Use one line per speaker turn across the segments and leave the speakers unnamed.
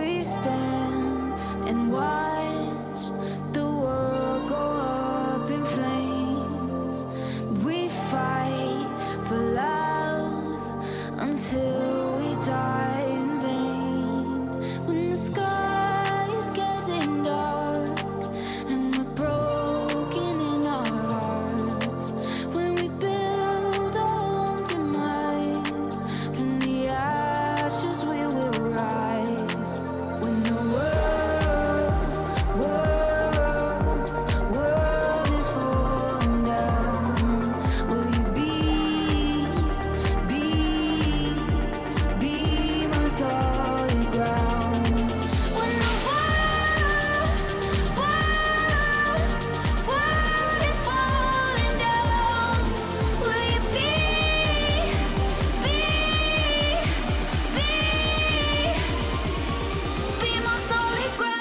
We stand and watch the world go up in flames. We fight for love until we die in vain. When the sky is getting dark and we're broken in our hearts, when we build our own demise, from the ashes we will rise. When the world is falling down, will you be my solid ground? When the world is falling down, will you be my solid ground?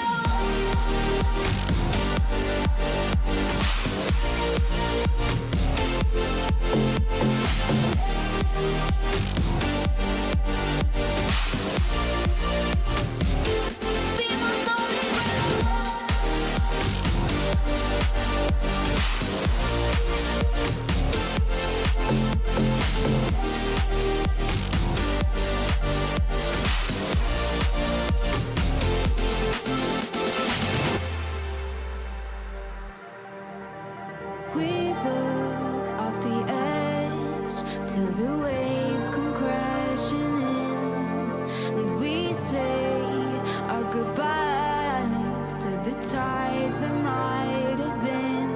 Be my solid ground. We look off the edge till the waves come crashing in, and we say our goodbyes to the ties that might have been.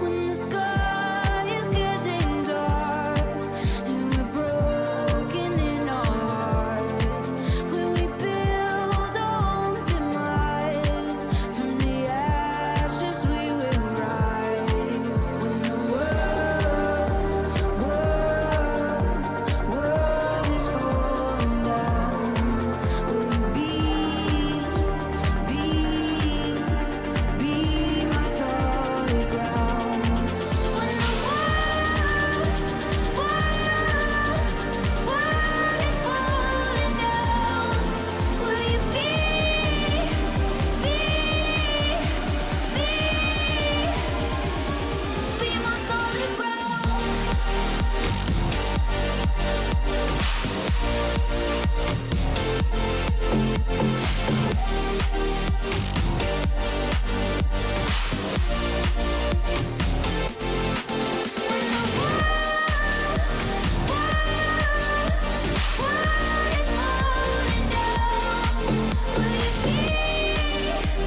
When the sky is getting dark and we're broken in our hearts, when we build our own demise, from the ashes we will rise. When the world is falling down, will you be my solid ground? When the world is falling down, will you be my solid ground?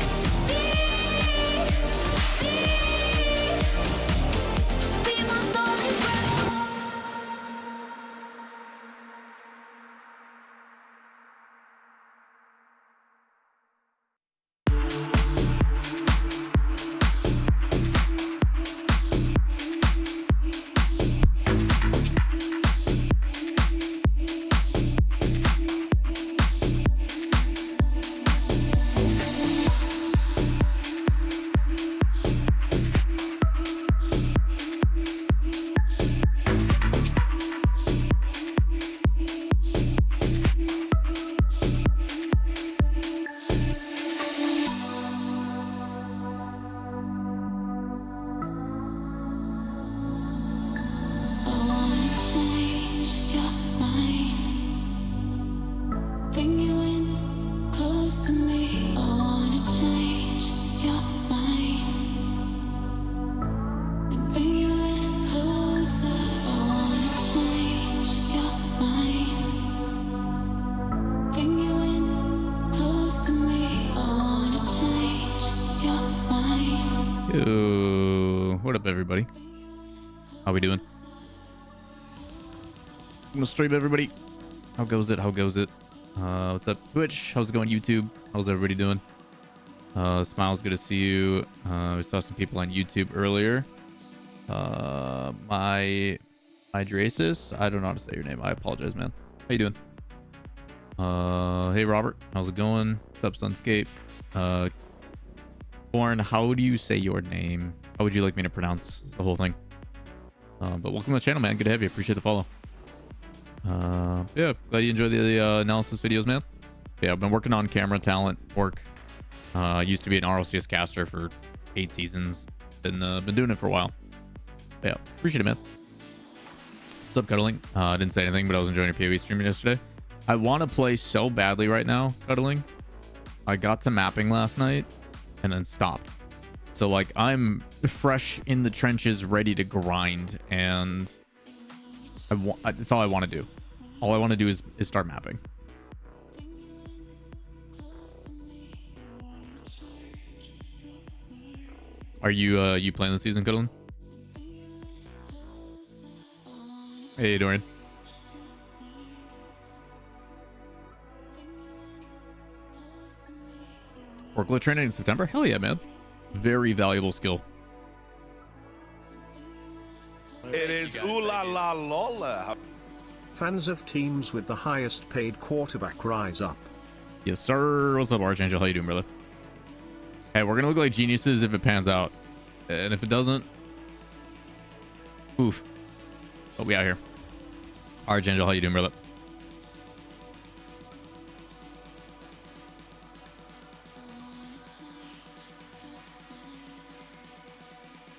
Yo, what up, everybody? How we doing? I'm gonna stream, everybody. How goes it? How goes it? What's up, Twitch? How's it going, YouTube? How's everybody doing? Smiles, good to see you. We saw some people on YouTube earlier. My Hydrasis, I don't know how to say your name. I apologize, man. How you doing? Hey, Robert. How's it going? What's up, Sunscape? Born, how do you say your name? How would you like me to pronounce the whole thing? But welcome to the channel, man. Good to have you. Appreciate the follow. Yeah, glad you enjoy the analysis videos, man. Yeah, I've been working on camera talent work. Used to be an RLCS caster for 8 seasons. Been doing it for a while. But yeah, appreciate it, man. What's up, Cuddling? I didn't say anything, but I was enjoying your PoE stream yesterday. I want to play so badly right now, Cuddling. I got to mapping last night and then stopped. So like I'm fresh in the trenches, ready to grind, and that's all I want to do. All I want to do is start mapping. Are you playing this season, Cuddling? Hey, Dorian. Forklift training in September? Hell yeah, man. Very valuable skill.
It is ooh la la Lawler.
Fans of teams with the highest paid quarterback rise up.
Yes, sir. What's up, Archangel? How you doing, brother? Hey, we're gonna look like geniuses if it pans out. And if it doesn't, oof. But we out here. Archangel, how you doing, brother?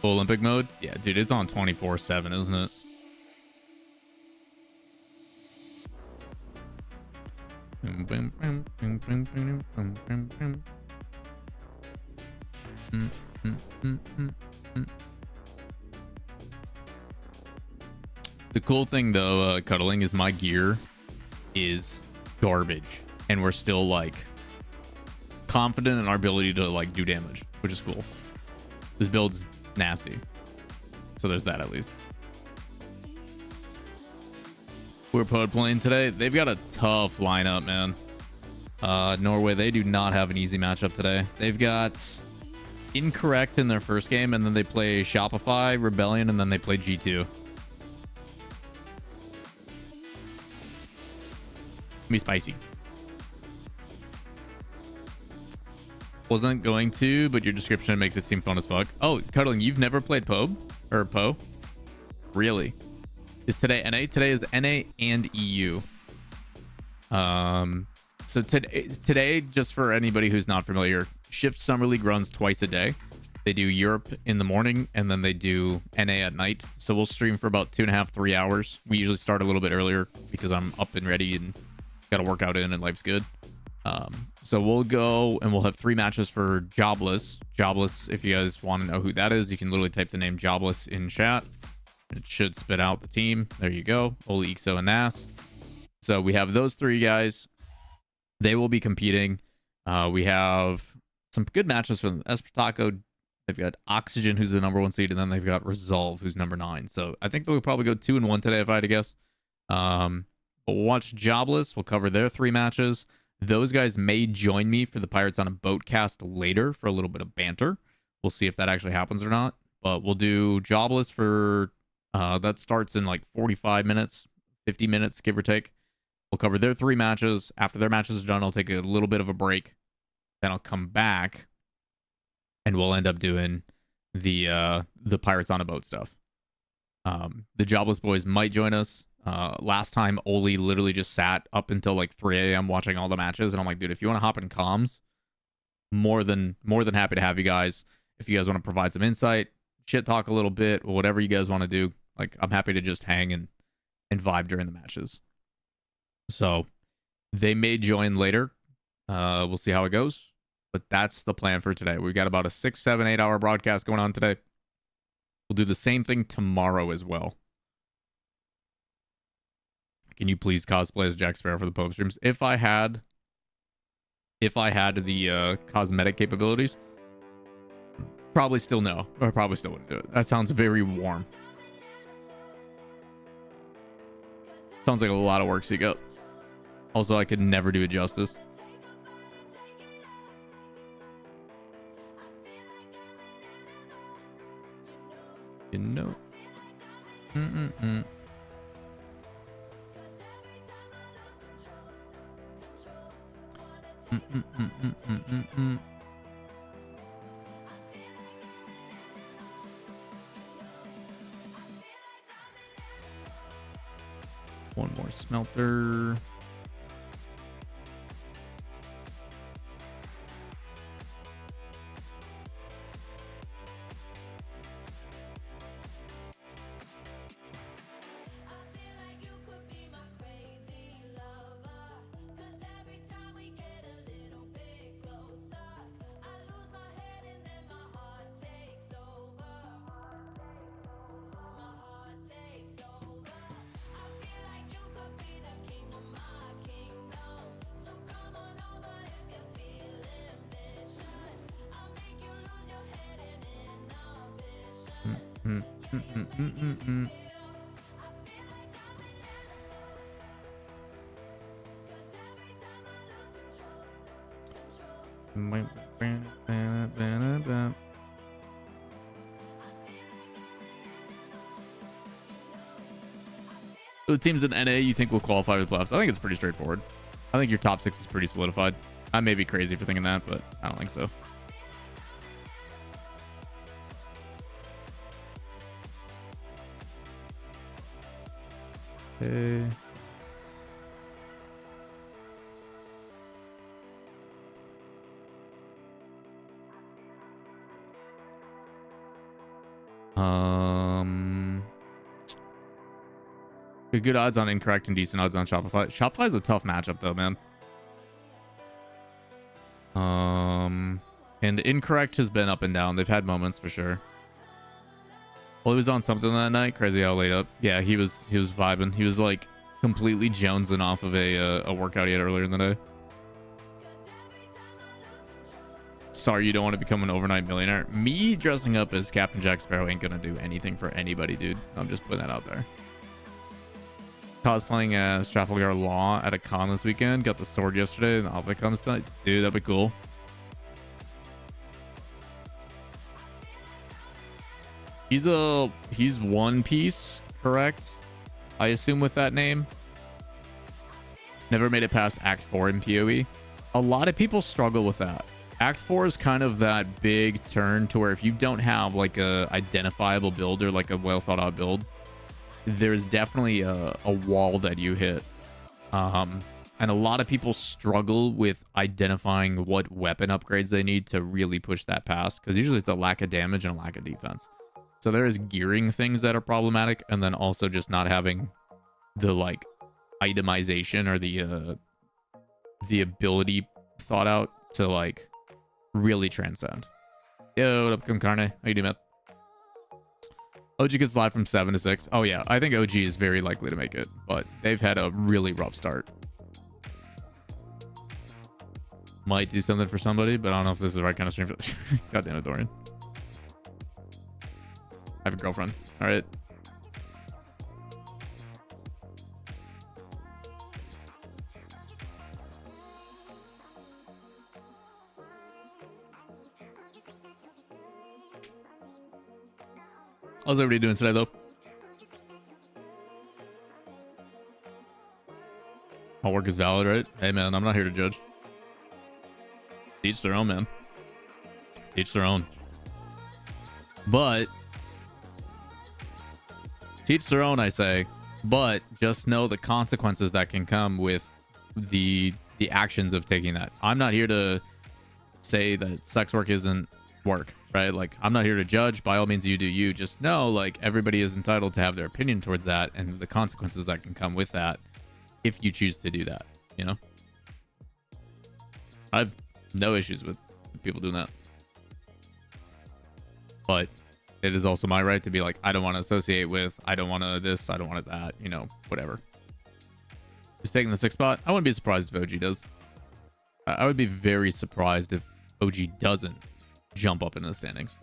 Full Olympic mode? Yeah, dude, it's on 24/7, isn't it? The cool thing though, Cuddling, is my gear is garbage, and we're still like confident in our ability to like do damage, which is cool. This build's nasty, so there's that at least. We're pod playing today. They've got a tough lineup, man. Norway, they do not have an easy matchup today. They've got Incorrect in their first game, and then they play Shopify, Rebellion, and then they play G2. Be spicy. Wasn't going to, but your description makes it seem fun as fuck. Oh, Cuddling, you've never played Poe? Or Poe? Really? Is today NA? Today is NA and EU. So today, just for anybody who's not familiar, Shift Summer League runs twice a day. They do Europe in the morning, and then they do NA at night. So we'll stream for about 2.5, 3 hours. We usually start a little bit earlier because I'm up and ready and got a workout in and life's good. So we'll go and we'll have 3 matches for Jobless. Jobless, if you guys want to know who that is, you can literally type the name Jobless in chat. It should spit out the team. There you go. Oli, Ixo, and Nas. So we have those 3 guys. They will be competing. We have some good matches from Esper Taco. They've got Oxygen, who's the #1 seed, and then they've got Resolve, who's #9. So I think they'll probably go 2-1 today, if I had to guess. But we'll watch Jobless. We'll cover their 3 matches. Those guys may join me for the Pirates on a Boat cast later for a little bit of banter. We'll see if that actually happens or not. But we'll do Jobless for that starts in like 45 minutes, 50 minutes, give or take. We'll cover their 3 matches. After their matches are done, I'll take a little bit of a break. Then I'll come back and we'll end up doing the Pirates on a Boat stuff. The Jobless boys might join us. Last time, Oli literally just sat up until like 3 a.m. watching all the matches, and I'm like, dude, if you want to hop in comms, more than happy to have you guys. If you guys want to provide some insight, shit talk a little bit, or whatever you guys want to do, like I'm happy to just hang and vibe during the matches. So they may join later. We'll see how it goes, but that's the plan for today. We've got about a 6, 7, 8 hour broadcast going on today. We'll do the same thing tomorrow as well. Can you please cosplay as Jack Sparrow for the Pope streams? If I had the cosmetic capabilities, probably still no. Or probably still wouldn't do it. That sounds very warm. Sounds like a lot of work, Seek Up. Also, I could never do it justice. You know. One more smelter. The teams in NA you think will qualify for the playoffs? I think it's pretty straightforward. I think your top 6 is pretty solidified. I may be crazy for thinking that, but I don't think so. Okay. Good odds on Incorrect and decent odds on Shopify. Shopify is a tough matchup though, man. And Incorrect has been up and down. They've had moments for sure. Well, he was on something that night. Crazy how late up. Yeah, he was vibing. He was like completely jonesing off of a workout he had earlier in the day. Sorry, you don't want to become an overnight millionaire. Me dressing up as Captain Jack Sparrow ain't gonna do anything for anybody, dude. I'm just putting that out there. Cosplaying as Trafalgar Law at a con this weekend. Got the sword yesterday, and the outfit comes tonight. Dude, that'd be cool. He's One Piece, correct? I assume with that name. Never made it past Act 4 in PoE. A lot of people struggle with that. Act 4 is kind of that big turn to where if you don't have like a identifiable build or like a well thought out build, there's definitely a wall that you hit. And a lot of people struggle with identifying what weapon upgrades they need to really push that past, because usually it's a lack of damage and a lack of defense. So there is gearing things that are problematic, and then also just not having the like itemization or the ability thought out to like really transcend. Yo, what up, Carne? How you doing, man? OG gets live from 7 to 6. Oh yeah, I think OG is very likely to make it, but they've had a really rough start. Might do something for somebody, but I don't know if this is the right kind of stream for God damn it, Dorian. I have a girlfriend. All right. How's everybody doing today, though? All work is valid, right? Hey, man, I'm not here to judge. Teach their own, man. Teach their own. But teach their own, I say. But just know the consequences that can come with the actions of taking that. I'm not here to say that sex work isn't work, right? Like, I'm not here to judge. By all means, you do you. Just know, like, everybody is entitled to have their opinion towards that and the consequences that can come with that if you choose to do that, you know? I've no issues with people doing that. But it is also my right to be like, I don't want to associate with, I don't want to this, I don't want that, you know, whatever. Who's taking the 6th spot? I wouldn't be surprised if OG does. I would be very surprised if OG doesn't jump up into the standings.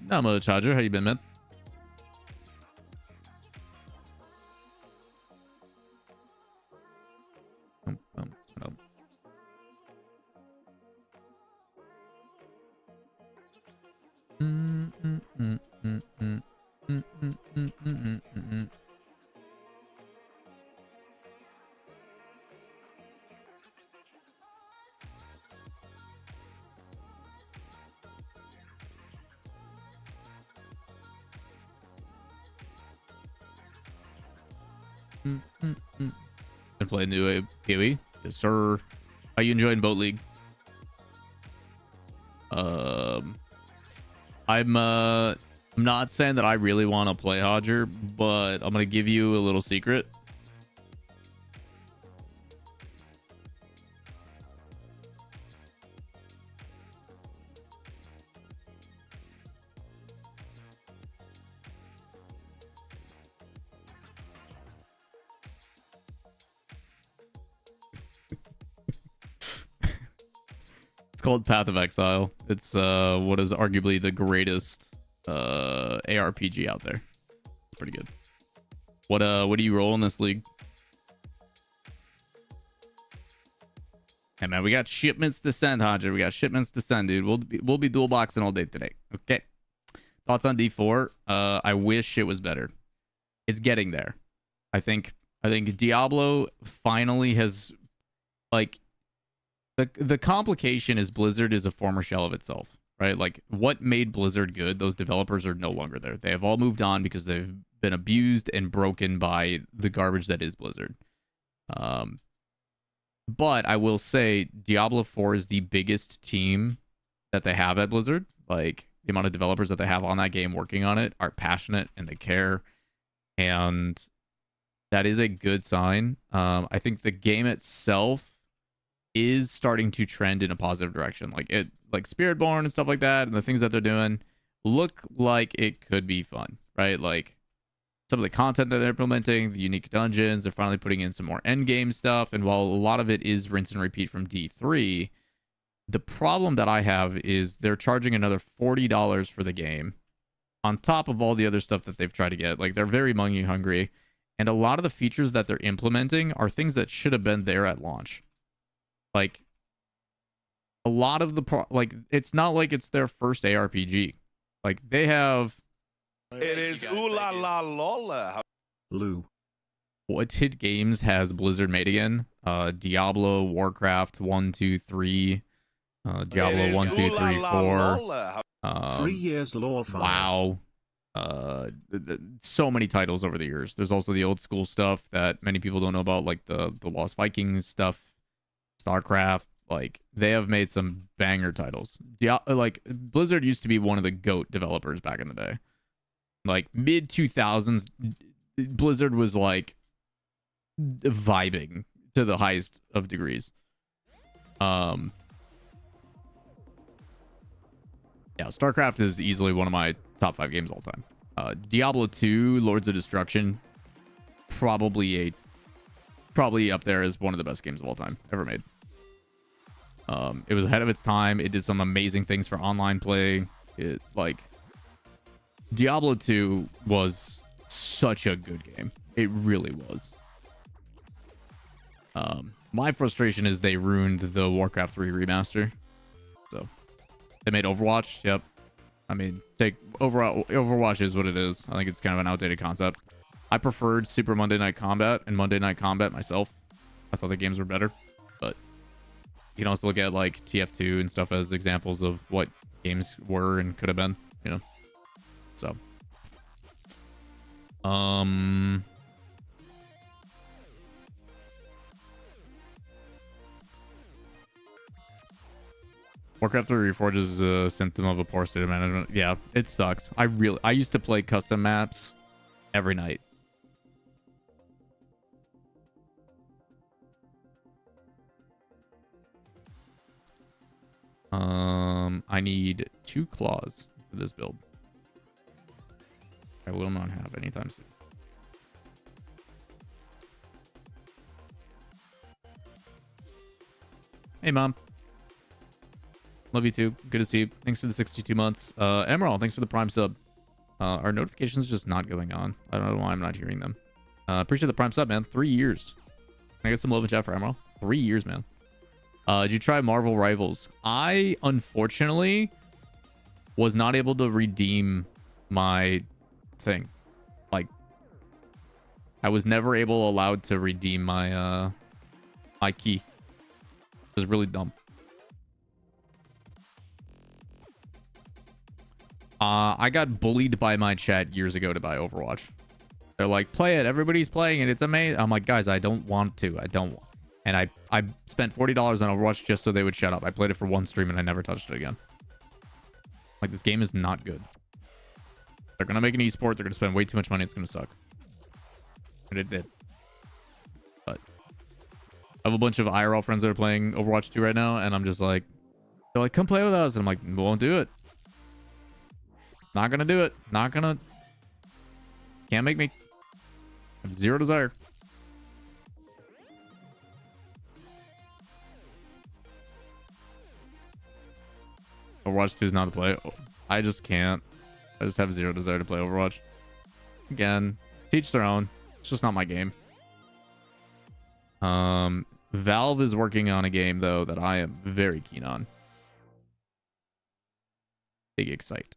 Namo Charger, how you been, man? Been playing Newe PoE? Yes, sir. How you enjoying Boat League? I'm not saying that I really want to play Hodger, but I'm gonna give you a little secret. called Path of Exile. It's what is arguably the greatest ARPG out there. It's pretty good. What do you roll in this league? Hey man, we got shipments to send, Hodger. We got shipments to send, dude. We'll be dual boxing all day today. Okay. Thoughts on D4? I wish it was better. It's getting there. I think Diablo finally has, like, the complication is Blizzard is a former shell of itself, right? Like, what made Blizzard good? Those developers are no longer there. They have all moved on because they've been abused and broken by the garbage that is Blizzard. But I will say Diablo 4 is the biggest team that they have at Blizzard. Like, the amount of developers that they have on that game working on it are passionate and they care. And that is a good sign. I think the game itself is starting to trend in a positive direction. Like Spiritborn and stuff like that, and the things that they're doing look like it could be fun, right? Like, some of the content that they're implementing, the unique dungeons, they're finally putting in some more end game stuff. And while a lot of it is rinse and repeat from D3, the problem that I have is they're charging another $40 for the game on top of all the other stuff that they've tried to get. Like, they're very money hungry. And a lot of the features that they're implementing are things that should have been there at launch. Like, a lot of it's not like it's their first ARPG. Like, they have...
It is ooh la la Lawler.
Lou.
What hit games has Blizzard made again? Diablo, Warcraft 1, 2, 3, Diablo 1, 2, 3, 4.
3 years LAWL 5.
WoW. So many titles over the years. There's also the old school stuff that many people don't know about, like the Lost Vikings stuff, StarCraft. Like, they have made some banger titles. Like, Blizzard used to be one of the GOAT developers back in the day. Like, mid 2000s, Blizzard was like vibing to the highest of degrees. Yeah, StarCraft is easily one of my top 5 games of all time. Diablo 2, Lords of Destruction, probably up there as one of the best games of all time ever made. It was ahead of its time. It did some amazing things for online play. Diablo 2 was such a good game. It really was. My frustration is they ruined the Warcraft 3 remaster. So they made Overwatch. Yep. I mean, Overwatch is what it is. I think it's kind of an outdated concept. I preferred Super Monday Night Combat and Monday Night Combat myself. I thought the games were better. But you can also look at like TF2 and stuff as examples of what games were and could have been, you know. So, Warcraft 3 Reforged is a symptom of a poor state of management. Yeah, it sucks. I used to play custom maps every night. I need 2 claws for this build. I will not have anytime soon. Hey, Mom. Love you too. Good to see you. Thanks for the 62 months. Emerald, thanks for the Prime sub. Our notifications just not going on. I don't know why I'm not hearing them. Appreciate the Prime sub, man. 3 years. Can I get some love and chat for Emerald? 3 years, man. Did you try Marvel Rivals? I, unfortunately, was not able to redeem my thing. Like, I was never allowed to redeem my my key. It was really dumb. I got bullied by my chat years ago to buy Overwatch. They're like, play it, everybody's playing it, it's amazing. I'm like, guys, I don't want to. And I spent $40 on Overwatch just so they would shut up. I played it for one stream and I never touched it again. Like, this game is not good. They're gonna make an esport. They're gonna spend way too much money. It's gonna suck. And it did. But I have a bunch of IRL friends that are playing Overwatch 2 right now, and I'm just like, they're like, come play with us. And I'm like, we won't do it. Not gonna do it. Not gonna. Can't make me. I have zero desire. Overwatch 2 is not to play. I just can't. I just have zero desire to play Overwatch. Again, teach their own. It's just not my game. Valve is working on a game though that I am very keen on. Big excite.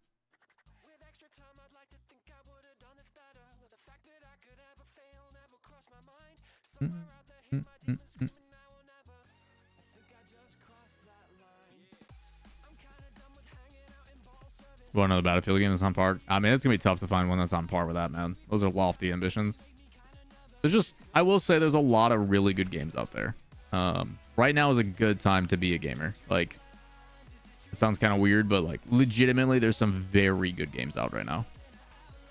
Want another Battlefield game that's on par? I mean, it's gonna be tough to find one that's on par with that, man. Those are lofty ambitions. There's just, I will say, there's a lot of really good games out there. Right now is a good time to be a gamer. Like, it sounds kind of weird, but like, legitimately, there's some very good games out right now.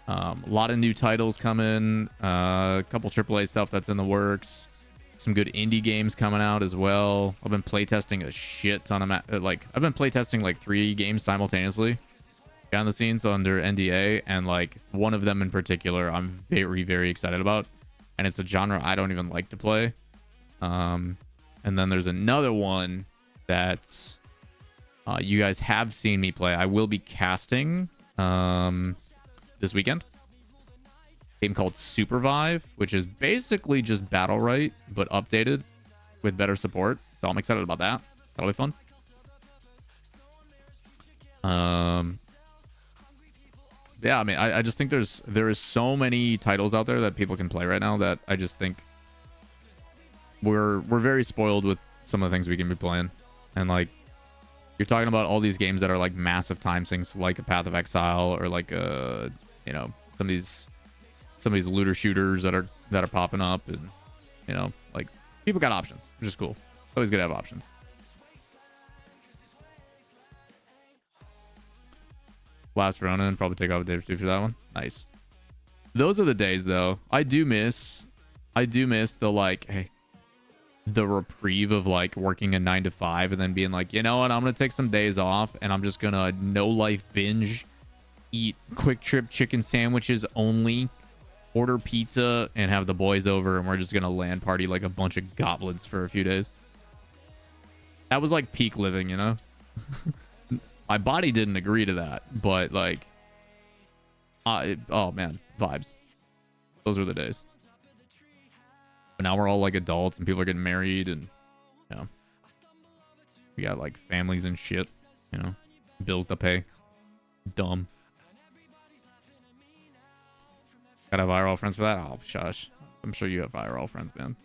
A lot of new titles coming. A couple AAA stuff that's in the works. Some good indie games coming out as well. I've been playtesting a shit ton of I've been playtesting like 3 games simultaneously behind the scenes under NDA, and like one of them in particular I'm very, very excited about, and it's a genre I don't even like to play. And then there's another one that you guys have seen me play. I will be casting this weekend. A game called Super Vive, which is basically just Battle Right but updated with better support. So I'm excited about that. That'll be fun. Yeah, I mean, I just think there is so many titles out there that people can play right now that I just think we're very spoiled with some of the things we can be playing. And like, you're talking about all these games that are like massive time sinks, like a Path of Exile, or like you know, some of these looter shooters that are popping up, and you know, like, people got options, which is cool. It's always good to have options. Last Ronin, probably take off a day or two for that one. Nice. Those are the days though. I do miss the like, hey, the reprieve of like working a 9 to 5 and then being like, you know what, I'm gonna take some days off and I'm just gonna no life binge, eat quick trip chicken sandwiches only, order pizza, and have the boys over, and we're just gonna LAN party like a bunch of goblins for a few days. That was like peak living, you know. My body didn't agree to that, but like, oh man, vibes. Those were the days. But now we're all like adults and people are getting married, and you know, we got like families and shit, you know, bills to pay. Dumb. Gotta have IRL friends for that? Oh, shush. I'm sure you have IRL friends, man.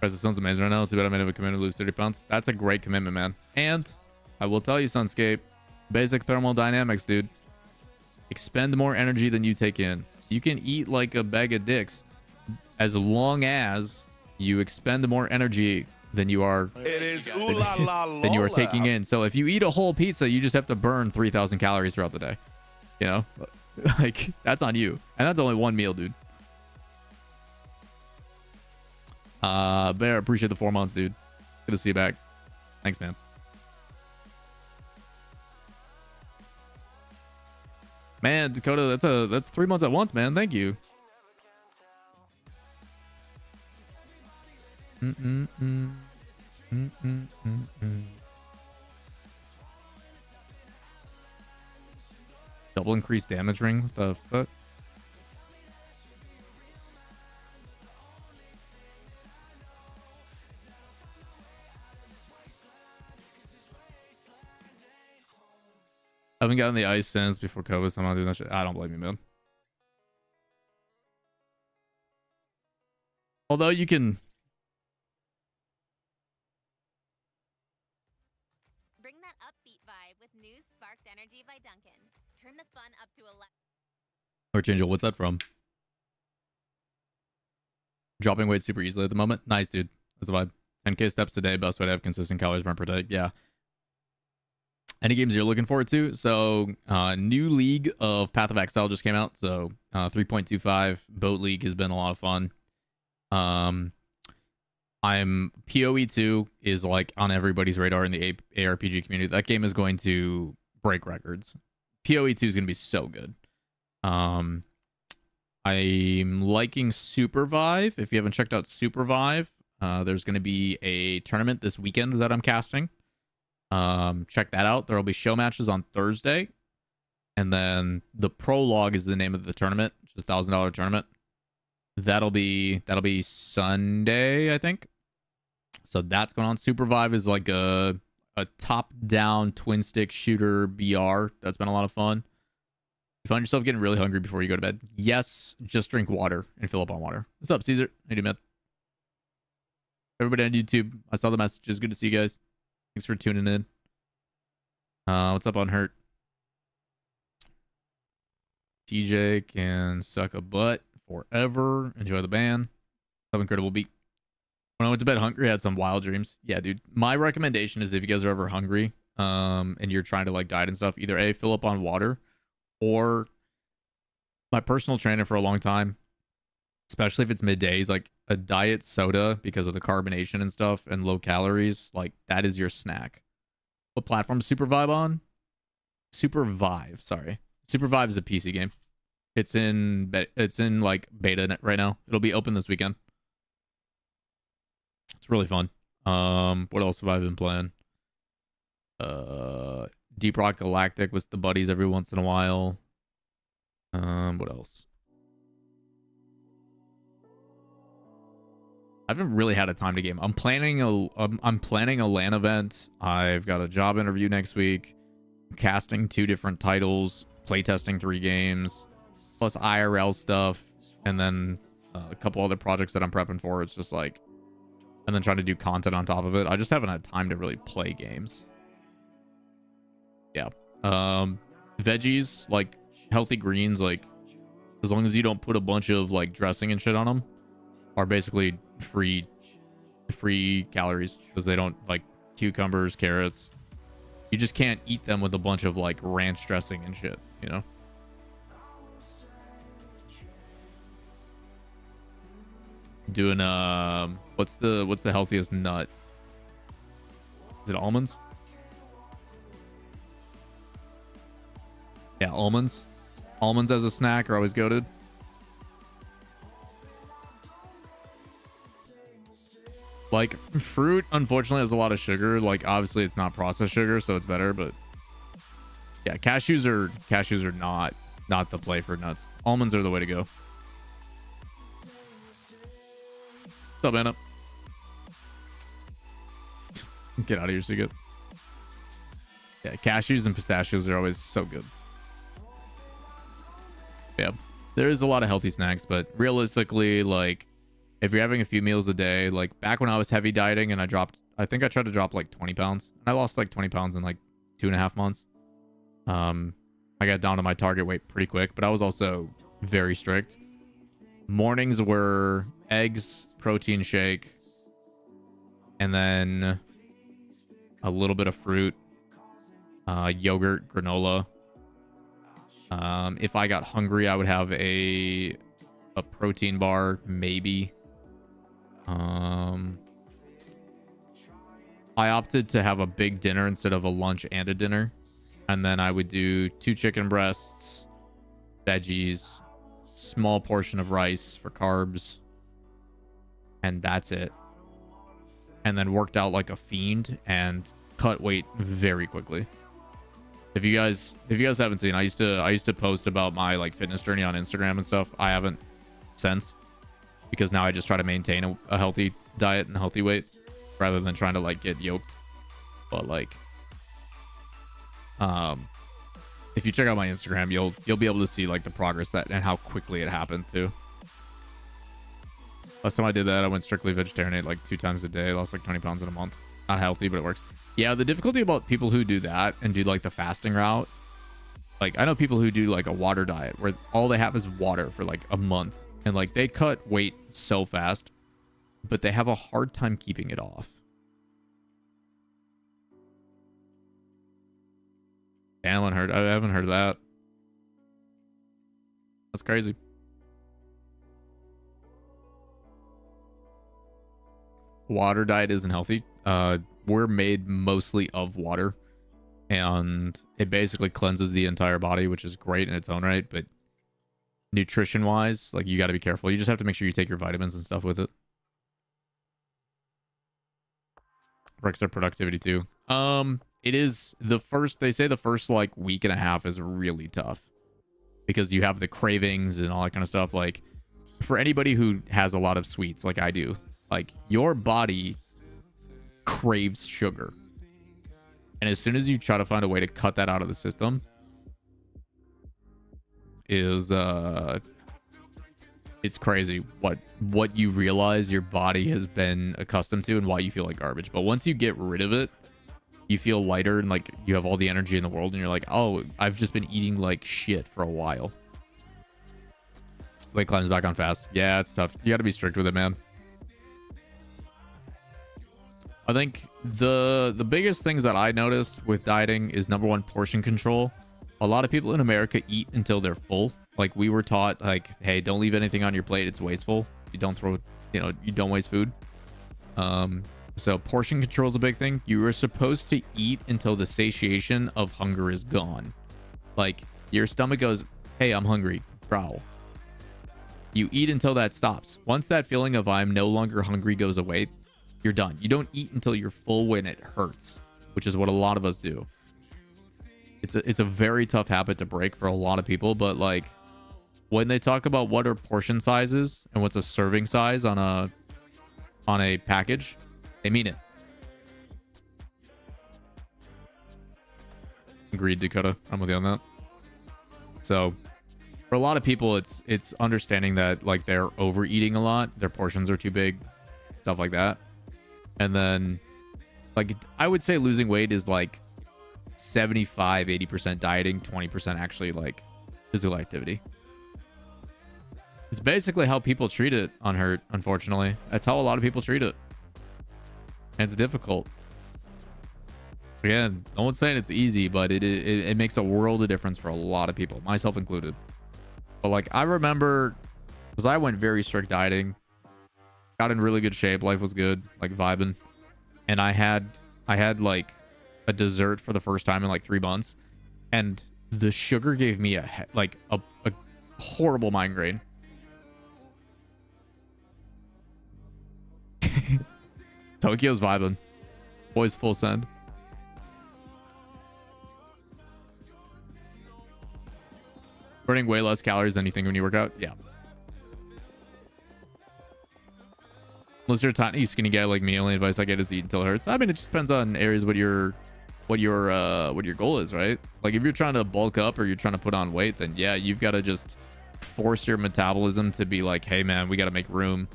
It sounds amazing right now. Too bad I made a commitment to lose 30 pounds. That's a great commitment, man. And I will tell you, Sunscape, basic thermodynamics, dude. Expend more energy than you take in. You can eat like a bag of dicks as long as you expend more energy than you are than you are taking in. So if you eat a whole pizza, you just have to burn 3,000 calories throughout the day. You know, like, that's on you, and that's only one meal, dude. Bear, appreciate the 4 months, dude. Good to see you back. Thanks, man. Man, Dakota, that's 3 months at once, man. Thank you. Double increased damage ring? What the fuck? I haven't gotten the ice since before COVID, so I'm not doing that shit. I don't blame you, man. Although you can...
Bring that upbeat vibe with new Sparked Energy by Duncan. Turn the fun up to 11.
Archangel, what's that from? Dropping weight super easily at the moment. Nice, dude. That's a vibe. 10k steps a day, best way to have consistent calories burn per day. Yeah. Any games you're looking forward to? So, new league of Path of Exile just came out. So, 3.25 boat league has been a lot of fun. PoE 2 is like on everybody's radar in the ARPG community. That game is going to break records. PoE 2 is going to be so good. I'm liking Super Vive. If you haven't checked out Super Vive, there's going to be a tournament this weekend that I'm casting. Check that out. There will be show matches on Thursday. And then the prologue is the name of the tournament, which is $1,000 tournament. That'll be Sunday, I think. So that's going on. Super Vive is like a top-down twin stick shooter BR. That's been a lot of fun. You find yourself getting really hungry before you go to bed? Yes, just drink water and fill up on water. What's up, Caesar? How you doing, man? Everybody on YouTube, I saw the messages. Good to see you guys. Thanks for tuning in. What's up on Hurt? TJ can suck a butt forever. Enjoy the band. Have incredible beat. When I went to bed hungry, I had some wild dreams. Yeah, dude. My recommendation is if you guys are ever hungry, and you're trying to like diet and stuff, either A, fill up on water, or my personal trainer for a long time, especially if it's middays, like a diet soda because of the carbonation and stuff and low calories, like that is your snack. What platform is Super Vive on? Super Vive, sorry. Super Vive is a PC game. It's in like beta right now. It'll be open this weekend. It's really fun. What else have I been playing? Deep Rock Galactic with the buddies every once in a while. What else? I haven't really had a time to game. I'm planning a LAN event. I've got a job interview next week. I'm casting 2 different titles, playtesting 3 games, plus IRL stuff, and then a couple other projects that I'm prepping for. It's just like, and then trying to do content on top of it. I just haven't had time to really play games. Yeah. Veggies, like healthy greens, like as long as you don't put a bunch of like dressing and shit on them, are basically free calories because they don't like cucumbers, carrots. You just can't eat them with a bunch of like ranch dressing and shit, you know? Doing what's the healthiest nut? Is it almonds? Yeah, almonds. Almonds as a snack are always goated. Like, fruit, unfortunately, has a lot of sugar. Like, obviously, it's not processed sugar, so it's better. But yeah, cashews are not the play for nuts. Almonds are the way to go. What's up, Anna? Get out of here, Suga. Yeah, cashews and pistachios are always so good. Yeah, there is a lot of healthy snacks, but realistically, like, if you're having a few meals a day, like back when I was heavy dieting and I think I tried to drop like 20 pounds. I lost like 20 pounds in like 2.5 months. I got down to my target weight pretty quick, but I was also very strict. Mornings were eggs, protein shake, and then a little bit of fruit, yogurt, granola. If I got hungry, I would have a protein bar, maybe. I opted to have a big dinner instead of a lunch and a dinner. And then I would do 2 chicken breasts, veggies, small portion of rice for carbs. And that's it. And then worked out like a fiend and cut weight very quickly. If you guys haven't seen, I used to post about my like fitness journey on Instagram and stuff. I haven't since, because now I just try to maintain a healthy diet and healthy weight rather than trying to like get yoked. But like, if you check out my Instagram, you'll be able to see like the progress that and how quickly it happened too. Last time I did that, I went strictly vegetarian, ate like 2 times a day, lost like 20 pounds in a month. Not healthy, but it works. Yeah, the difficulty about people who do that and do like the fasting route, like I know people who do like a water diet where all they have is water for like a month, and like they cut weight so fast, but they have a hard time keeping it off. I haven't heard of that. That's crazy. Water diet isn't healthy. We're made mostly of water, and it basically cleanses the entire body, which is great in its own right, but nutrition wise, like you got to be careful. You just have to make sure you take your vitamins and stuff with it. Wrecks their productivity too. It is the first, they say the first like week and a half is really tough because you have the cravings and all that kind of stuff. Like for anybody who has a lot of sweets, like I do, like your body craves sugar. And as soon as you try to find a way to cut that out of the system, is it's crazy what you realize your body has been accustomed to and why you feel like garbage. But once you get rid of it, you feel lighter and like you have all the energy in the world and you're like, oh, I've just been eating like shit for a while. Weight climbs back on fast. Yeah, it's tough. You got to be strict with it, man. I think the biggest things that I noticed with dieting is number one, portion control. A lot of people in America eat until they're full. Like we were taught, like, hey, don't leave anything on your plate. It's wasteful. You don't throw, you don't waste food. So portion control is a big thing. You are supposed to eat until the satiation of hunger is gone. Like your stomach goes, hey, I'm hungry, growl. You eat until that stops. Once that feeling of I'm no longer hungry goes away, you're done. You don't eat until you're full when it hurts, which is what a lot of us do. It's a very tough habit to break for a lot of people, but like when they talk about what are portion sizes and what's a serving size on a package, they mean it. Agreed, Dakota. I'm with you on that. So for a lot of people, it's understanding that like they're overeating a lot, their portions are too big, stuff like that. And then like I would say losing weight is like 75-80% dieting, 20% actually like physical activity. It's basically how people treat it on Hurt, unfortunately. That's how a lot of people treat it. And it's difficult. Again, no one's saying it's easy, but it makes a world of difference for a lot of people, myself included. But like I remember, because I went very strict dieting, got in really good shape, life was good, like vibing, and I had like a dessert for the first time in like 3 months, and the sugar gave me a horrible migraine. Tokyo's vibing. Boys full send. Burning way less calories than you think when you work out. Yeah. Unless you're a tiny skinny guy like me, only advice I get is eat until it hurts. I mean, it just depends on areas what your goal is, right? Like if you're trying to bulk up or you're trying to put on weight, then yeah, you've got to just force your metabolism to be like, hey man, we got to make room,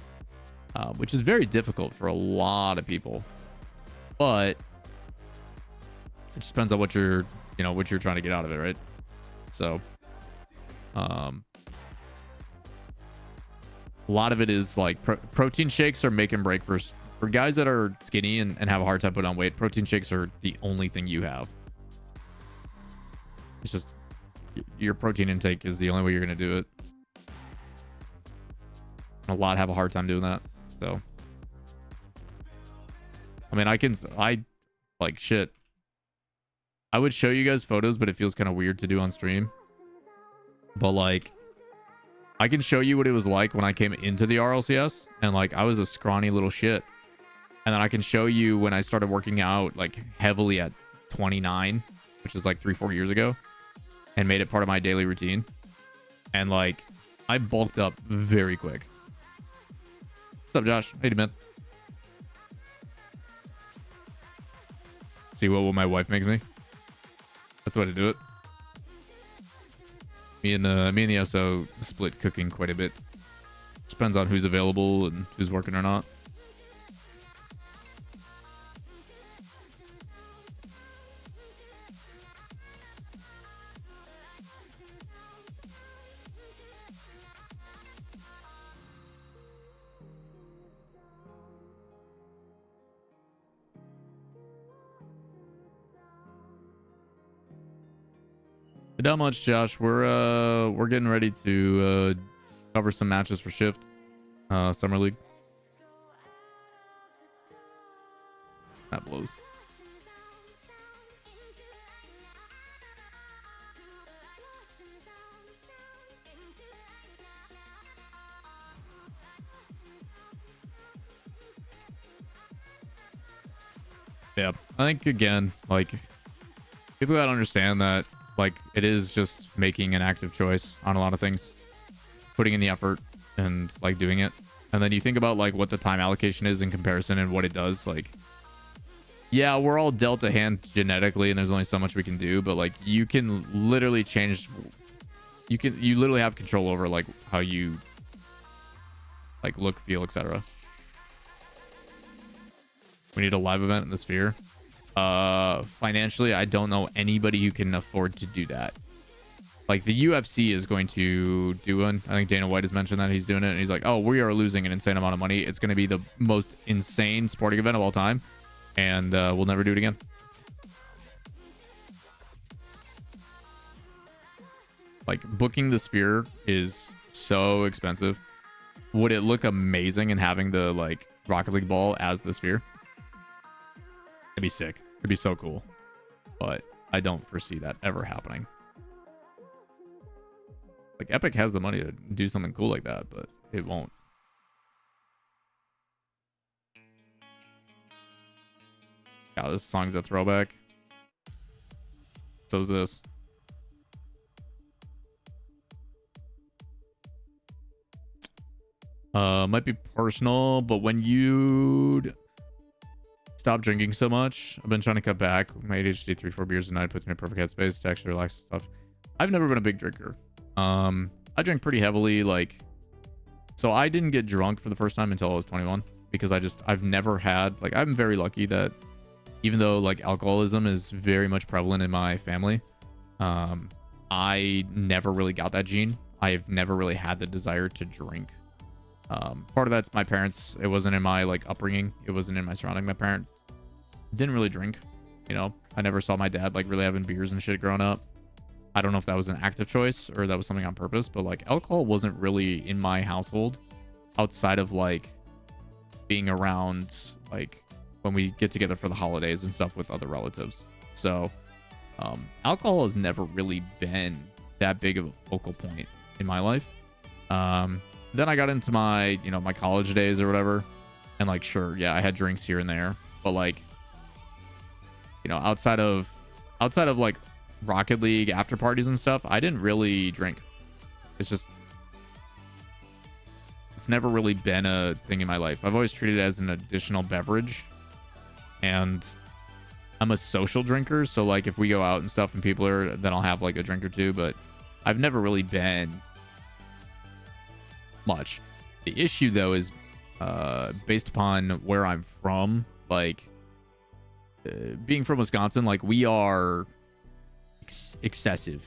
which is very difficult for a lot of people. But it just depends on what you're trying to get out of it, right? So a lot of it is like protein shakes are make and break for guys that are skinny and have a hard time putting on weight. Protein shakes are the only thing you have. It's just your protein intake is the only way you're going to do it. A lot have a hard time doing that. So I mean, I like shit. I would show you guys photos, but it feels kind of weird to do on stream. But like I can show you what it was like when I came into the RLCS, and like I was a scrawny little shit. And then I can show you when I started working out like heavily at 29, which is like 3-4 years ago, and made it part of my daily routine. And like I bulked up very quick. What's up, Josh? Hey, man. See what my wife makes me. That's the way to do it. Me and the SO split cooking quite a bit. Depends on who's available and who's working or not. Not much, Josh. We're getting ready to cover some matches for Shift Summer League. That blows. Yeah, I think again, like people gotta understand that like it is just making an active choice on a lot of things, putting in the effort and like doing it. And then you think about like what the time allocation is in comparison and what it does. Like, yeah, we're all dealt a hand genetically and there's only so much we can do, but like you can literally change, you literally have control over like how you like look, feel, etc. We need a live event in the Sphere. Financially, I don't know anybody who can afford to do that. Like the UFC is going to do one. I think Dana White has mentioned that he's doing it, and he's like, "Oh, we are losing an insane amount of money. It's going to be the most insane sporting event of all time, and we'll never do it again." Like booking the Sphere is so expensive. Would it look amazing in having the like Rocket League ball as the Sphere? It'd be sick. It'd be so cool. But I don't foresee that ever happening. Like Epic has the money to do something cool like that, but it won't. Yeah, this song's a throwback. So is this. Might be personal, but when you stop drinking so much, I've been trying to cut back. My ADHD, 3-4 beers a night puts me in perfect headspace to actually relax and stuff. I've never been a big drinker. I drink pretty heavily, like, so I didn't get drunk for the first time until I was 21 because I've never had, like, I'm very lucky that even though like alcoholism is very much prevalent in my family, I never really got that gene. I've never really had the desire to drink. Part of that's my parents. It wasn't in my like upbringing. It wasn't in my surrounding. My parents didn't really drink. You know, I never saw my dad like really having beers and shit growing up. I don't know if that was an active choice or that was something on purpose, but like alcohol wasn't really in my household outside of like being around like when we get together for the holidays and stuff with other relatives. So alcohol has never really been that big of a focal point in my life. Then I got into my, you know, my college days or whatever. And like, sure, yeah, I had drinks here and there, but like, you know, outside of like Rocket League after parties and stuff, I didn't really drink. It's never really been a thing in my life. I've always treated it as an additional beverage, and I'm a social drinker. So like if we go out and stuff and people are, then I'll have like a drink or two, but I've never really been much. The issue though is based upon where I'm from, like being from Wisconsin, like we are excessive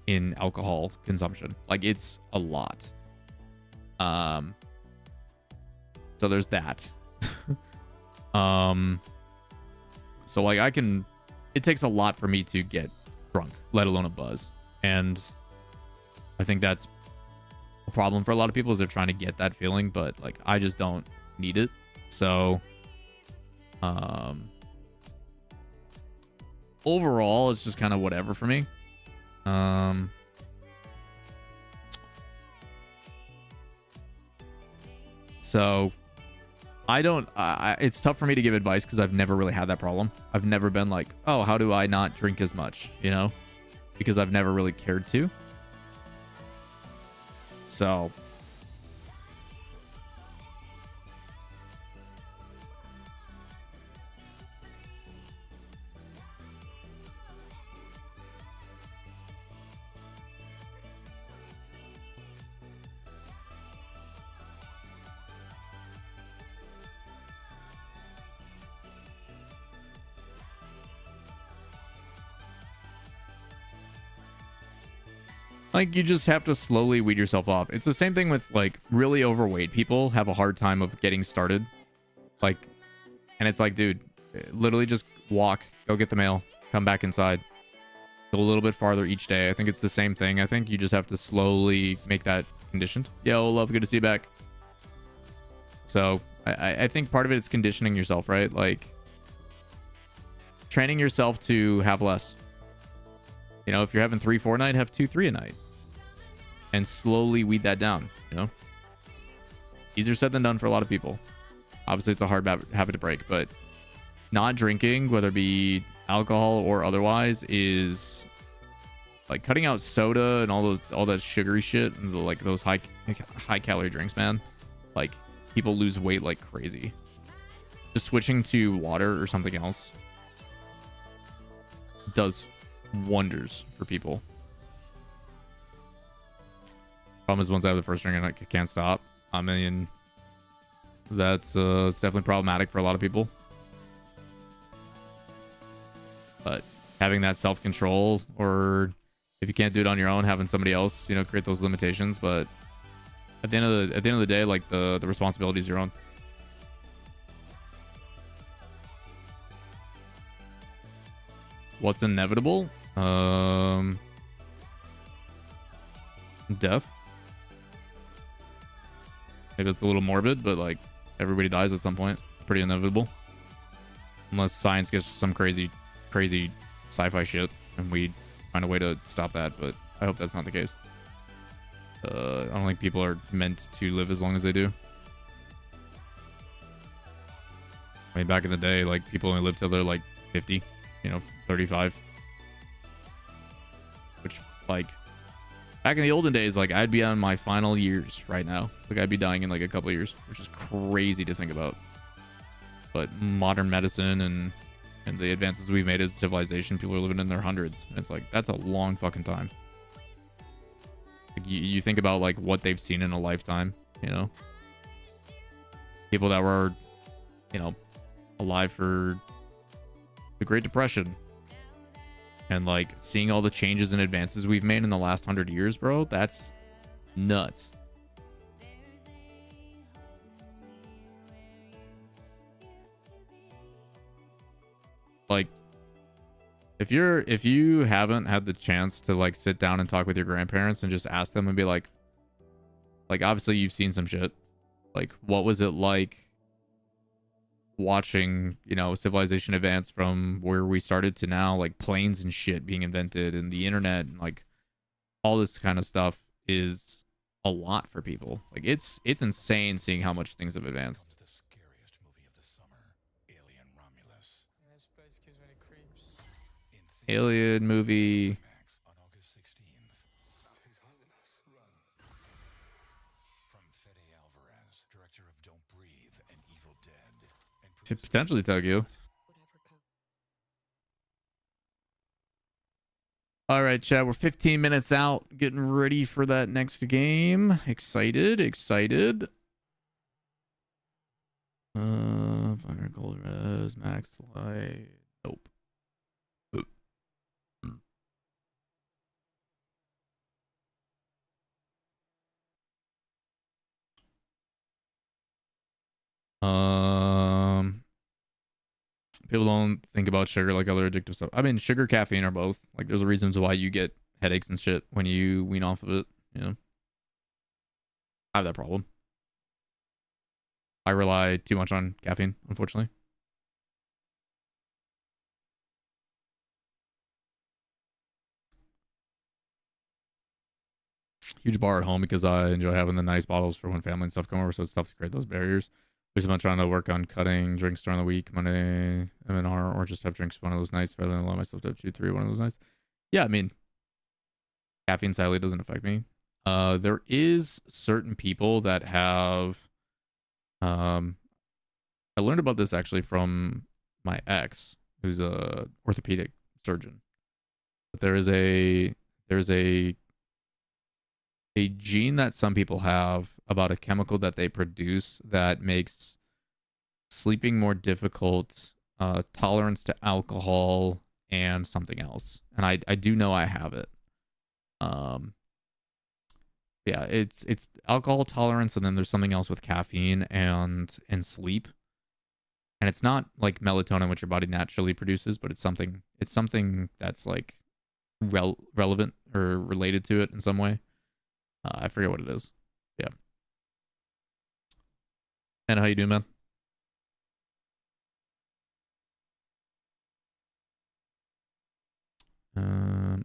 in alcohol consumption. Like it's a lot. So there's that. So like it takes a lot for me to get drunk, let alone a buzz. And I think that's a problem for a lot of people is they're trying to get that feeling, but like I just don't need it. So overall it's just kind of whatever for me. So I don't it's tough for me to give advice because I've never really had that problem. I've never been like, oh, how do I not drink as much, you know, because I've never really cared to. So like you just have to slowly weed yourself off. It's the same thing with like really overweight people have a hard time of getting started. Like, and it's like, dude, literally just walk, go get the mail, come back inside, go a little bit farther each day. I think it's the same thing. I think you just have to slowly make that conditioned. Yo, love, good to see you back. So I think part of it is conditioning yourself, right? Like training yourself to have less. You know, if you're having 3-4 a night, have 2-3 a night. And slowly weed that down, you know? Easier said than done for a lot of people. Obviously, it's a hard habit to break, but not drinking, whether it be alcohol or otherwise, is like cutting out soda and all that sugary shit and like those high calorie drinks, man. Like people lose weight like crazy. Just switching to water or something else does wonders for people. Problem is, once I have the first drink, I can't stop. I mean, that's it's definitely problematic for a lot of people. But having that self-control, or if you can't do it on your own, having somebody else, you know, create those limitations. But at the end of the day, like the responsibility is your own. What's inevitable? Death. Maybe it's a little morbid, but like everybody dies at some point. It's pretty inevitable. Unless science gets some crazy sci-fi shit and we find a way to stop that, but I hope that's not the case. I don't think people are meant to live as long as they do. I mean, back in the day, like people only lived till they're like 50, you know, 35. Which, like, back in the olden days, like I'd be on my final years right now. Like I'd be dying in like a couple of years, which is crazy to think about. But modern medicine and the advances we've made as a civilization, people are living in their hundreds. And it's like, that's a long fucking time. Like, you think about like what they've seen in a lifetime, you know? People that were, you know, alive for the Great Depression. And like seeing all the changes and advances we've made in the last 100 years, bro, that's nuts. Like, if you haven't had the chance to like sit down and talk with your grandparents and just ask them and be like obviously you've seen some shit. Like, what was it like watching, you know, civilization advance from where we started to now, like planes and shit being invented and the internet and like all this kind of stuff is a lot for people. Like it's insane seeing how much things have advanced.
The scariest movie of the summer, Alien Romulus.
This place gives me the creeps.
Alien movie.
Max on August 16th.
Nothing's holding us. Run.
From Fede Alvarez, director of Don't Breathe and Evil Dead. And
To potentially Tokyo. All right, chat. We're 15 minutes out, getting ready for that next game. Excited. Fire gold res max light. Nope. People don't think about sugar like other addictive stuff. I mean, sugar, caffeine are both. Like, there's a reasons why you get headaches and shit when you wean off of it. You know, I have that problem. I rely too much on caffeine, unfortunately. Huge bar at home because I enjoy having the nice bottles for when family and stuff come over. So it's tough to create those barriers. There's about trying to work on cutting drinks during the week, Monday, MNR, or just have drinks one of those nights rather than allow myself to have 2-3 one of those nights. Yeah, I mean, caffeine sadly doesn't affect me. There is certain people that have, I learned about this actually from my ex, who's a orthopedic surgeon. But there's a gene that some people have about a chemical that they produce that makes sleeping more difficult, tolerance to alcohol, and something else. And I do know I have it. Yeah, it's alcohol tolerance, and then there's something else with caffeine and sleep. And it's not like melatonin, which your body naturally produces, but it's something that's like relevant or related to it in some way. I forget what it is. Yeah. And how you doing, man?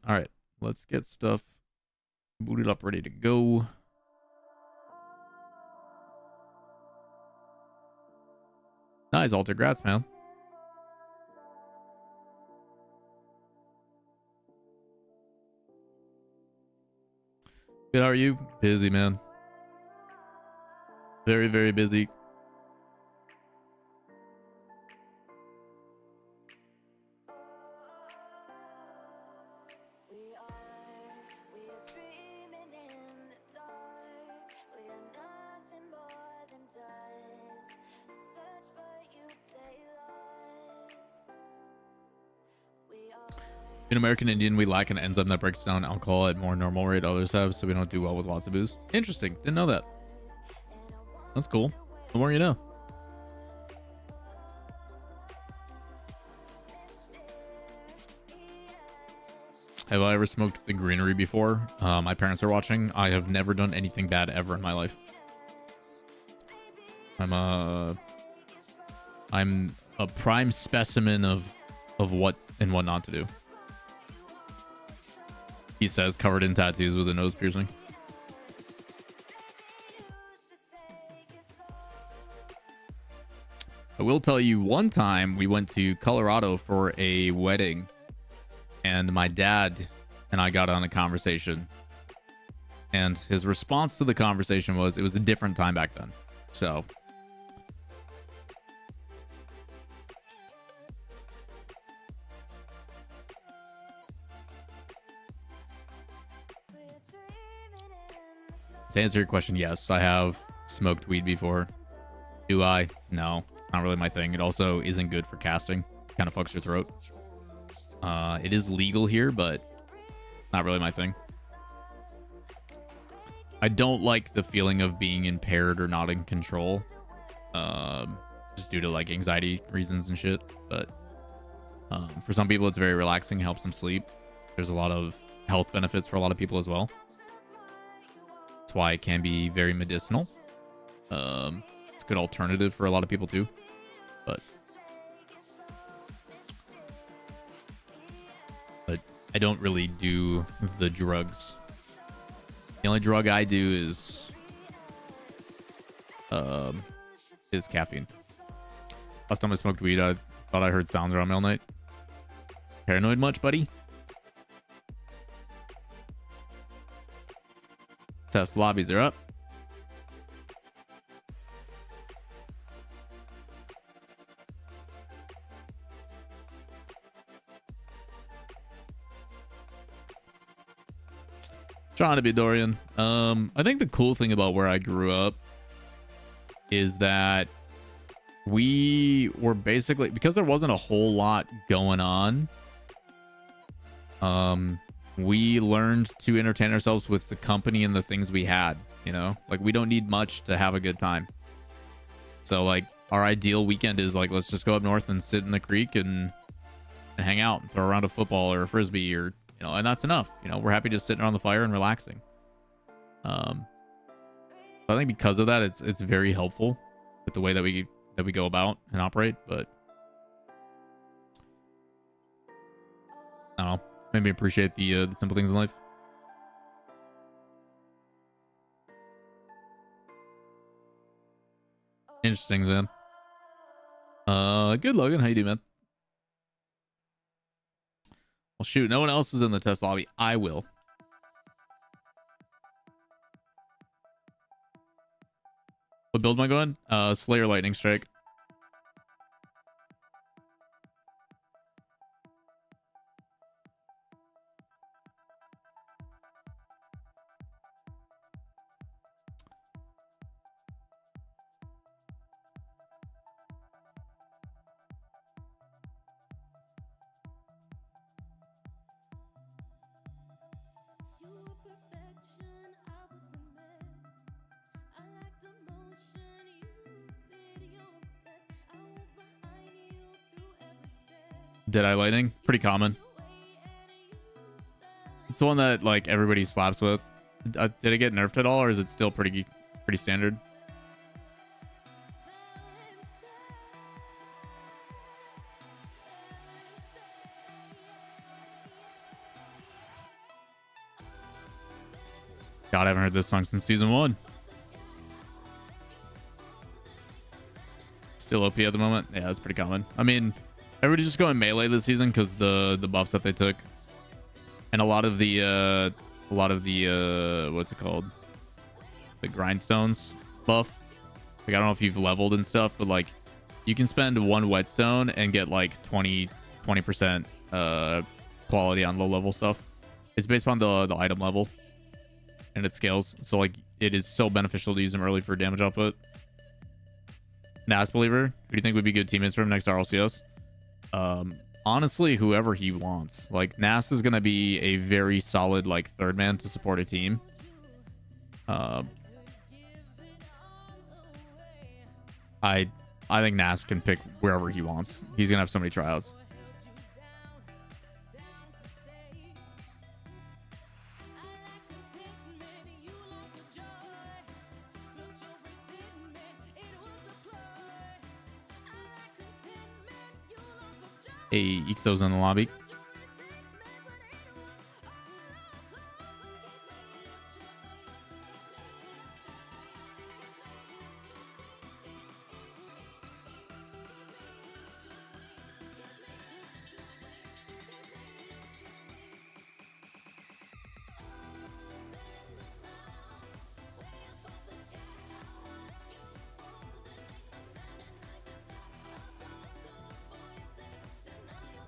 All right. Let's get stuff booted up, ready to go. Nice, Alter. Grats, man. Good, how are you? Busy, man. Very, very busy. In American Indian, we lack an enzyme that breaks down alcohol at more normal rate others have, so we don't do well with lots of booze. Interesting. Didn't know that. That's cool. The more you know. Have I ever smoked the Greenery before? My parents are watching. I have never done anything bad ever in my life. I'm a prime specimen of what and what not to do. He says, covered in tattoos with a nose piercing. I will tell you, one time we went to Colorado for a wedding, and my dad and I got on a conversation. And his response to the conversation was, it was a different time back then. So... to answer your question, yes, I have smoked weed before. Do I? No, it's not really my thing. It also isn't good for casting. Kind of fucks your throat. It is legal here, but it's not really my thing. I don't like the feeling of being impaired or not in control. Just due to like anxiety reasons and shit. But for some people, it's very relaxing, helps them sleep. There's a lot of health benefits for a lot of people as well. That's why it can be very medicinal. It's a good alternative for a lot of people too. But I don't really do the drugs. The only drug I do is caffeine. Last time I smoked weed, I thought I heard sounds around me all night. Paranoid much, buddy? Test lobbies are up. Trying to be Dorian. I think the cool thing about where I grew up is that we were basically, because there wasn't a whole lot going on, we learned to entertain ourselves with the company and the things we had, you know? Like, we don't need much to have a good time. So, like, our ideal weekend is, like, let's just go up north and sit in the creek and hang out and throw around a football or a frisbee or, you know, and that's enough. You know, we're happy just sitting around the fire and relaxing. So I think because of that, it's very helpful with the way that we go about and operate, but I don't know. Made me appreciate the simple things in life. Interesting, Zan. Good, Logan. How you doing, man? Well, shoot. No one else is in the test lobby. I will. What build am I going? Slayer Lightning Strike. Deadeye Lightning, pretty common. It's the one that like everybody slaps with. Did it get nerfed at all, or is it still pretty standard? God, I haven't heard this song since season 1. Still OP at the moment. Yeah, that's pretty common. I mean, everybody's just going melee this season because the buffs that they took, and a lot of the a lot of the what's it called? The grindstones buff. Like I don't know if you've leveled and stuff, but like you can spend one whetstone and get like 20% quality on low level stuff. It's based on the item level and it scales. So like it is so beneficial to use them early for damage output. Nas Believer, who do you think would be good teammates for him next RLCS? Honestly, whoever he wants. Like Nas is gonna be a very solid like third man to support a team. I think Nas can pick wherever he wants. He's gonna have so many tryouts. Hey, Ixo's in the lobby.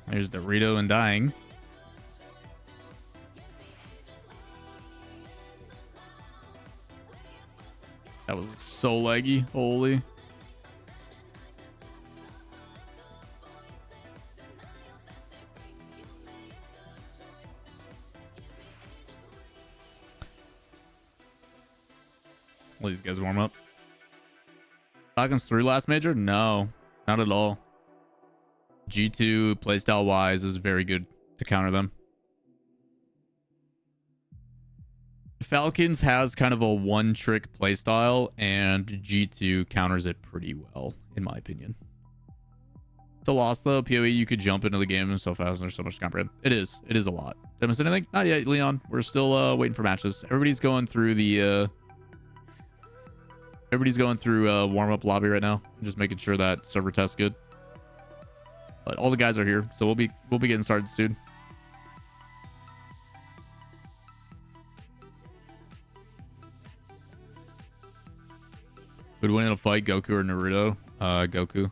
There's Dorito and dying. That was so laggy. Holy. Let these guys warm up. Falcons through last major? No, not at all. G2 playstyle wise is very good to counter them. Falcons has kind of a one trick playstyle and G2 counters it pretty well, in my opinion. To lost though, PoE, you could jump into the game so fast and there's so much to comprehend. It is a lot. Did I miss anything? Not yet, Leon. We're still waiting for matches. Everybody's going through the warm-up lobby right now. Just making sure that server test's good. But all the guys are here, so we'll be getting started soon. Would win in a fight, Goku or Naruto? Goku.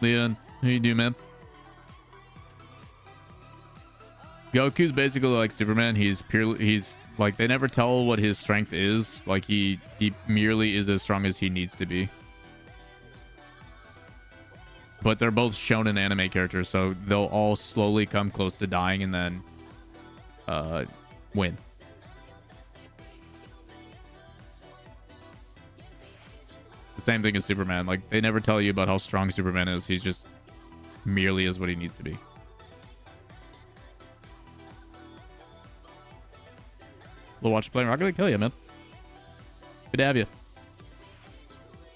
Leon, how you doing, man? Goku's basically like Superman. He's like, they never tell what his strength is. Like he merely is as strong as he needs to be. But they're both shonen anime characters, so they'll all slowly come close to dying and then win. It's the same thing as Superman. Like they never tell you about how strong Superman is. He's just merely is what he needs to be. We'll watch playing Rocket League. Hell yeah, man. Good to have you.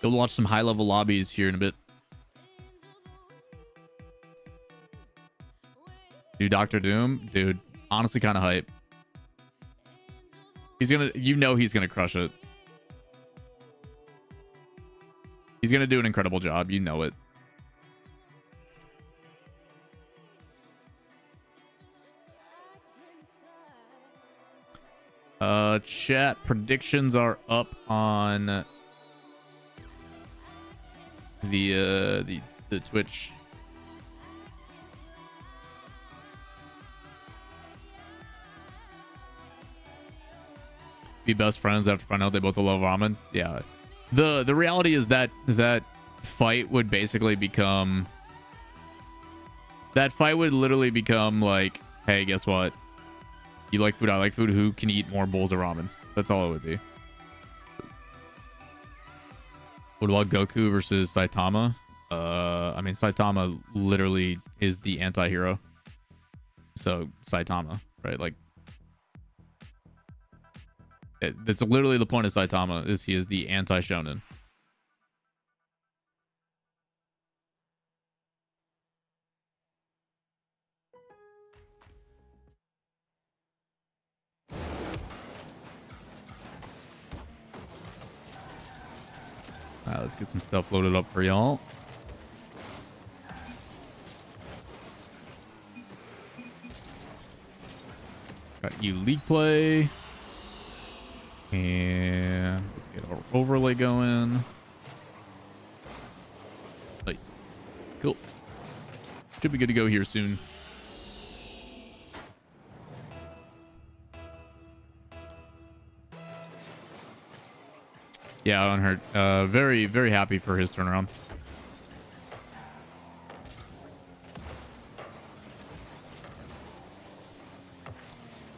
You'll watch some high level lobbies here in a bit. Dude, Dr. Doom, dude, honestly kind of hype. He's gonna, he's gonna crush it. He's gonna do an incredible job, you know it. Chat predictions are up on the Twitch. Be best friends after finding out they both love ramen. Yeah. The reality is that fight would basically become, that fight would literally become like, hey, guess what? You like food, I like food. Who can eat more bowls of ramen? That's all it would be. What about Goku versus Saitama? I mean, Saitama literally is the anti-hero. So Saitama, right? Like, that's literally the point of Saitama, is he is the anti-shonen. Let's get some stuff loaded up for y'all. Got you league play. And let's get our overlay going. Nice. Cool. Should be good to go here soon. Yeah, unhurt. Very, very happy for his turnaround.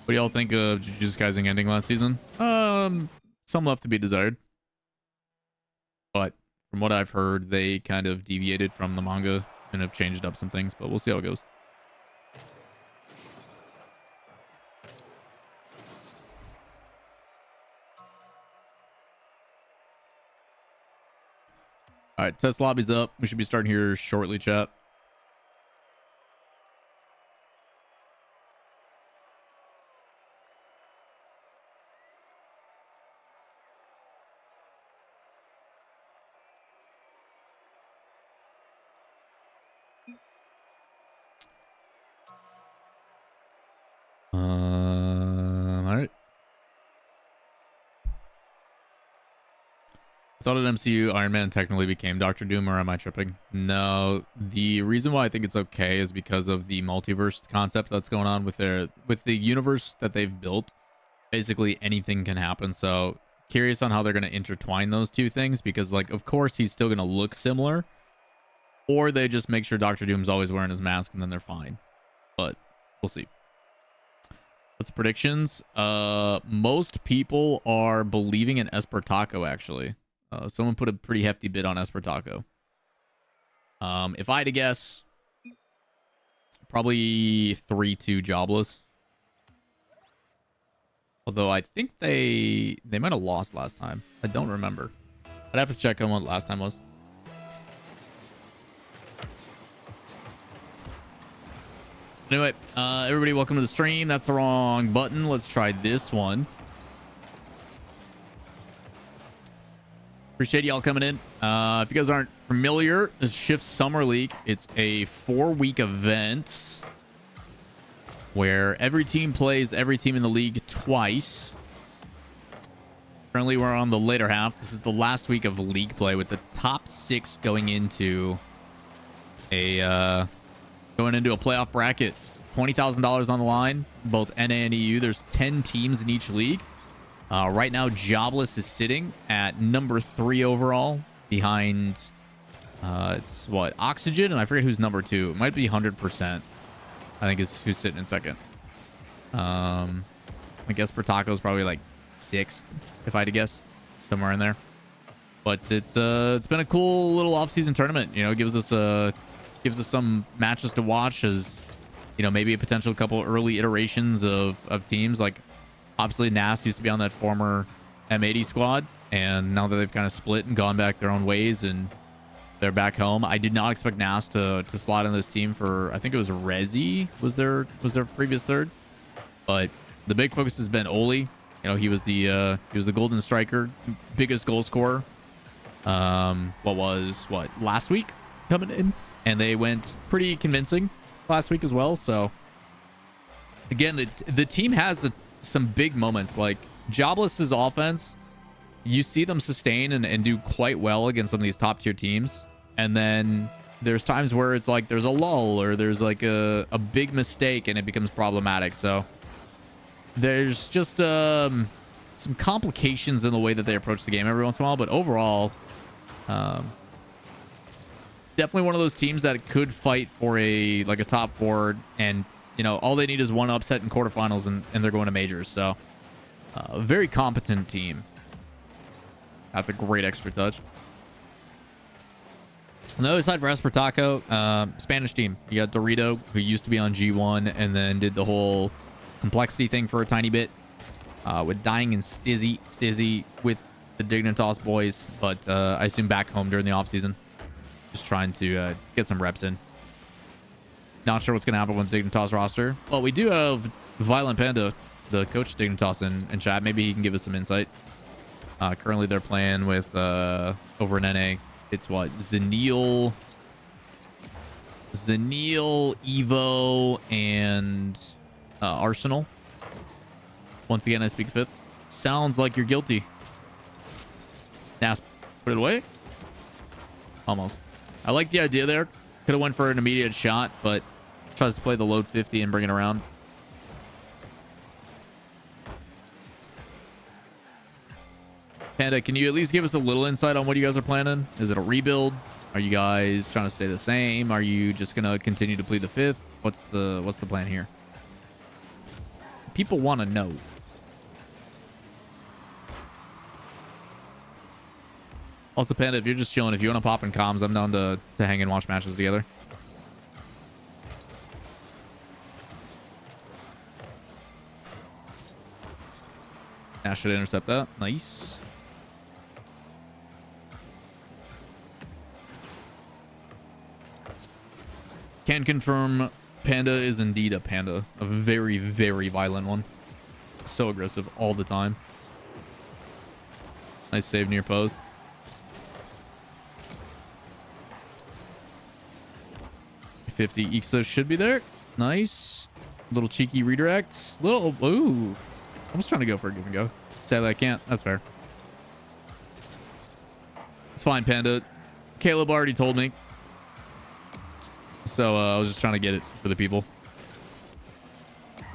What do y'all think of Jujutsu Kaisen ending last season? Some left to be desired. But from what I've heard, they kind of deviated from the manga and have changed up some things, but we'll see how it goes. All right, test lobby's up. We should be starting here shortly, chat. All right. I thought an MCU Iron Man technically became Doctor Doom, or am I tripping? No, the reason why I think it's okay is because of the multiverse concept that's going on with the universe that they've built. Basically, anything can happen. So curious on how they're going to intertwine those two things, because like, of course, he's still going to look similar, or they just make sure Doctor Doom's always wearing his mask and then they're fine. But we'll see. What's the predictions? Most people are believing in Esper Taco, actually. Someone put a pretty hefty bid on Esper Taco. If I had to guess, probably 3-2 Jobless. Although I think they might have lost last time. I don't remember. I'd have to check on what last time was. Anyway, everybody, welcome to the stream. That's the wrong button. Let's try this one. Appreciate y'all coming in. If you guys aren't familiar, this Shift Summer League. It's a 4-week event where every team plays every team in the league twice. Currently, we're on the later half. This is the last week of league play, with the top 6 going into a playoff bracket. $20,000 on the line, both NA and EU. There's 10 teams in each league. Right now, Jobless is sitting at number 3 overall, behind it's what, Oxygen, and I forget who's number 2. It might be 100%. I think is who's sitting in second. I guess Esper Taco is probably like 6th, if I had to guess, somewhere in there. But it's been a cool little off-season tournament. You know, gives us some matches to watch, as you know, maybe a potential couple early iterations of teams. Like obviously NAS used to be on that former M80 squad, and now that they've kind of split and gone back their own ways and they're back home, I did not expect NAS to slot in this team for, I think it was Rezi was their previous third. But the big focus has been Oli. You know, he was the golden striker, biggest goal scorer. Last week coming in, and they went pretty convincing last week as well. So again, the team has some big moments. Like Jobless's offense, you see them sustain and do quite well against some of these top tier teams, and then there's times where it's like there's a lull, or there's like a big mistake and it becomes problematic. So there's just some complications in the way that they approach the game every once in a while. But overall, definitely one of those teams that could fight for a top 4, and you know, all they need is one upset in quarterfinals and they're going to majors. So a very competent team. That's a great extra touch. On the other side for Esper Taco, Spanish team. You got Dorito, who used to be on G1 and then did the whole complexity thing for a tiny bit, with Dying and Stizzy with the Dignitas boys, but I assume back home during the offseason. Just trying to get some reps in. Not sure what's going to happen with the Dignitas roster. Well, we do have Violent Panda, the coach of Dignitas, in chat. Maybe he can give us some insight. Currently, they're playing with over in NA. It's what? Zenil, Evo, and Arsenal. Once again, I speak the fifth. Sounds like you're guilty. Nas, put it away. Almost. I like the idea there. Could have went for an immediate shot, but tries to play the load 50 and bring it around. Panda, can you at least give us a little insight on what you guys are planning? Is it a rebuild? Are you guys trying to stay the same? Are you just gonna continue to plead the fifth? What's the plan here? People want to know. Also, Panda, if you're just chilling, if you want to pop in comms, I'm down to hang and watch matches together. Ash should intercept that. Nice. Can confirm Panda is indeed a panda. A very, very violent one. So aggressive all the time. Nice save near post. Exo should be there. Nice. Little cheeky redirect. Little. Ooh. I was trying to go for a give and go. Sadly, I can't. That's fair. It's fine, Panda. Caleb already told me. So I was just trying to get it for the people.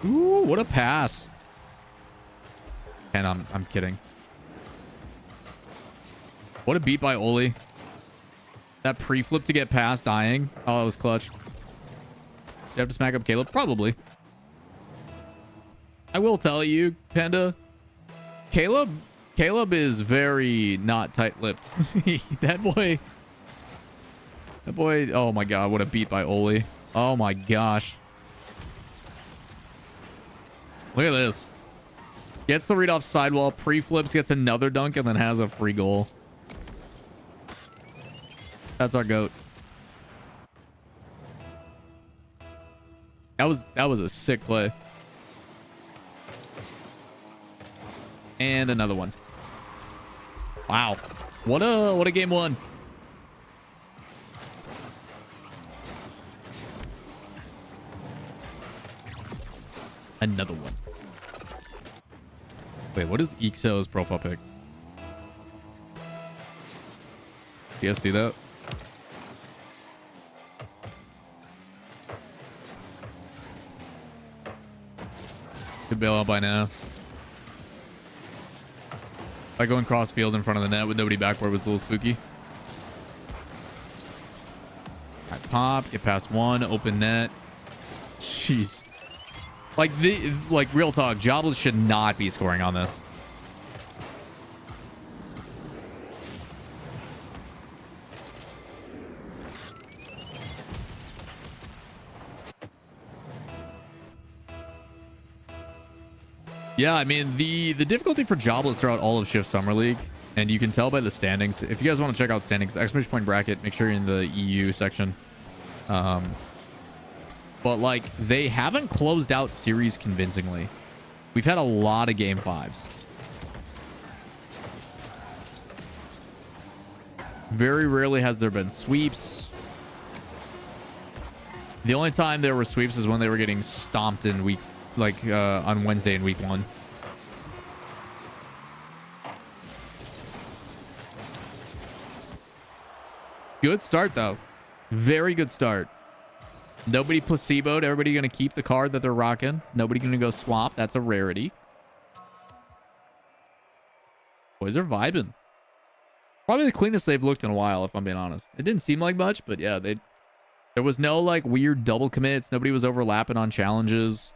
Ooh, what a pass. And I'm kidding. What a beat by Oli. That pre-flip to get past dying. Oh, that was clutch. You have to smack up Caleb? Probably. I will tell you, Panda. Caleb is very not tight-lipped. That boy. Oh my god, what a beat by Oli. Oh my gosh. Look at this. Gets the read off sidewall, pre-flips, gets another dunk, and then has a free goal. That's our GOAT. That was a sick play. And another one. Wow. What a game one. Another one. Wait, what is Ixo's profile pic? Do you guys see that? Could bail out by Nas. By going cross field in front of the net with nobody backward was a little spooky. Alright, pop, get past one, open net. Jeez. Like real talk, Jobless should not be scoring on this. Yeah, I mean, the difficulty for Jobless throughout all of Shift Summer League, and you can tell by the standings. If you guys want to check out standings, exclamation point bracket, make sure you're in the EU section. But like, they haven't closed out series convincingly. We've had a lot of game 5s. Very rarely has there been sweeps. The only time there were sweeps is when they were getting stomped in week, like on Wednesday in week 1. Good start though. Very good start. Nobody placeboed. Everybody going to keep the card that they're rocking. Nobody going to go swap. That's a rarity. Boys are vibing. Probably the cleanest they've looked in a while, if I'm being honest. It didn't seem like much, but yeah, there was no like weird double commits. Nobody was overlapping on challenges.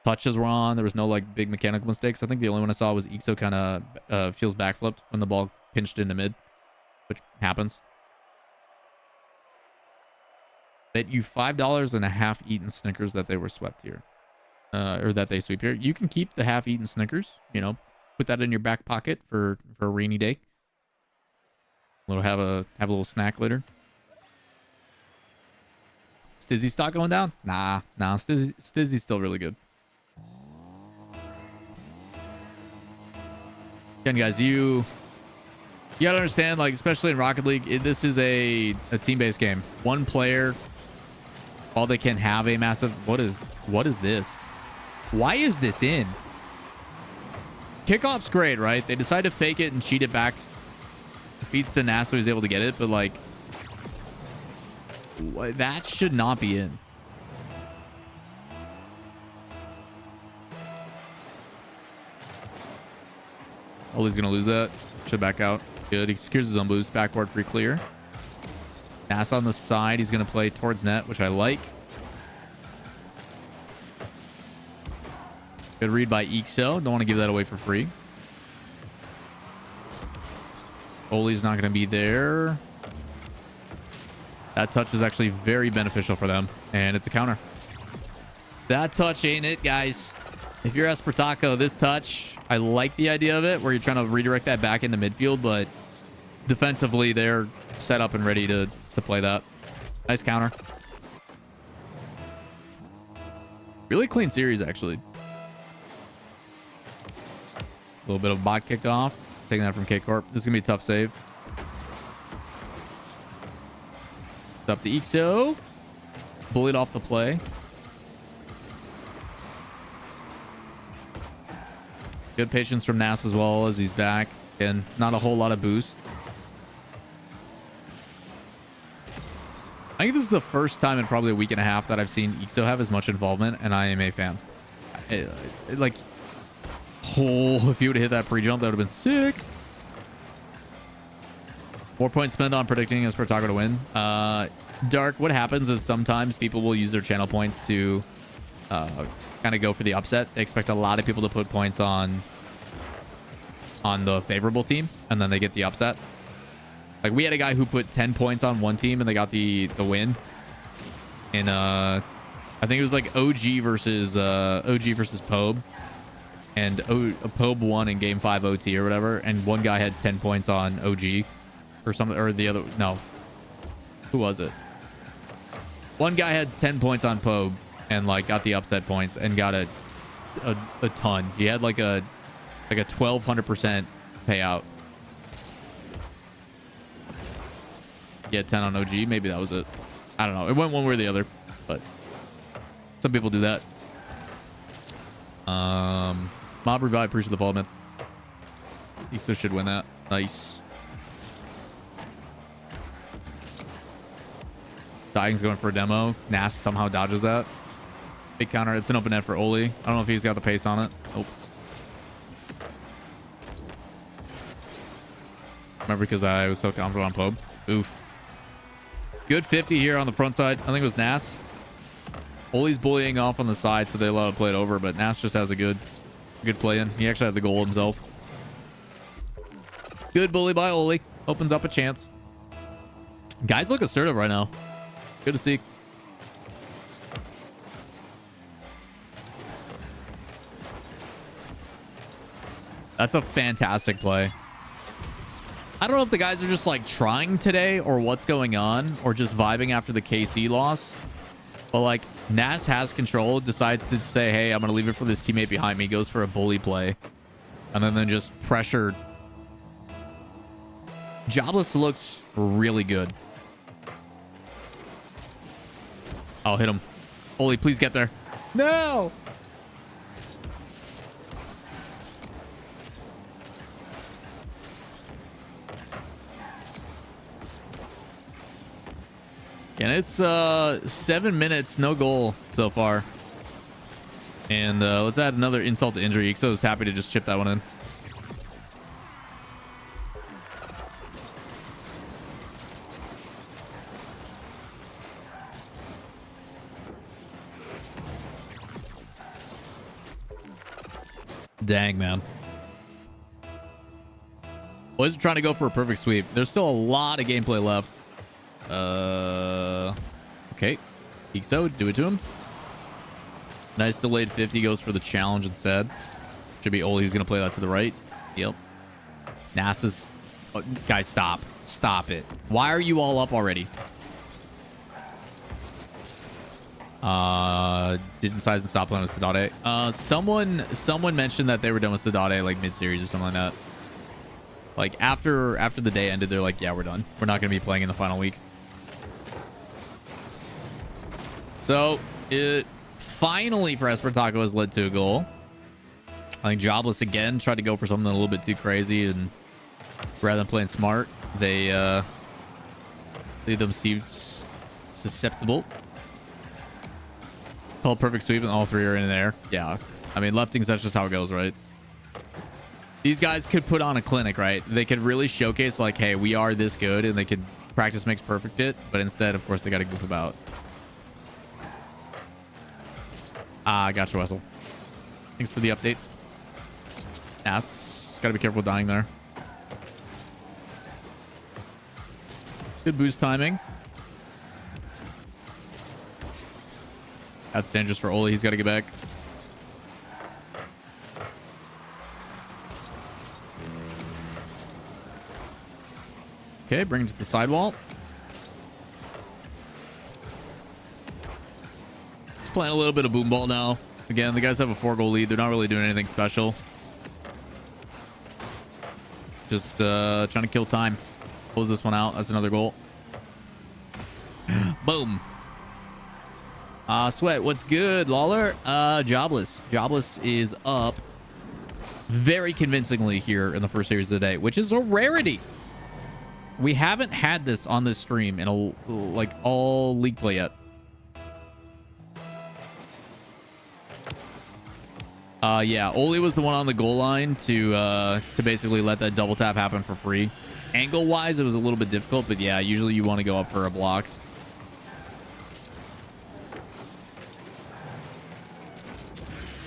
Touches were on. There was no like big mechanical mistakes. I think the only one I saw was Ixo kind of feels backflipped when the ball pinched into mid, which happens. Bet you $5 and a half-eaten Snickers that they were swept here, or that they sweep here. You can keep the half-eaten Snickers. You know, put that in your back pocket for a rainy day. Have a little snack later. Stizzy stock going down? Nah. Stizzy's still really good. Again, guys, you You gotta understand, like, especially in Rocket League, this is a team-based game. One player, all they can have a massive... What is this? Why is this in? Kickoff's great, right? They decide to fake it and cheat it back. Feeds to Nass, so he's able to get it, but, like, that should not be in. Oh, he's gonna lose that. Should back out. Good. He secures his own boost. Backboard free clear. Nass on the side. He's gonna play towards net, which I like. Good read by Ixo. Don't want to give that away for free. Oli's not gonna be there. That touch is actually very beneficial for them, and it's a counter. That touch ain't it, guys. If you're Esper Taco, this touch, I like the idea of it, where you're trying to redirect that back into midfield, but defensively, they're set up and ready to play that. Nice counter. Really clean series, actually. A little bit of bot kickoff. Taking that from K-Corp. This is going to be a tough save. It's up to Ixo. Bullied off the play. Good patience from Nass as well as he's back. And not a whole lot of boost. I think this is the first time in probably a week and a half that I've seen Ixo have as much involvement, and I am a fan. Like, if you would have hit that pre-jump, that would have been sick. 4 points spent on predicting Esper Taco to win. Dark, what happens is sometimes people will use their channel points to kind of go for the upset. They expect a lot of people to put points on the favorable team, and then they get the upset. Like, we had a guy who put 10 points on one team, and they got the win. And I think it was like OG versus Pobe. And Pobe won in game 5 OT or whatever, and one guy had 10 points on OG or something, or the other, no, who was it? One guy had 10 points on Pobe and like got the upset points and got a ton. He had like a 1200% payout. He had 10 on OG. Maybe that was it. I don't know. It went one way or the other, but some people do that. Mob revive, appreciate the follow, man. Ixo should win that. Nice. Dying's going for a demo. Nass somehow dodges that. Big counter. It's an open net for Oli. I don't know if he's got the pace on it. Nope. Remember, because I was so confident on Pobe. Oof. Good 50 here on the front side. I think it was Nass. Oli's bullying off on the side, so they allow to play it over, but Nass just has a good play in. He actually had the goal himself. Good bully by Oli. Opens up a chance. Guys look assertive right now. Good to see. That's a fantastic play. I don't know if the guys are just like trying today or what's going on, or just vibing after the KC loss. But like, Nass has control, decides to say, hey, I'm going to leave it for this teammate behind me, goes for a bully play, and then just pressure. Jobless looks really good. I'll hit him. Oli, please get there. No! And it's 7 minutes, no goal so far. And let's add another insult to injury. Ixo is happy to just chip that one in. Dang, man. Boys are trying to go for a perfect sweep. There's still a lot of gameplay left. Okay. Ixo, do it to him. Nice delayed 50, goes for the challenge instead. Should be Oli who's going to play that to the right. Yep. Nass's... Oh, guys, stop. Stop it. Why are you all up already? Didn't size and stop playing with Sadade. Someone mentioned that they were done with Sadade like mid-series or something like that. Like after the day ended, they're like, yeah, we're done. We're not going to be playing in the final week. So it finally for Esper Taco has led to a goal. I think Jobless again tried to go for something a little bit too crazy, and rather than playing smart, they leave them susceptible. Called perfect sweep, and all three are in there. Yeah, I mean, leftings, that's just how it goes, right? These guys could put on a clinic, right? They could really showcase like, hey, we are this good, and they could practice makes perfect it, but instead, of course, they got to goof about. Ah, gotcha, Wessel. Thanks for the update. Ass, gotta be careful dying there. Good boost timing. That's dangerous for Oli. He's got to get back. Okay, bring it to the sidewall. Just playing a little bit of boom ball now. Again, the guys have a 4-goal lead. They're not really doing anything special. Just trying to kill time. Close this one out. That's another goal. Boom. Sweat, what's good, Lawler? Jobless. Jobless is up very convincingly here in the first series of the day, which is a rarity. We haven't had this on this stream in like all league play yet. Yeah, Oli was the one on the goal line to basically let that double tap happen for free. Angle wise, it was a little bit difficult, but yeah, usually you want to go up for a block.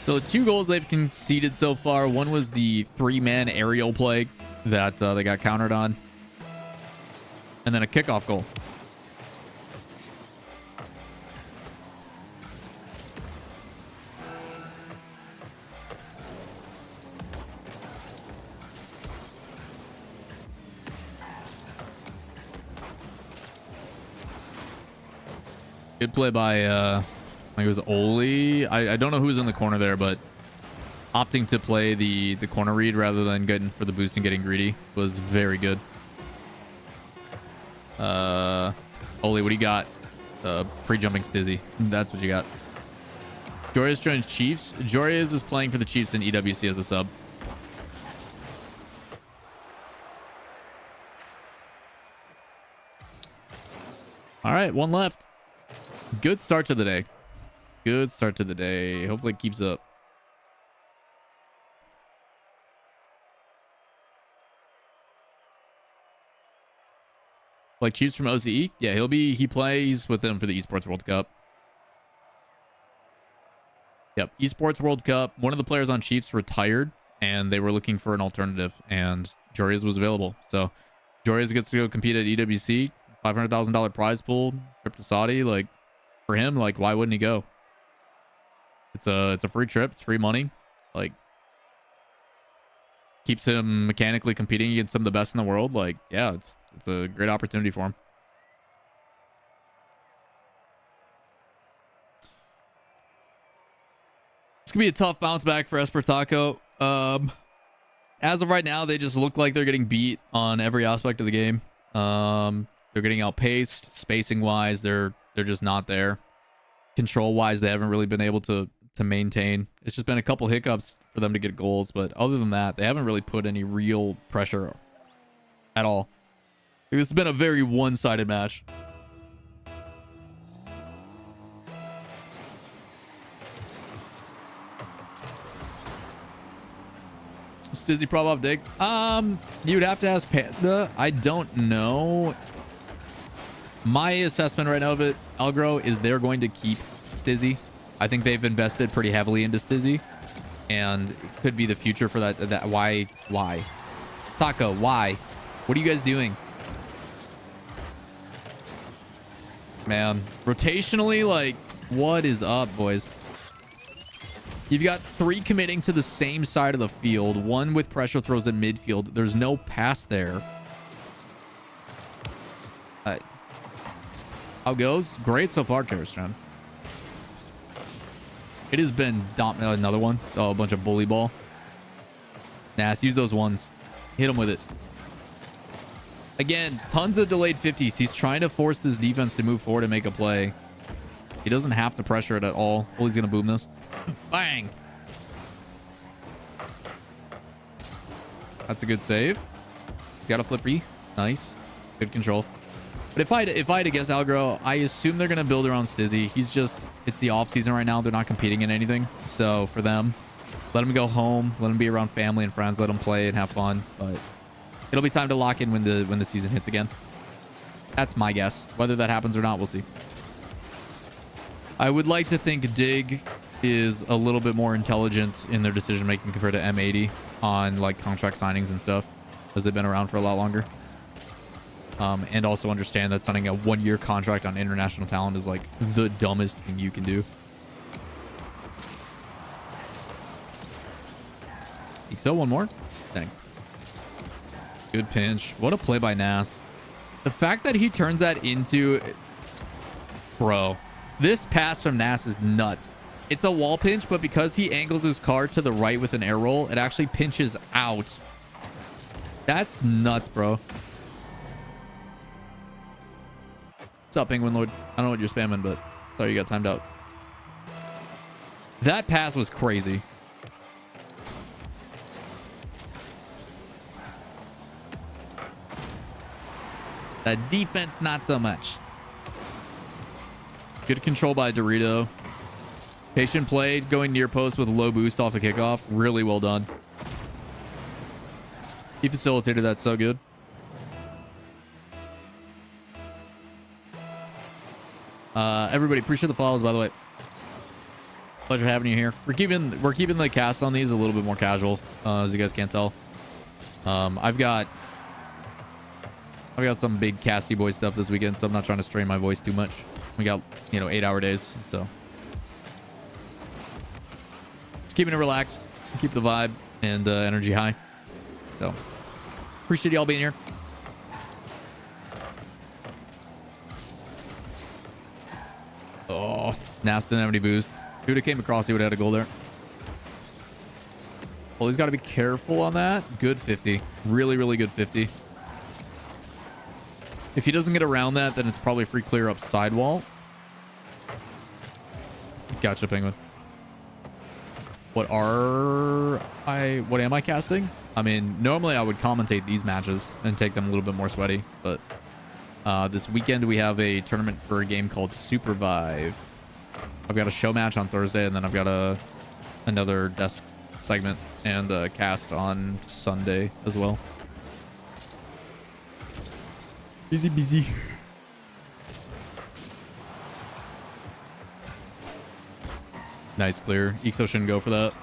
So the 2 goals they've conceded so far. One was the 3-man aerial play that they got countered on, and then a kickoff goal. Good play by I think it was Oli. I don't know who was in the corner there, but opting to play the corner read rather than getting for the boost and getting greedy was very good. Oli, what do you got? Pre-jumping Stizzy. That's what you got. Jorius joins Chiefs. Jorius is playing for the Chiefs in EWC as a sub. All right, one left. Good start to the day. Good start to the day. Hopefully it keeps up. Like Chiefs from OCE? Yeah, he plays with them for the Esports World Cup. Yep, Esports World Cup. One of the players on Chiefs retired, and they were looking for an alternative, and Jorius was available. So Jorius gets to go compete at EWC. $500,000 prize pool, trip to Saudi. Like, for him, like, why wouldn't he go? It's a free trip. It's free money. Like, keeps him mechanically competing against some of the best in the world. Like, yeah, it's a great opportunity for him. It's gonna be a tough bounce back for Esper Taco. As of right now, they just look like they're getting beat on every aspect of the game. They're getting outpaced. Spacing wise, they're just not there. Control wise, they haven't really been able to maintain. It's just been a couple hiccups for them to get goals, but other than that, they haven't really put any real pressure at all. This has been a very one-sided match. Stizzy prob off dig. You'd have to ask Panda. I don't know. My assessment right now of it, Algro, is they're going to keep Stizzy. I think they've invested pretty heavily into Stizzy, and it could be the future for that. Why? Taco, why? What are you guys doing? Man, rotationally, like, what is up, boys? You've got 3 committing to the same side of the field, 1 with pressure throws in midfield. There's no pass there. How goes? Great so far, Karastron. It has been another one. Oh, a bunch of bully ball. Nah, use those ones. Hit them with it. Again, tons of delayed 50s. He's trying to force this defense to move forward and make a play. He doesn't have to pressure it at all. Oh, he's going to boom this. Bang. That's a good save. He's got a flippery. Nice. Good control. But if I had to guess, Algro, I assume they're going to build around Stizzy. He's just, it's the off season right now. They're not competing in anything. So for them, let him go home. Let him be around family and friends. Let him play and have fun. But it'll be time to lock in when the season hits again. That's my guess. Whether that happens or not, we'll see. I would like to think Dig is a little bit more intelligent in their decision making compared to M80 on like contract signings and stuff, because they've been around for a lot longer. And also understand that signing a 1-year contract on international talent is like the dumbest thing you can do. So one more. Dang. Good pinch. What a play by Nas. The fact that he turns that into... Bro. This pass from Nas is nuts. It's a wall pinch, but because he angles his car to the right with an air roll, it actually pinches out. That's nuts, bro. What's up, Penguin Lord? I don't know what you're spamming, but sorry you got timed out. That pass was crazy. The defense, not so much. Good control by Dorito. Patient played, going near post with low boost off the kickoff. Really well done. He facilitated that so good. Everybody, appreciate the follows, by the way. Pleasure having you here. We're keeping the cast on these a little bit more casual, as you guys can't tell. I've got some big casty boy stuff this weekend, so I'm not trying to strain my voice too much. We got, 8-hour days, so just keeping it relaxed, keep the vibe and energy high. So appreciate y'all being here. Oh, Nas didn't have any boost. If he would have came across, he would have had a goal there. Well, he's got to be careful on that. Good 50. Really, really good 50. If he doesn't get around that, then it's probably free clear up sidewall. Gotcha, Penguin. What am I casting? I mean, normally I would commentate these matches and take them a little bit more sweaty, but this weekend we have a tournament for a game called Super Vive. I've got a show match on Thursday, and then I've got another desk segment and a cast on Sunday as well. Busy. Nice clear. Ixo shouldn't go for that.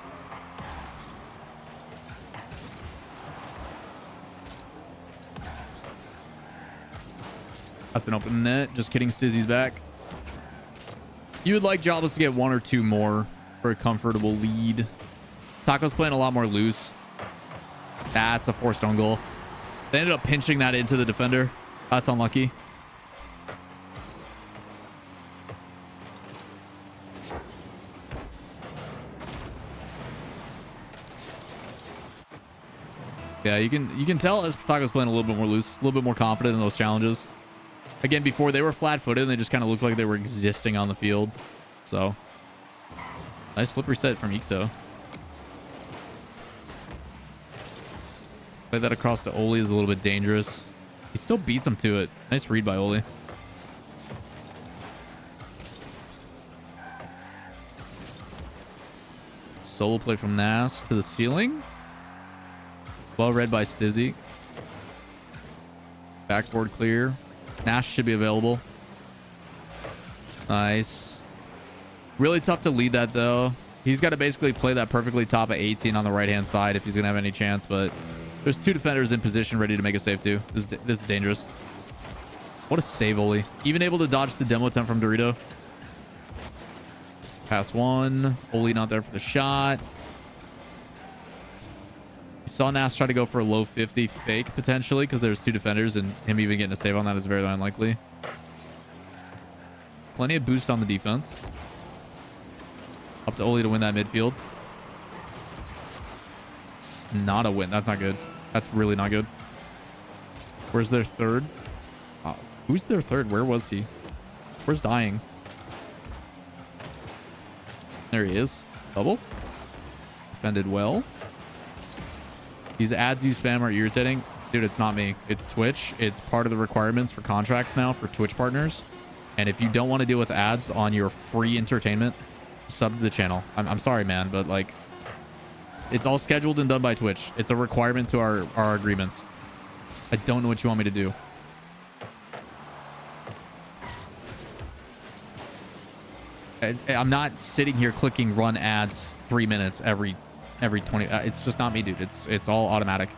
That's an open net. Just kidding. Stizzy's back. You would like Jobless to get 1 or 2 more for a comfortable lead. Taco's playing a lot more loose. That's a forced own goal. They ended up pinching that into the defender. That's unlucky. Yeah, you can tell Esper Taco's playing a little bit more loose, a little bit more confident in those challenges. Again, before they were flat-footed and they just kind of looked like they were existing on the field. So, nice flip reset from Ixo. Play that across to Oli is a little bit dangerous. He still beats him to it. Nice read by Oli. Solo play from Nas to the ceiling. Well read by Stizzy. Backboard clear. Nash should be available. Nice. Really tough to lead that, though. He's got to basically play that perfectly top of 18 on the right-hand side if he's going to have any chance, but there's 2 defenders in position ready to make a save, too. This is dangerous. What a save, Oli. Even able to dodge the demo attempt from Dorito. Pass 1. Oli not there for the shot. We saw Nas try to go for a low 50 fake, potentially, because there's 2 defenders, and him even getting a save on that is very unlikely. Plenty of boost on the defense. Up to Oli to win that midfield. It's not a win. That's not good. That's really not good. Where's their third? Who's their third? Where was he? Where's dying? There he is. Double. Defended well. These ads you spam are irritating. Dude, it's not me. It's Twitch. It's part of the requirements for contracts now for Twitch partners. And if you don't want to deal with ads on your free entertainment, sub to the channel. I'm sorry, man, but like, it's all scheduled and done by Twitch. It's a requirement to our agreements. I don't know what you want me to do. I'm not sitting here clicking run ads 3 minutes every 20. It's just not me, dude. It's all automatic.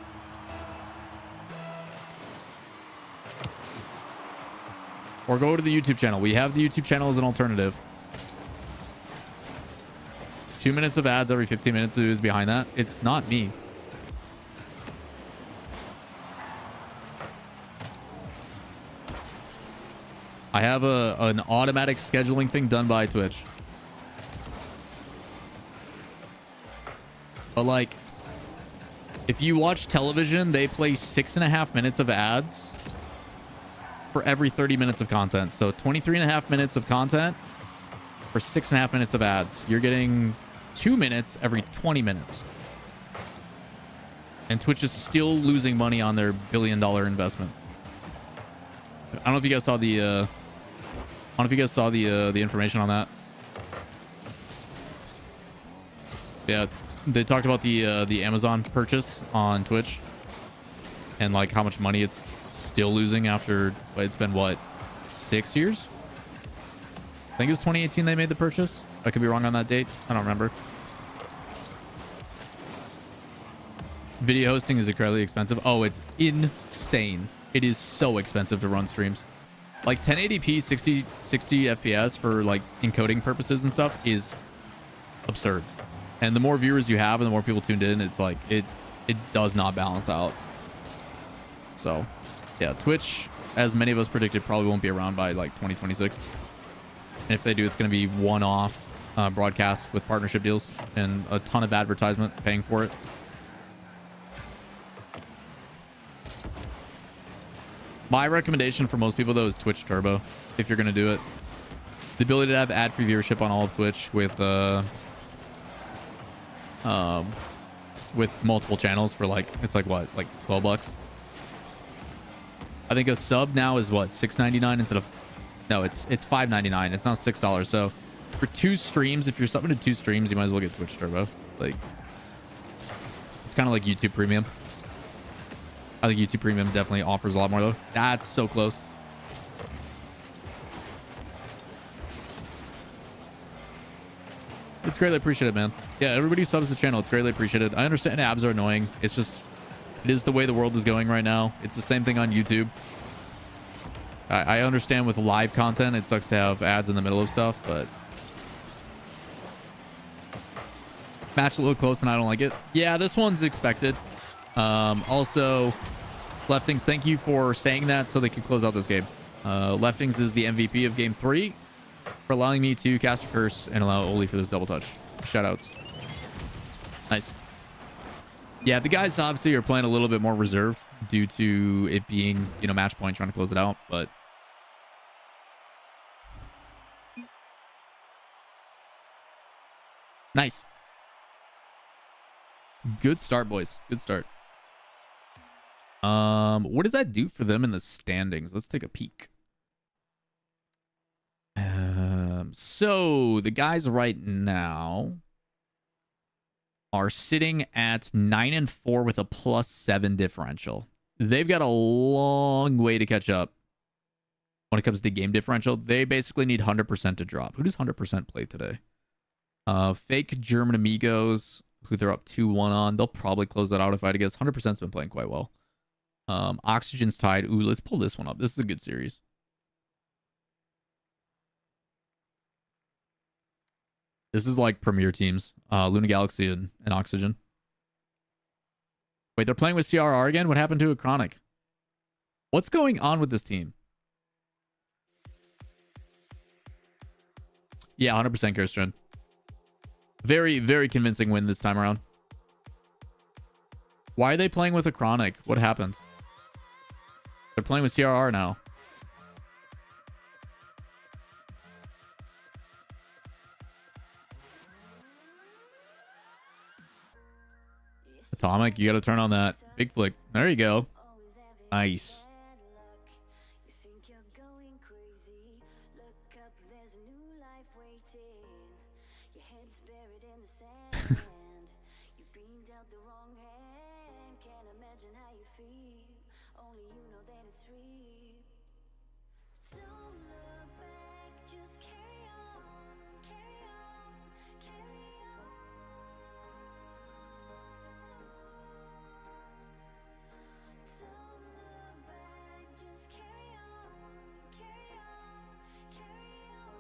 Or go to the YouTube channel. We have the YouTube channel as an alternative. 2 minutes of ads every 15 minutes is behind that. It's not me. I have an automatic scheduling thing done by Twitch. But like, if you watch television, they play 6.5 minutes of ads for every 30 minutes of content. So 23.5 minutes of content for 6.5 minutes of ads. You're getting 2 minutes every 20 minutes. And Twitch is still losing money on their $1 billion investment. I don't know if you guys saw the the information on that. Yeah, they talked about the Amazon purchase on Twitch and like how much money it's still losing after it's been what, 6 years? I think it was 2018 they made the purchase. I could be wrong on that date. I don't remember. Video hosting is incredibly expensive. Oh, it's insane. It is so expensive to run streams. Like 1080p 60 FPS for like encoding purposes and stuff is absurd. And the more viewers you have and the more people tuned in, it's like it does not balance out. So yeah, Twitch, as many of us predicted, probably won't be around by like 2026. And if they do, it's going to be one-off broadcasts with partnership deals and a ton of advertisement paying for it. My recommendation for most people, though, is Twitch Turbo, if you're going to do it. The ability to have ad-free viewership on all of Twitch with multiple channels for like, it's like what, like $12? I think a sub now is what, $6.99 instead of, no, it's $5.99. It's not $6. So for 2 streams, if you're subbing to 2 streams, you might as well get Twitch Turbo. Like, it's kind of like YouTube Premium. I think YouTube Premium definitely offers a lot more though. That's so close. It's greatly appreciated, man. Yeah, everybody who subs the channel, it's greatly appreciated. I understand abs are annoying. It's just, it is the way the world is going right now. It's the same thing on YouTube. I understand with live content, it sucks to have ads in the middle of stuff, but match a little close and I don't like it. Yeah, this one's expected. Also, Leftings, thank you for saying that so they could close out this game. Leftings is the MVP of game 3 for allowing me to cast a curse and allow Oli for this double touch. Shoutouts. Nice. Yeah, the guys obviously are playing a little bit more reserved due to it being, you know, match point, trying to close it out, but nice. Good start, boys. Good start. What does that do for them in the standings? Let's take a peek. So the guys right now are sitting at 9-4 with a +7 differential. They've got a long way to catch up when it comes to game differential. They basically need 100% to drop. Who does 100% play today? Fake German Amigos, who they're up 2-1 on. They'll probably close that out if I had to guess. 100%'s been playing quite well. Oxygen's tied. Ooh, let's pull this one up. This is a good series. This is like premier teams. Luna Galaxy and Oxygen. Wait, they're playing with CRR again? What happened to a Chronic? What's going on with this team? Yeah, 100% Kirsten. Very, very convincing win this time around. Why are they playing with a Chronic? What happened? They're playing with CRR now. Atomic, you got to turn on that big flick. There you go. Nice.
You think you're going crazy. Look up, there's a new life waiting. Your head's buried in the sand. You've been dealt the wrong hand. Can't imagine how you feel. Only you know that it's real. Don't look back, just carry on, carry on, carry on. Don't look back, just carry on, carry on, carry on.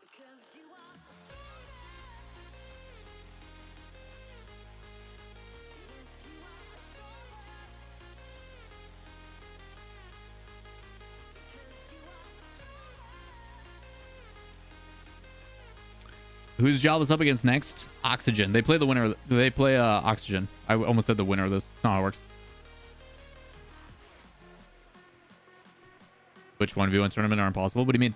Because you are stronger. Yes, you are stronger. Because you are stronger.
Whose job is up against next? Oxygen. They play the winner. They play Oxygen. I almost said the winner of this. That's not how it works. Which 1v1 tournament are impossible? What do you mean?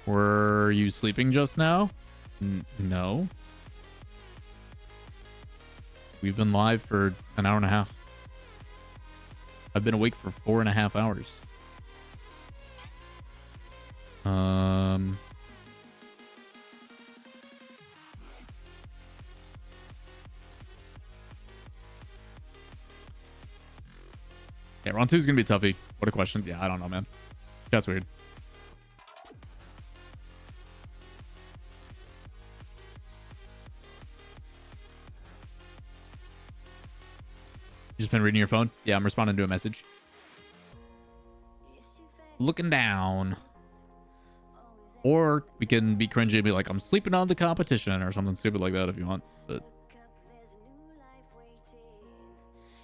Were you sleeping just now? No. We've been live for an hour and a half. I've been awake for 4.5 hours. Yeah, round 2 is gonna be toughy. What a question. Yeah, I don't know, man. That's weird. You just been reading your phone? Yeah, I'm responding to a message. Looking down. Or we can be cringy and be like, I'm sleeping on the competition or something stupid like that if you want. But
There's a new life waiting.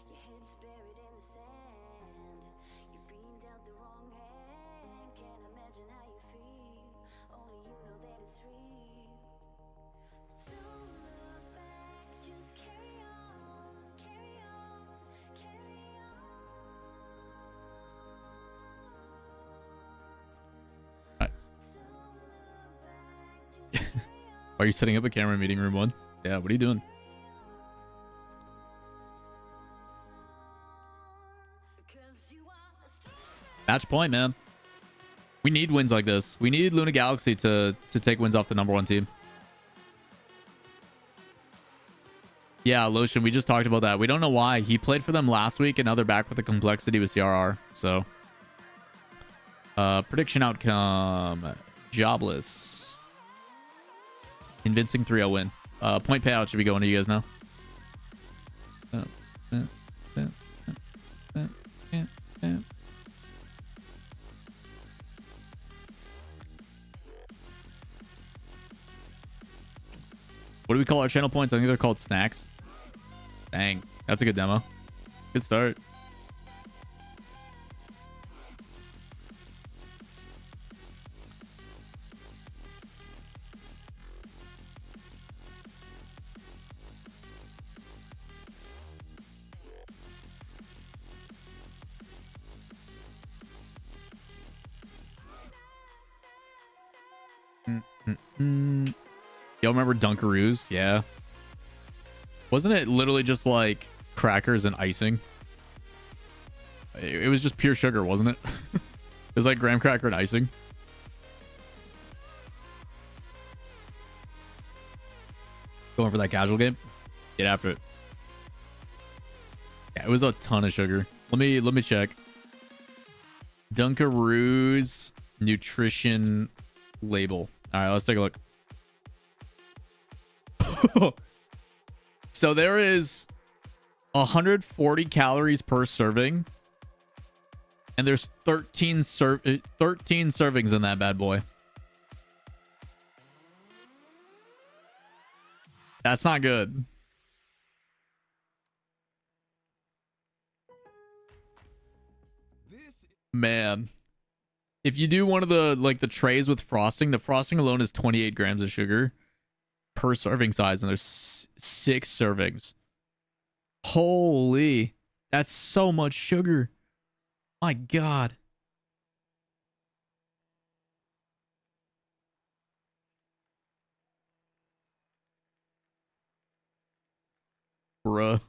Your head's buried in the sand. You've been dealt the wrong hand. Can't imagine how you feel. Only you know that it's real. Don't look back, just carry on, carry on, carry on.
Alright.
Don't look back, just carry on.
Are you setting up a camera in meeting room 1? Yeah, what are you doing?
Because you are strong.
Match point, man. We need wins like this. We need Luna Galaxy to take wins off the #1 team. Yeah, Lotion, we just talked about that. We don't know why. He played for them last week, and now they're back with the complexity with CRR. So, prediction outcome. Jobless. Convincing 3-0 win. Point payout should be going to you guys now. What do we call our channel points? I think they're called snacks. Dang, that's a good demo. Good start. Y'all remember Dunkaroos? Yeah. Wasn't it literally just like crackers and icing? It was just pure sugar, wasn't it? It was like graham cracker and icing. Going for that casual game? Get after it. Yeah, it was a ton of sugar. Let me check. Dunkaroos nutrition label. All right, let's take a look. So there is 140 calories per serving, and there's 13 servings in that bad boy. That's not good. Man. If you do one of the like the trays with frosting, the frosting alone is 28 grams of sugar per serving size, and there's 6 servings. Holy, that's so much sugar. My God. Bruh.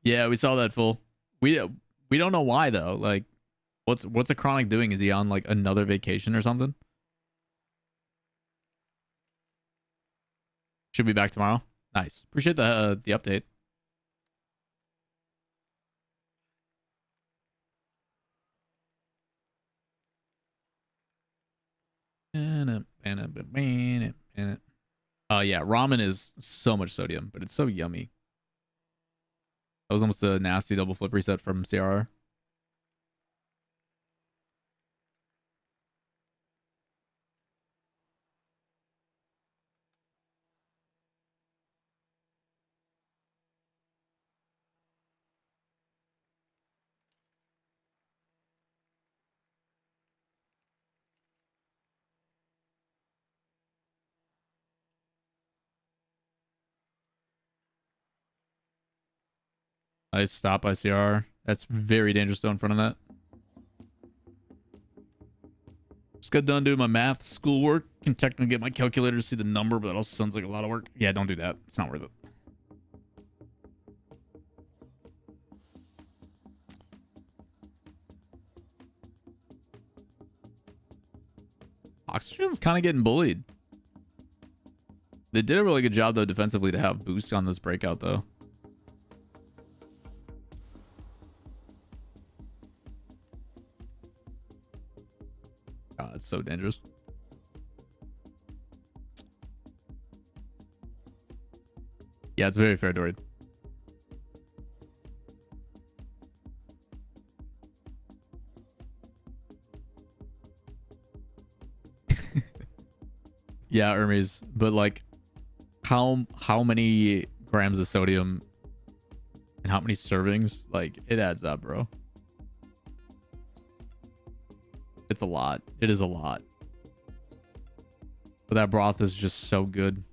Yeah, we saw that full. We don't know why though. Like, what's a chronic doing? Is he on like another vacation or something? Should be back tomorrow. Nice. Appreciate the update. Yeah, ramen is so much sodium, but it's so yummy. That was almost a nasty double flip reset from CRR. Nice stop by CR. That's very dangerous though in front of that. Just got done doing my math schoolwork. Can technically get my calculator to see the number, but that also sounds like a lot of work. Yeah, don't do that. It's not worth it. Oxygen's kind of getting bullied. They did a really good job though defensively to have boost on this breakout though. God, it's so dangerous. Yeah, it's very fair, Dorian. Yeah, Hermes, but like how many grams of sodium and how many servings? Like, it adds up, bro. It's a lot. It is a lot. But that broth is just so good.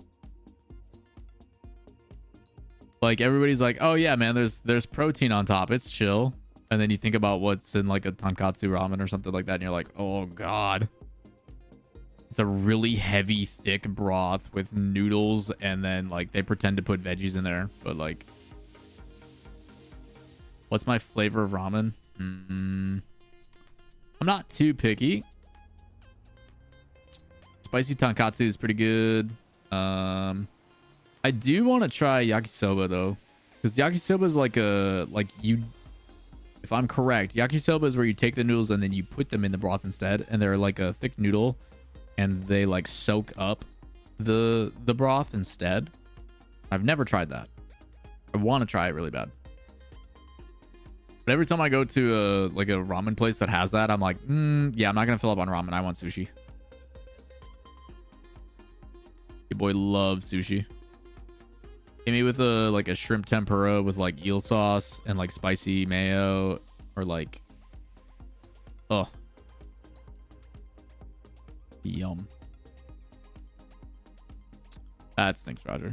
Like, everybody's like, oh yeah, man, there's protein on top. It's chill. And then you think about what's in like a tonkatsu ramen or something like that, and you're like, oh God. It's a really heavy, thick broth with noodles, and then like they pretend to put veggies in there. But like, what's my flavor of ramen? I'm not too picky. Spicy tonkatsu is pretty good. I do want to try yakisoba though, because yakisoba is like if I'm correct, yakisoba is where you take the noodles and then you put them in the broth instead, and they're like a thick noodle, and they like soak up the broth instead. I've never tried that. I want to try it really bad. But every time I go to like a ramen place that has that, I'm like, yeah, I'm not gonna fill up on ramen. I want sushi. Your boy loves sushi. Hit me with like a shrimp tempura with like eel sauce and like spicy mayo, or like, oh, yum. That stinks, Roger.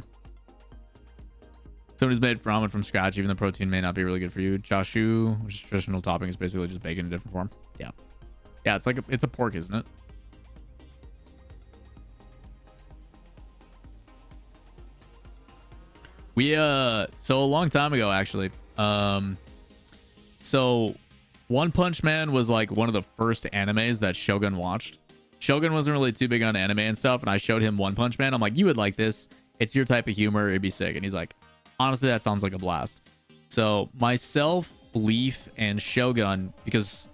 Somebody's made ramen from scratch. Even the protein may not be really good for you. Chashu, which is traditional topping, is basically just bacon in a different form. Yeah, yeah. It's like it's a pork, isn't it? We so a long time ago actually. So One Punch Man was like one of the first animes that Shogun watched. Shogun wasn't really too big on anime and stuff, and I showed him One Punch Man. I'm like, you would like this. It's your type of humor. It'd be sick. And he's like, honestly, that sounds like a blast. So myself, Leaf, and Shogun, because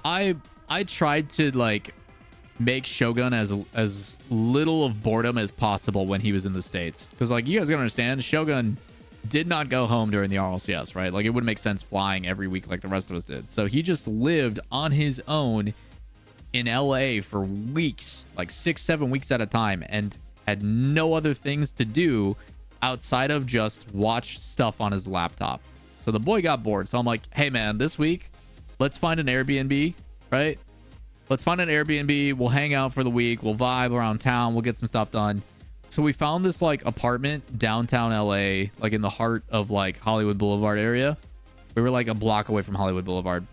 I tried to like make Shogun as little of boredom as possible when he was in the States, because like, you guys gotta understand, Shogun did not go home during the RLCS, right? Like, it wouldn't make sense flying every week like the rest of us did. So he just lived on his own in LA for weeks, like 6-7 weeks at a time, and had no other things to do outside of just watch stuff on his laptop. So the boy got bored. So I'm like, hey man, this week, let's find an Airbnb, right? Let's find an Airbnb. We'll hang out for the week. We'll vibe around town. We'll get some stuff done. So we found this like apartment downtown LA, like in the heart of like Hollywood Boulevard area. We were like a block away from Hollywood Boulevard.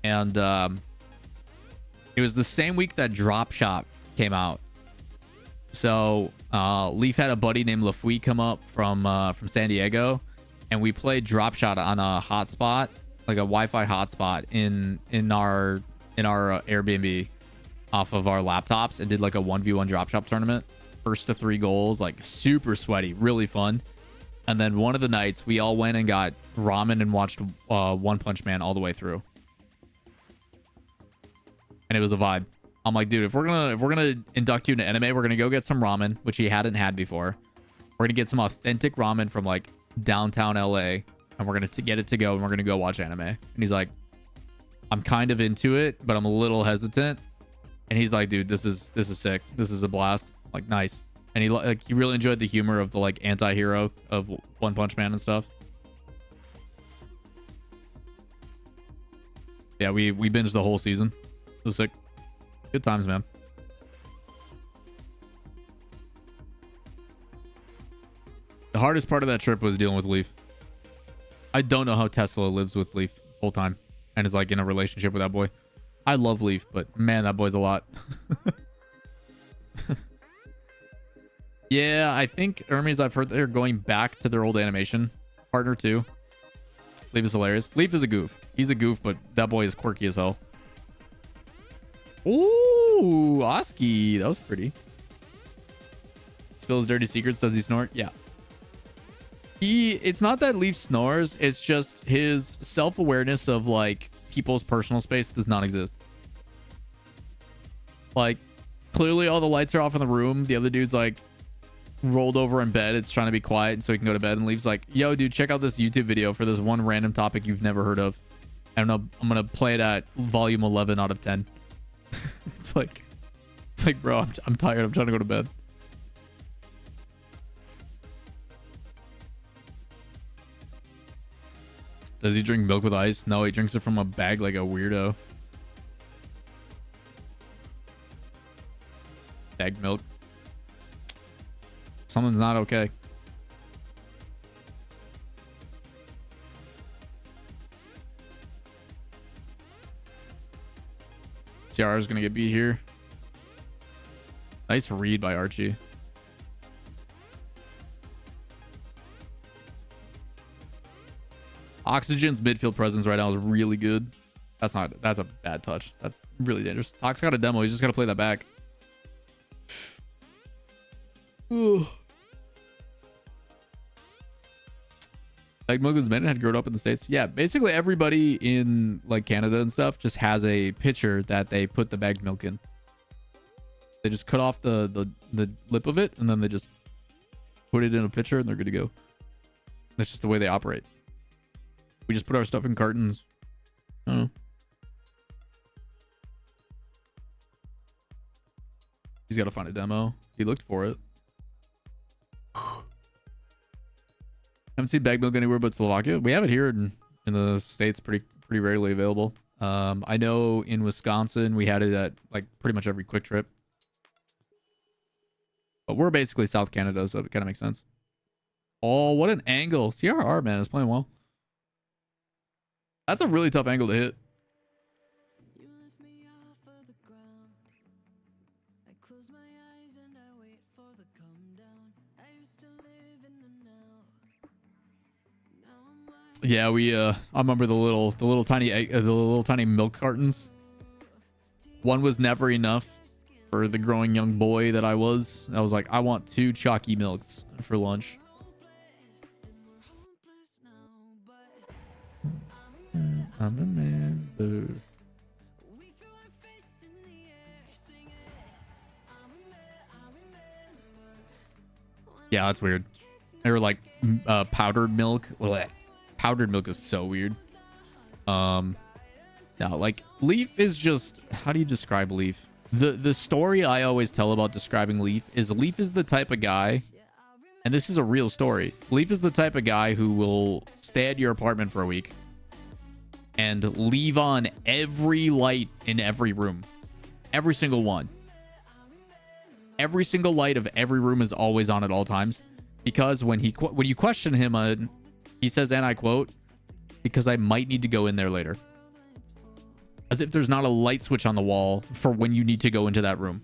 And it was the same week that Drop Shot came out. So Leaf had a buddy named LaFui come up from San Diego, and we played Drop Shot on a hotspot, like a Wi-Fi hotspot in our Airbnb off of our laptops, and did like a 1v1 Drop Shot tournament. First to 3 goals, like super sweaty, really fun. And then one of the nights we all went and got ramen and watched One Punch Man all the way through. And it was a vibe. I'm like, dude, if we're gonna induct you into anime, we're gonna go get some ramen, which he hadn't had before. We're gonna get some authentic ramen from like downtown LA, and we're gonna get it to go, and we're gonna go watch anime. And he's like, I'm kind of into it, but I'm a little hesitant. And he's like, dude, this is sick. This is a blast. Like, nice. And he really enjoyed the humor of the like anti-hero of One Punch Man and stuff. Yeah, we binged the whole season. It was sick. Good times, man. The hardest part of that trip was dealing with Leaf. I don't know how Tesla lives with Leaf full time and is like in a relationship with that boy. I love Leaf, but man, that boy's a lot. Yeah, I think Hermes, I've heard they're going back to their old animation partner too. Leaf is hilarious. Leaf is a goof. He's a goof, but that boy is quirky as hell. Ooh, Oski. That was pretty. Spills dirty secrets. Does he snort? Yeah. It's not that Leaf snores. It's just his self-awareness of like people's personal space does not exist. Like, clearly all the lights are off in the room. The other dude's like rolled over in bed. It's trying to be quiet so he can go to bed, and Leaf's like, yo, dude, check out this YouTube video for this one random topic you've never heard of. I don't know. I'm going to play it at volume 11 out of 10. It's like, bro, I'm tired. I'm trying to go to bed. Does he drink milk with ice? No, he drinks it from a bag like a weirdo. Bagged milk. Something's not okay. CR is going to get beat here. Nice read by Archie. Oxygen's midfield presence right now is really good. That's a bad touch. That's really dangerous. Tox got a demo. He's just got to play that back. Like Mogun's men had grown up in the States. Yeah, basically everybody in like Canada and stuff just has a pitcher that they put the bagged milk in. They just cut off the lip of it, and then they just put it in a pitcher, and they're good to go. That's just the way they operate. We just put our stuff in cartons. I don't know. He's got to find a demo. He looked for it. Haven't seen bag milk anywhere but Slovakia. We have it here in the States, pretty rarely available. I know in Wisconsin we had it at like pretty much every Quick Trip. But we're basically South Canada, so it kind of makes sense. Oh, what an angle. CRR, man, is playing well. That's a really tough angle to hit.
You lift me off of the ground. I close my eyes and I wait for the come down. I used to live in the now. Now I'm wide.
Yeah, we I remember the little tiny milk cartons. One was never enough for the growing young boy that I was. I was like, I want 2 chalky milks for lunch. I remember. Yeah, that's weird. They were like powdered milk. Blech. Powdered milk is so weird. That No, like Leaf is just, how do you describe Leaf? The story I always tell about describing Leaf is the type of guy, and this is a real story. Leaf is the type of guy who will stay at your apartment for a week and leave on every light in every room. Every single one. Every single light of every room is always on at all times. Because when you question him, he says, and I quote, because I might need to go in there later. As if there's not a light switch on the wall for when you need to go into that room.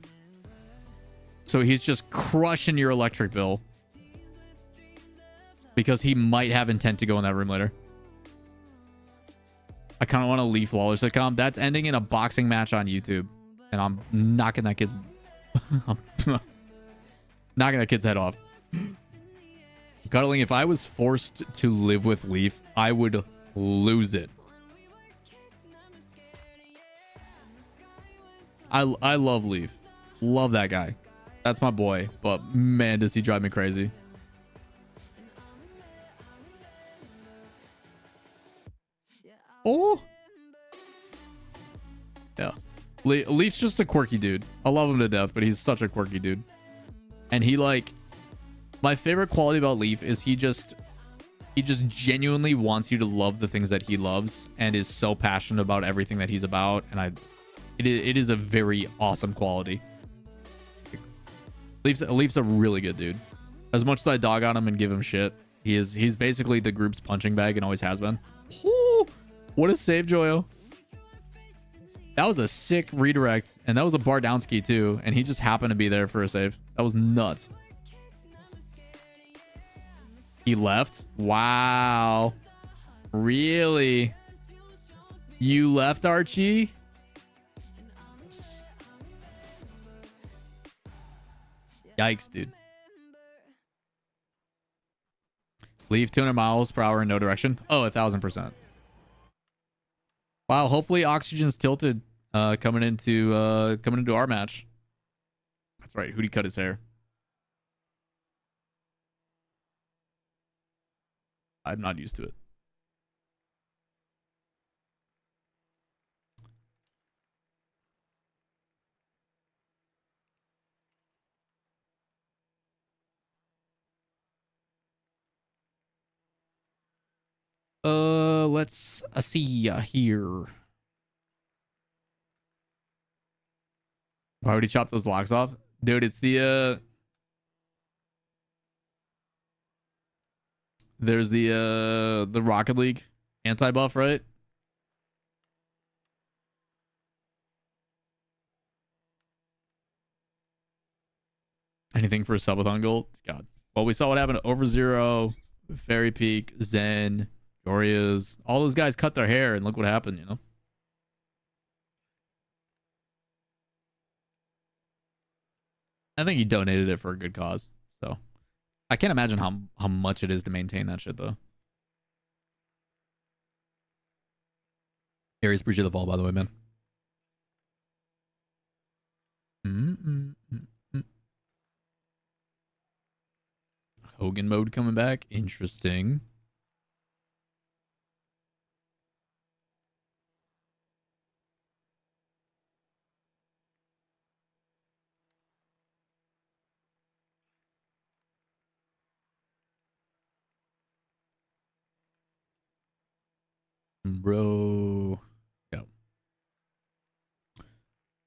So he's just crushing your electric bill because he might have intent to go in that room later. I kind of want to leave Lawler sitcom. That's ending in a boxing match on YouTube. And I'm knocking that kid's... knocking that kid's head off. Cuddling, if I was forced to live with Leaf, I would lose it. I love Leaf. Love that guy. That's my boy. But man, does he drive me crazy. Oh. Yeah. Leaf's just a quirky dude. I love him to death, but he's such a quirky dude. And he like... My favorite quality about Leaf is he just genuinely wants you to love the things that he loves and is so passionate about everything that he's about. And it is a very awesome quality. Leaf's a really good dude. As much as I dog on him and give him shit, he's basically the group's punching bag and always has been. Ooh, what a save, Joyo. That was a sick redirect, and that was a Bardowski too, and he just happened to be there for a save. That was nuts. He left? Wow. Really? You left, Archie? Yikes, dude. Leave 200 miles per hour in no direction. Oh, 1,000%. Wow, hopefully Oxygen's tilted coming into our match. That's right. Hootie cut his hair. I'm not used to it. Let's see here. Why would he chop those locks off? Dude, it's the there's the Rocket League anti-buff, right? Anything for a subathon gold? God. Well, we saw what happened to Over Zero, Fairy Peak, Zen, Doria's. All those guys cut their hair and look what happened, you know? I think he donated it for a good cause. So I can't imagine how much it is to maintain that shit though. Aries, appreciate the fall, by the way, man. Hogan mode coming back. Interesting. Bro. Go.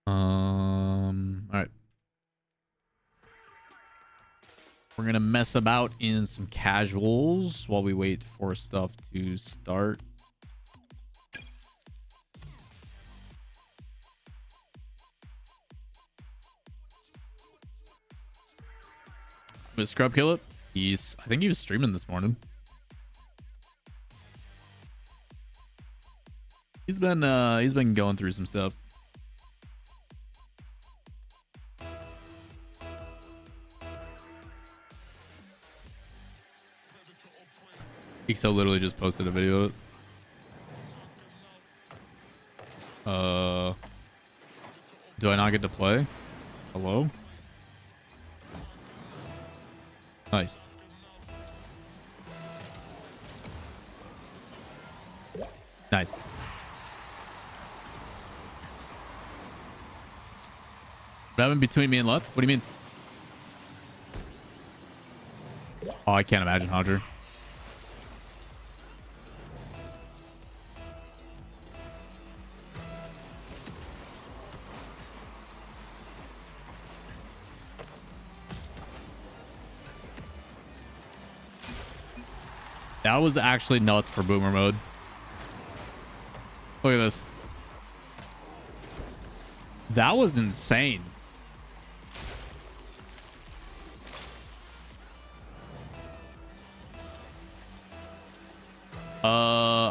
All right. We're gonna mess about in some casuals while we wait for stuff to start. Did Scrub kill it? I think he was streaming this morning. He's been going through some stuff. Ixo literally just posted a video of it. Do I not get to play? Hello? Nice. Nice. What happened between me and left? What do you mean? Oh, I can't imagine, Hodger. That was actually nuts for boomer mode. Look at this. That was insane.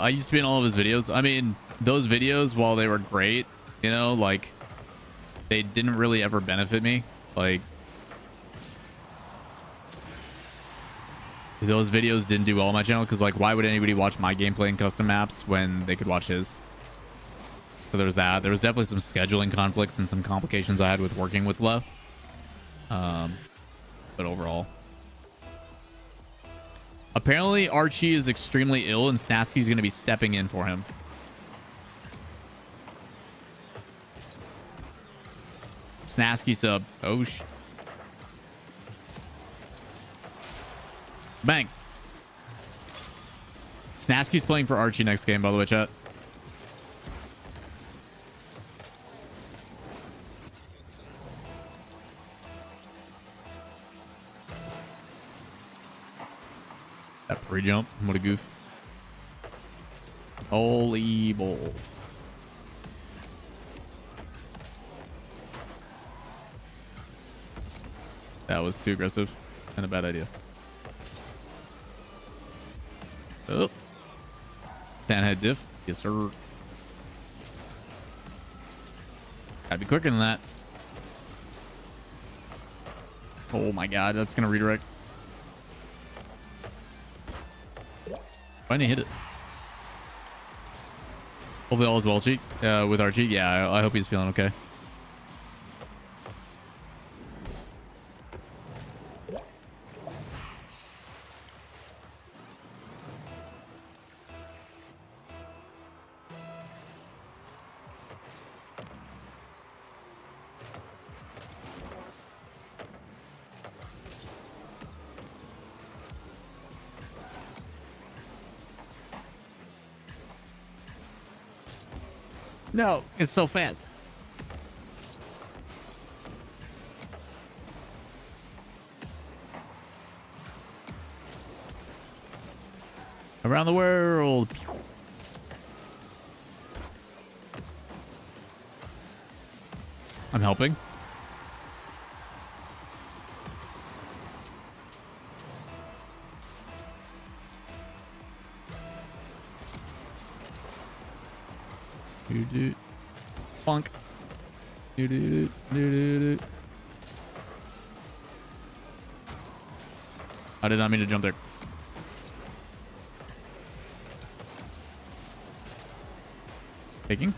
I used to be in all of his videos. I mean, those videos, while they were great, you know, like, they didn't really ever benefit me. Like, those videos didn't do well on my channel because, like, why would anybody watch my gameplay and custom maps when they could watch his? So there was that. There was definitely some scheduling conflicts and some complications I had with working with Left. But overall. Apparently, Archie is extremely ill and Snasky's going to be stepping in for him. Snasky sub. Oh, bang. Snasky's playing for Archie next game, by the way, chat. That pre-jump. What a goof. Holy bull. That was too aggressive and a bad idea. Oh. Sandhead diff. Yes, sir. Gotta be quicker than that. Oh my god, that's gonna redirect. Why didn't he hit it? Hopefully all is well, Cheek. With Archie. Yeah, I hope he's feeling okay. No, it's so fast. Around the world. I'm helping. Funk. I did not mean to jump there. Taking.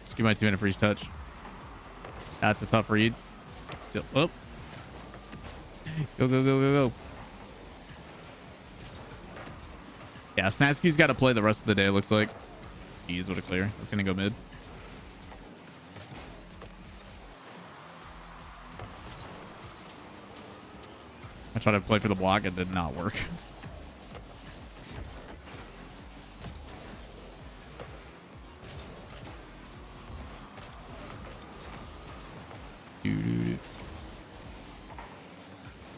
Just give my 2 minute freeze touch. That's a tough read. Still. Oh. Go, go, go, go, go. Yeah, Snasky's got to play the rest of the day, it looks like. Jeez, what a clear. That's going to go mid. I tried to play for the block. It did not work.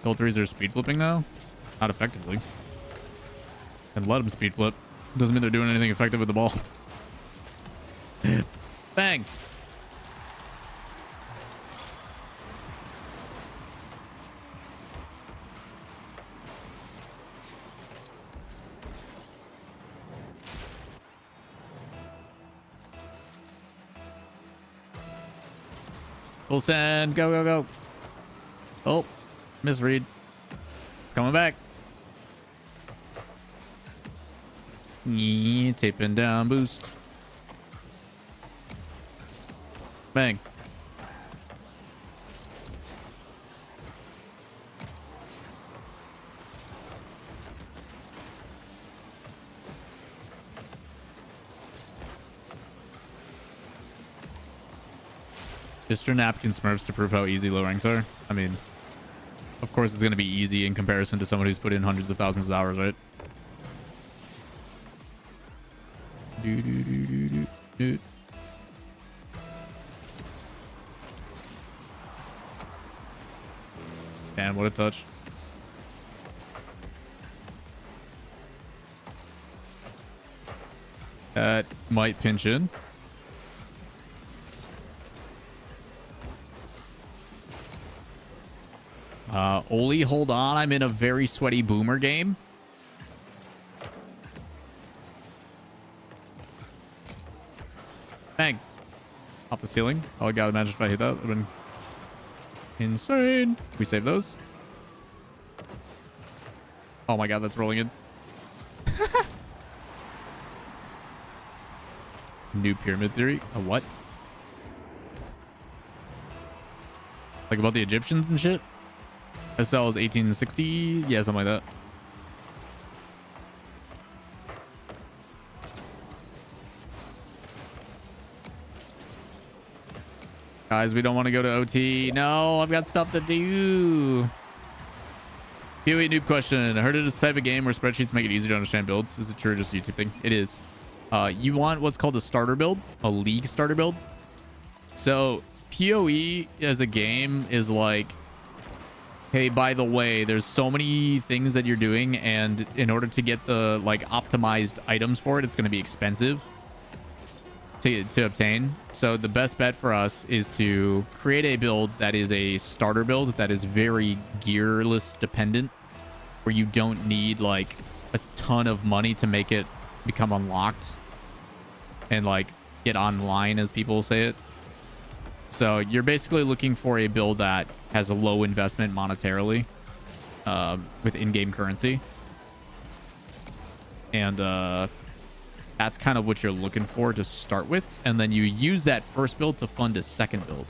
Gold 3s are speed flipping now? Not effectively. And let them speed flip. Doesn't mean they're doing anything effective with the ball. Bang. Full send. Go, go, go. Oh, misread. It's coming back. Yeah, taping down boost. Bang. Mr. Napkin Smurfs to prove how easy low ranks are. I mean, of course it's going to be easy in comparison to someone who's put in hundreds of thousands of hours, right? Man, what a touch. That might pinch in. Oli, hold on. I'm in a very sweaty boomer game. Bang. Off the ceiling. Oh, I gotta imagine if I hit that. That would have been insane. We save those. Oh my god, that's rolling in. New pyramid theory. A what? Like about the Egyptians and shit? SL is 1860. Yeah, something like that. Guys, we don't want to go to OT. No, I've got stuff to do. PoE noob question. I heard it is a type of game where spreadsheets make it easier to understand builds. Is it true or just a YouTube thing? It is. You want what's called a starter build, a league starter build. So PoE as a game is like, hey, by the way, there's so many things that you're doing, and in order to get the like optimized items for it, it's going to be expensive to obtain. So the best bet for us is to create a build that is a starter build that is very gearless dependent, where you don't need like a ton of money to make it become unlocked and like get online, as people say it. So you're basically looking for a build that has a low investment monetarily with in-game currency. And that's kind of what you're looking for to start with. And then you use that first build to fund a second build.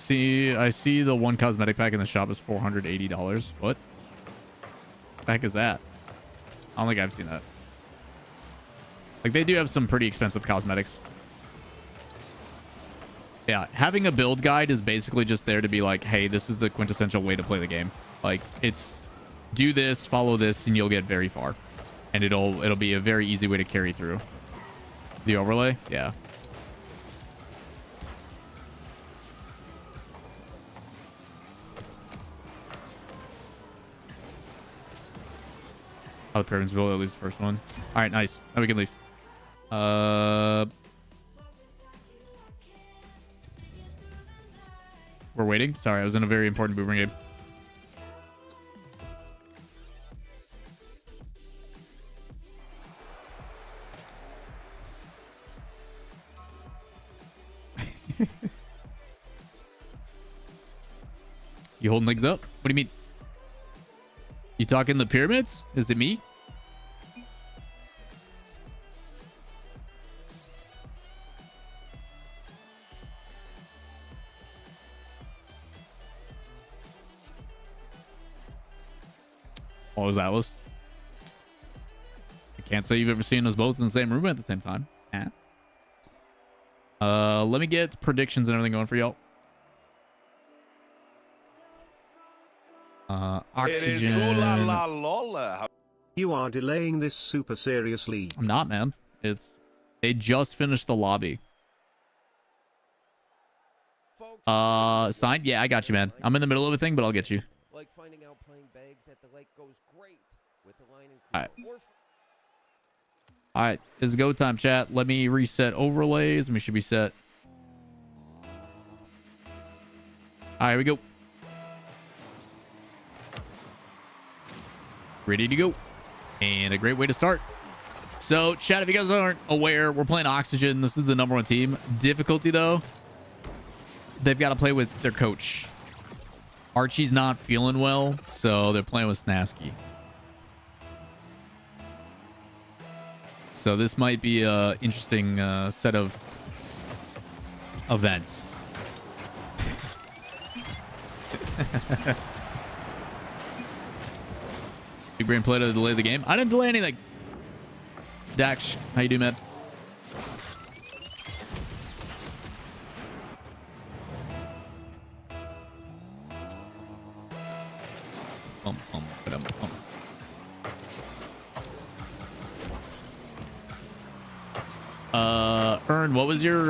I see the one cosmetic pack in the shop is $480. What the heck is that? I don't think I've seen that. Like, they do have some pretty expensive cosmetics. Yeah, having a build guide is basically just there to be like, hey, this is the quintessential way to play the game. Like, it's do this, follow this, and you'll get very far. And it'll be a very easy way to carry through. The overlay? Yeah. Oh, the pyramids will at least the first one. All right, nice. Now we can leave. We're waiting. Sorry, I was in a very important boomer game. You holding legs up? What do you mean? You talking the pyramids? Is it me? Oh, is Atlas? I can't say you've ever seen us both in the same room at the same time. Eh. Let me get predictions and everything going for y'all. Oxygen.
It is ooh la la Lawler.
You are delaying this super seriously.
I'm not, man. They just finished the lobby. Signed? Yeah, I got you, man. I'm in the middle of a thing, but I'll get you.
Like finding out playing bags at the lake goes great with the line and
All right. All right, it's go time, chat. Let me reset overlays and we should be set. All right, here we go. Ready to go. And a great way to start. So, chat, if you guys aren't aware, we're playing Oxygen. This is the #1 team. Difficulty, though, they've got to play with their coach. Archie's not feeling well, so they're playing with Snasky. So this might be an interesting set of events. Big brain play to delay the game. I didn't delay anything. Dax, how you doing, man? Ern, what was your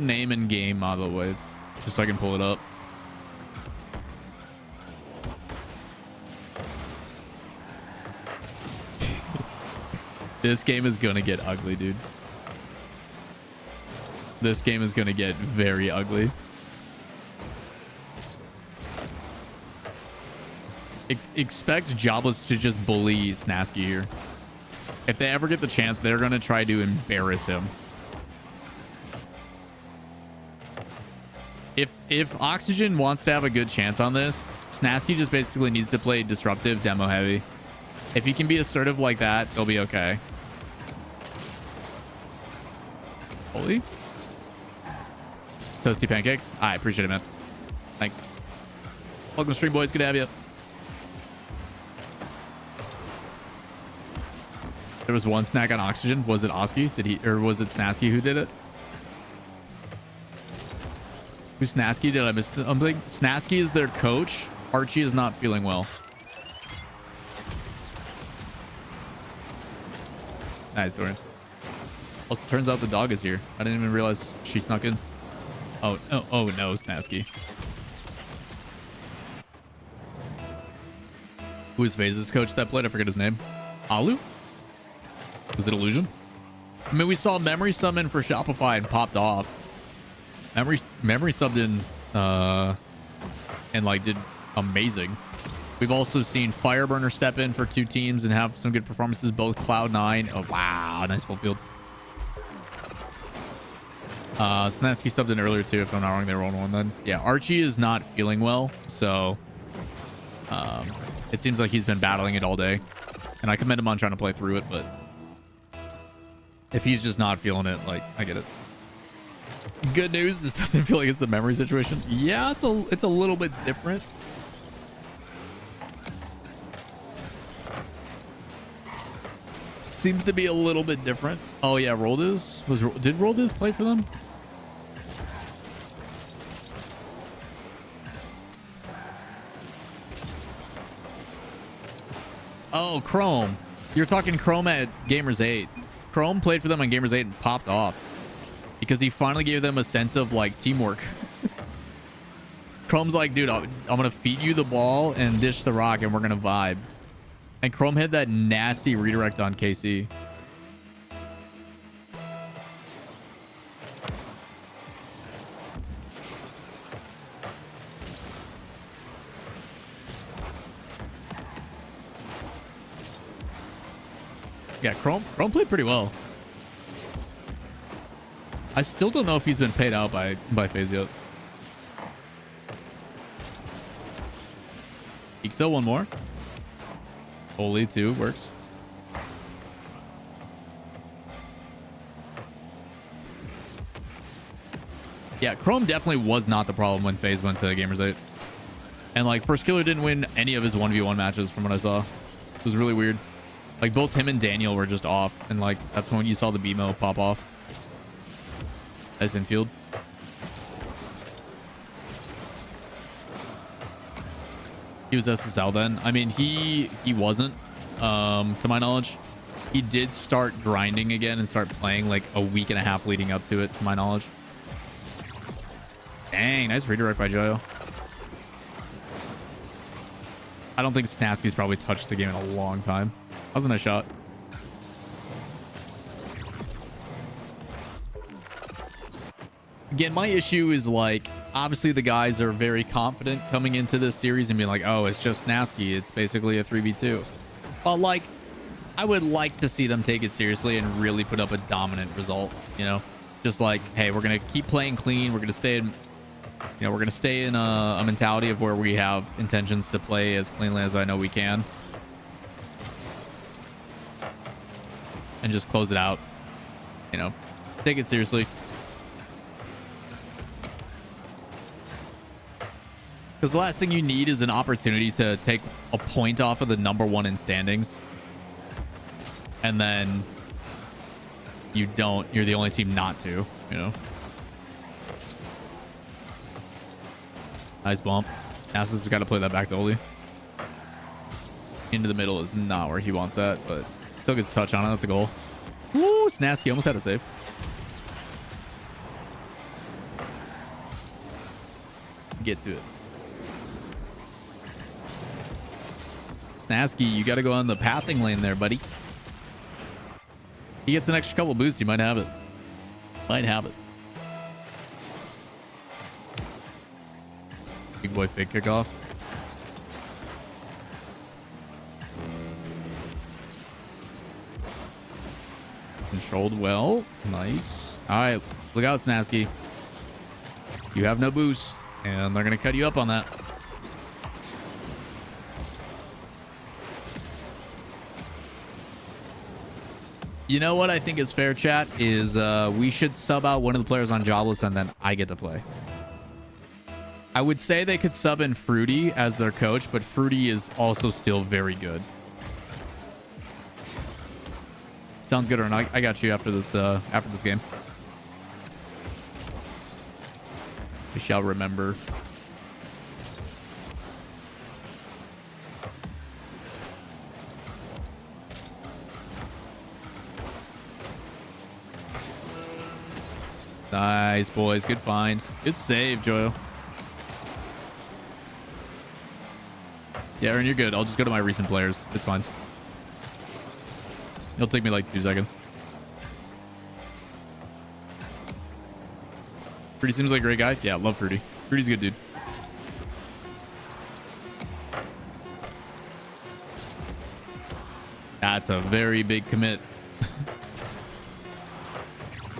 name in game, by the way? Just so I can pull it up. This game is gonna get ugly, dude. This game is gonna get very ugly. Expect Jobless to just bully Snasky here. If they ever get the chance, they're gonna try to embarrass him. If Oxygen wants to have a good chance on this, Snasky just basically needs to play disruptive, demo heavy. If he can be assertive like that, they'll be okay. Holy. Toasty pancakes. I appreciate it, man. Thanks. Welcome to stream, boys. Good to have you. There was one snack on Oxygen. Was it Oski? Or was it Snasky who did it? Who's Snasky? Did I miss something? Snasky is their coach. Archie is not feeling well. Nice, Dorian. Also, turns out the dog is here. I didn't even realize she snuck in. Oh no, Snasky. Who is FaZe's coach that played? I forget his name. Alu? Was it Illusion? I mean, we saw Memory summon for Shopify and popped off. Memory subbed in and like did amazing. We've also seen Fireburner step in for 2 teams and have some good performances, both Cloud9. Oh wow, nice full field. Snasky subbed in earlier too, if I'm not wrong. They were on 1 then. Yeah, Archie is not feeling well, so it seems like he's been battling it all day. And I commend him on trying to play through it, but if he's just not feeling it, like, I get it. Good news, this doesn't feel like it's the Memory situation. Yeah, it's a little bit different. Seems to be a little bit different. Oh yeah, Roldiz did Roldiz play for them? Oh, Chrome. You're talking Chrome at Gamers 8. Chrome played for them on Gamers 8 and popped off because he finally gave them a sense of like teamwork. Chrome's like, dude, I'm gonna feed you the ball and dish the rock and we're gonna vibe. And Chrome had that nasty redirect on KC. Yeah, Chrome played pretty well. I still don't know if he's been paid out by FaZe yet. Excel, one more. Holy, 2 works. Yeah, Chrome definitely was not the problem when FaZe went to Gamers 8. And like First Killer didn't win any of his 1v1 matches from what I saw. It was really weird. Like both him and Daniel were just off, and like that's when you saw the BMO pop off as infield. He was SSL then. I mean, he wasn't, to my knowledge. He did start grinding again and start playing like a week and a half leading up to it, to my knowledge. Dang, nice redirect by Joyo. I don't think Snasky's probably touched the game in a long time. That was a nice shot. Again, my issue is like, obviously the guys are very confident coming into this series and being like, oh, it's just Snasky. It's basically a 3v2. But like, I would like to see them take it seriously and really put up a dominant result, you know? Just like, hey, we're going to keep playing clean. We're going to stay in, you know, we're going to stay in a mentality of where we have intentions to play as cleanly as I know we can. And just close it out, you know, take it seriously. Because the last thing you need is an opportunity to take a point off of the #1 in standings. And then you don't. You're the only team not to, you know. Nice bump. Nasus has got to play that back to Oli. Into the middle is not where he wants that, but still gets a touch on it. That's a goal. Woo! Snasky almost had a save. Get to it. Snasky, you got to go on the pathing lane there, buddy. He gets an extra couple boosts. He might have it. Might have it. Big boy fake kickoff. Controlled well. Nice. All right. Look out, Snasky. You have no boost, and they're going to cut you up on that. You know what I think is fair, chat, is we should sub out one of the players on Jobless, and then I get to play. I would say they could sub in Fruity as their coach, but Fruity is also still very good. Sounds good, or not? I got you after this game. I shall remember. Nice, boys. Good find. Good save, Joyo. Yeah, Aaron, you're good. I'll just go to my recent players. It's fine. It'll take me like 2 seconds. Fruity seems like a great guy. Yeah, love Fruity. Fruity's a good dude. That's a very big commit.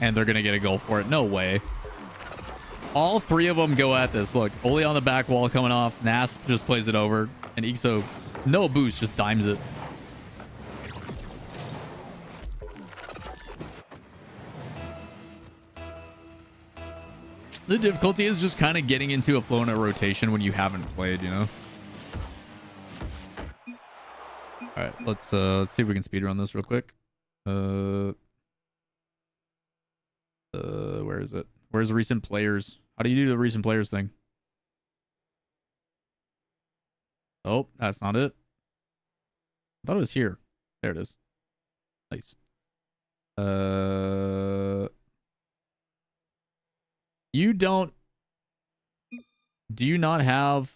And they're going to get a goal for it. No way. All 3 of them go at this. Look, Oli on the back wall coming off. Nas just plays it over. And Ixo, no boost, just dimes it. The difficulty is just kind of getting into a flow and a rotation when you haven't played, you know? All right, let's see if we can speedrun this real quick. Where is it? Where's recent players? How do you do the recent players thing? Oh, that's not it. I thought it was here. There it is. Nice. You don't... Do you not have...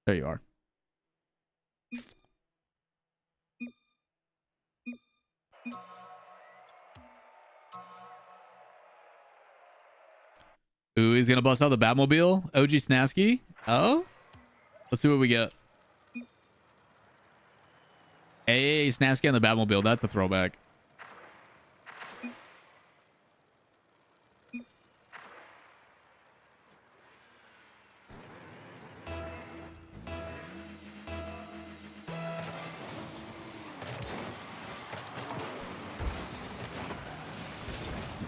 There you are. Ooh, he's gonna bust out the Batmobile. OG Snasky. Oh? Let's see what we get. Hey, Snasky on the Batmobile. That's a throwback.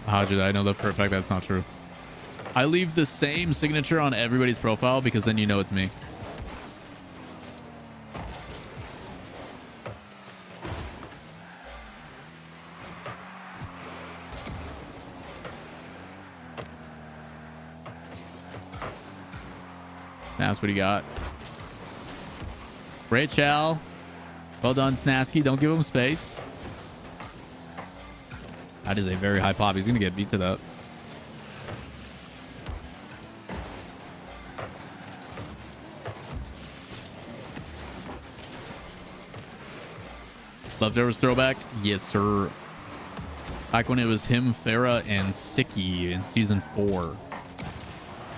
How did I know that for a fact? That's not true. I leave the same signature on everybody's profile because then you know it's me. That's what he got. Great, Chal. Well done, Snasky. Don't give him space. That is a very high pop. He's going to get beat to that. Leftovers throwback? Yes, sir. Back when it was him, Farah, and Sicky in season 4.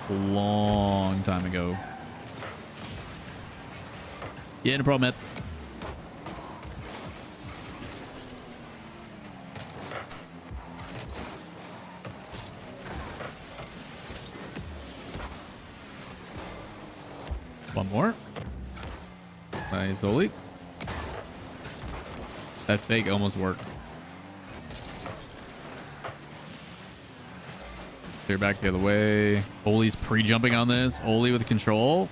A long time ago. Yeah, no problem, man. One more. Nice, Oli. That fake almost worked. Clear back the other way. Oli's pre-jumping on this. Oli with control.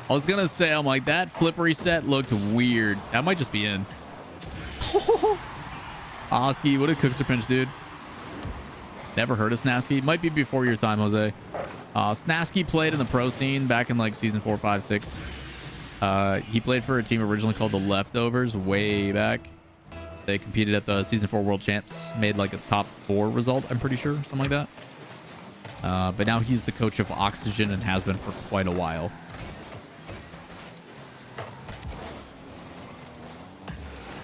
I was gonna say, I'm like, that flip reset looked weird. That might just be in. Oski, what a cookster pinch, dude. Never heard of Snasky. Might be before your time, Jose. Snasky played in the pro scene back in like season 4, 5, 6. He played for a team originally called the Leftovers way back. They competed at the season 4 world champs, made like a top 4 result, I'm pretty sure, something like that. But now he's the coach of Oxygen and has been for quite a while.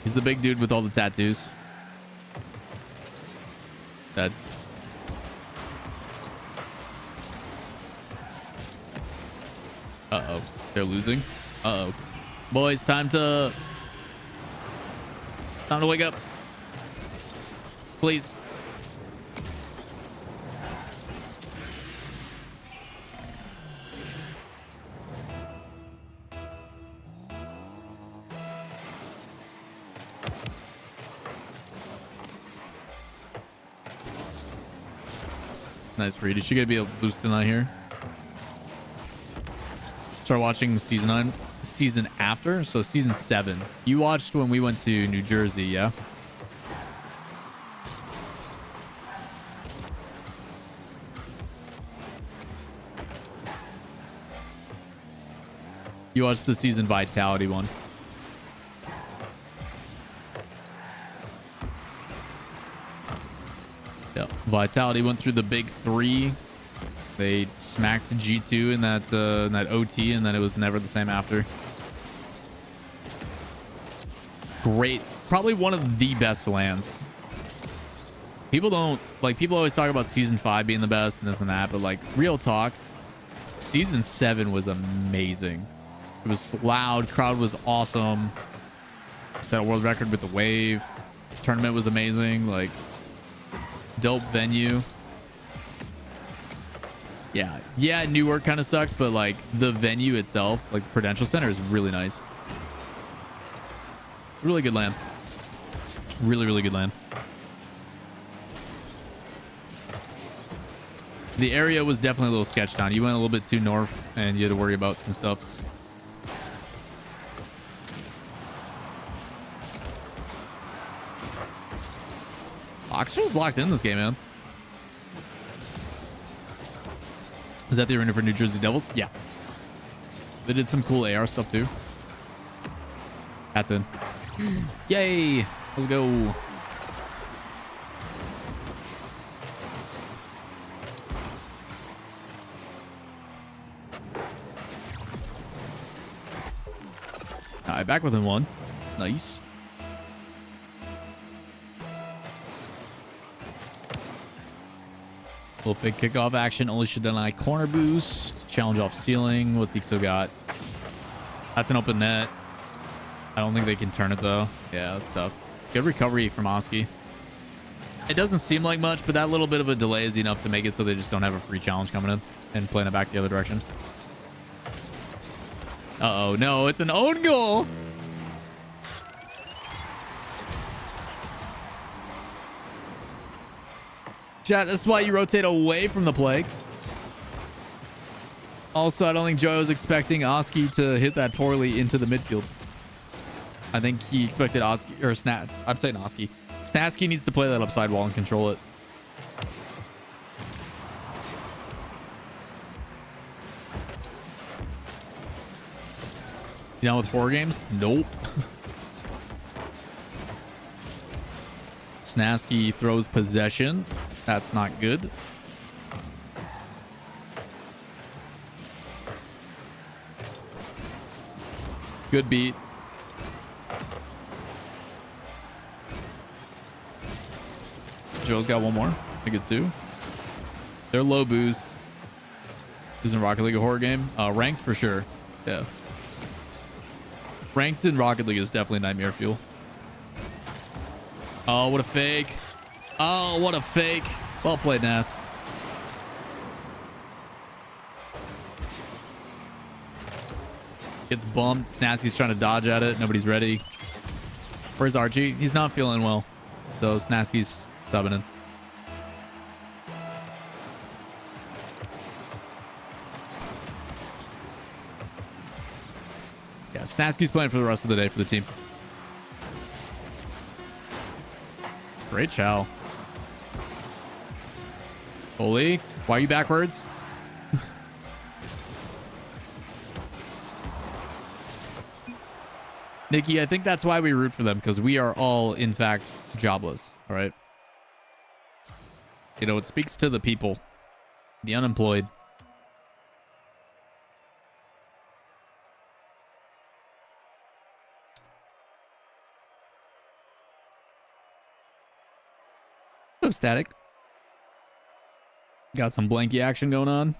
He's the big dude with all the tattoos. That. Uh-oh. They're losing. Uh-oh. Boys, time to wake up. Please. Nice read. Is she gonna be able to boost tonight here? Start watching season 9, season after, so season 7. You watched when we went to New Jersey, yeah? You watched the season Vitality one. Yeah, Vitality went through the big 3. They smacked G2 in that OT, and then it was never the same after. Great. Probably one of the best lands. People don't, like, people always talk about season 5 being the best and this and that, but like, real talk, season 7 was amazing. It was loud, crowd was awesome. Set a world record with the wave. Tournament was amazing, like, dope venue. Yeah, Newark kind of sucks, but like the venue itself, like the Prudential Center, is really nice. It's a really good land. Really, really good land. The area was definitely a little sketched on. You went a little bit too north and you had to worry about some stuffs. Oxygen's locked in this game, man. Is that the arena for New Jersey Devils? Yeah. They did some cool AR stuff too. That's in. Yay! Let's go. All right, back within 1. Nice. Little fake kickoff action. Only should deny corner boost. Challenge off ceiling. What's he still got? That's an open net. I don't think they can turn it though. Yeah, that's tough. Good recovery from Oski. It doesn't seem like much, but that little bit of a delay is enough to make it so they just don't have a free challenge coming in and playing it back the other direction. Uh-oh, no, it's an own goal. Chat, that's why you rotate away from the plague. Also, I don't think Joe was expecting Oski to hit that poorly into the midfield. I think he expected Oski, or I'm saying Oski. Snasky needs to play that upside wall and control it. You down with horror games? Nope. Snasky throws possession. That's not good. Good beat. Joe's got one more. I get 2. They're low boost. Isn't Rocket League a horror game? Ranked for sure. Yeah. Ranked in Rocket League is definitely nightmare fuel. Oh, what a fake. Oh, what a fake. Well played, Nas. Gets bumped. Snasky's trying to dodge at it. Nobody's ready. Where's Archie? He's not feeling well. So Snasky's subbing in. Snasky's playing for the rest of the day for the team. Great chow. Holy, why are you backwards? Nikki, I think that's why we root for them, because we are all, in fact, jobless. All right. You know, it speaks to the people, the unemployed. What's up, Static? Got some blanky action going on.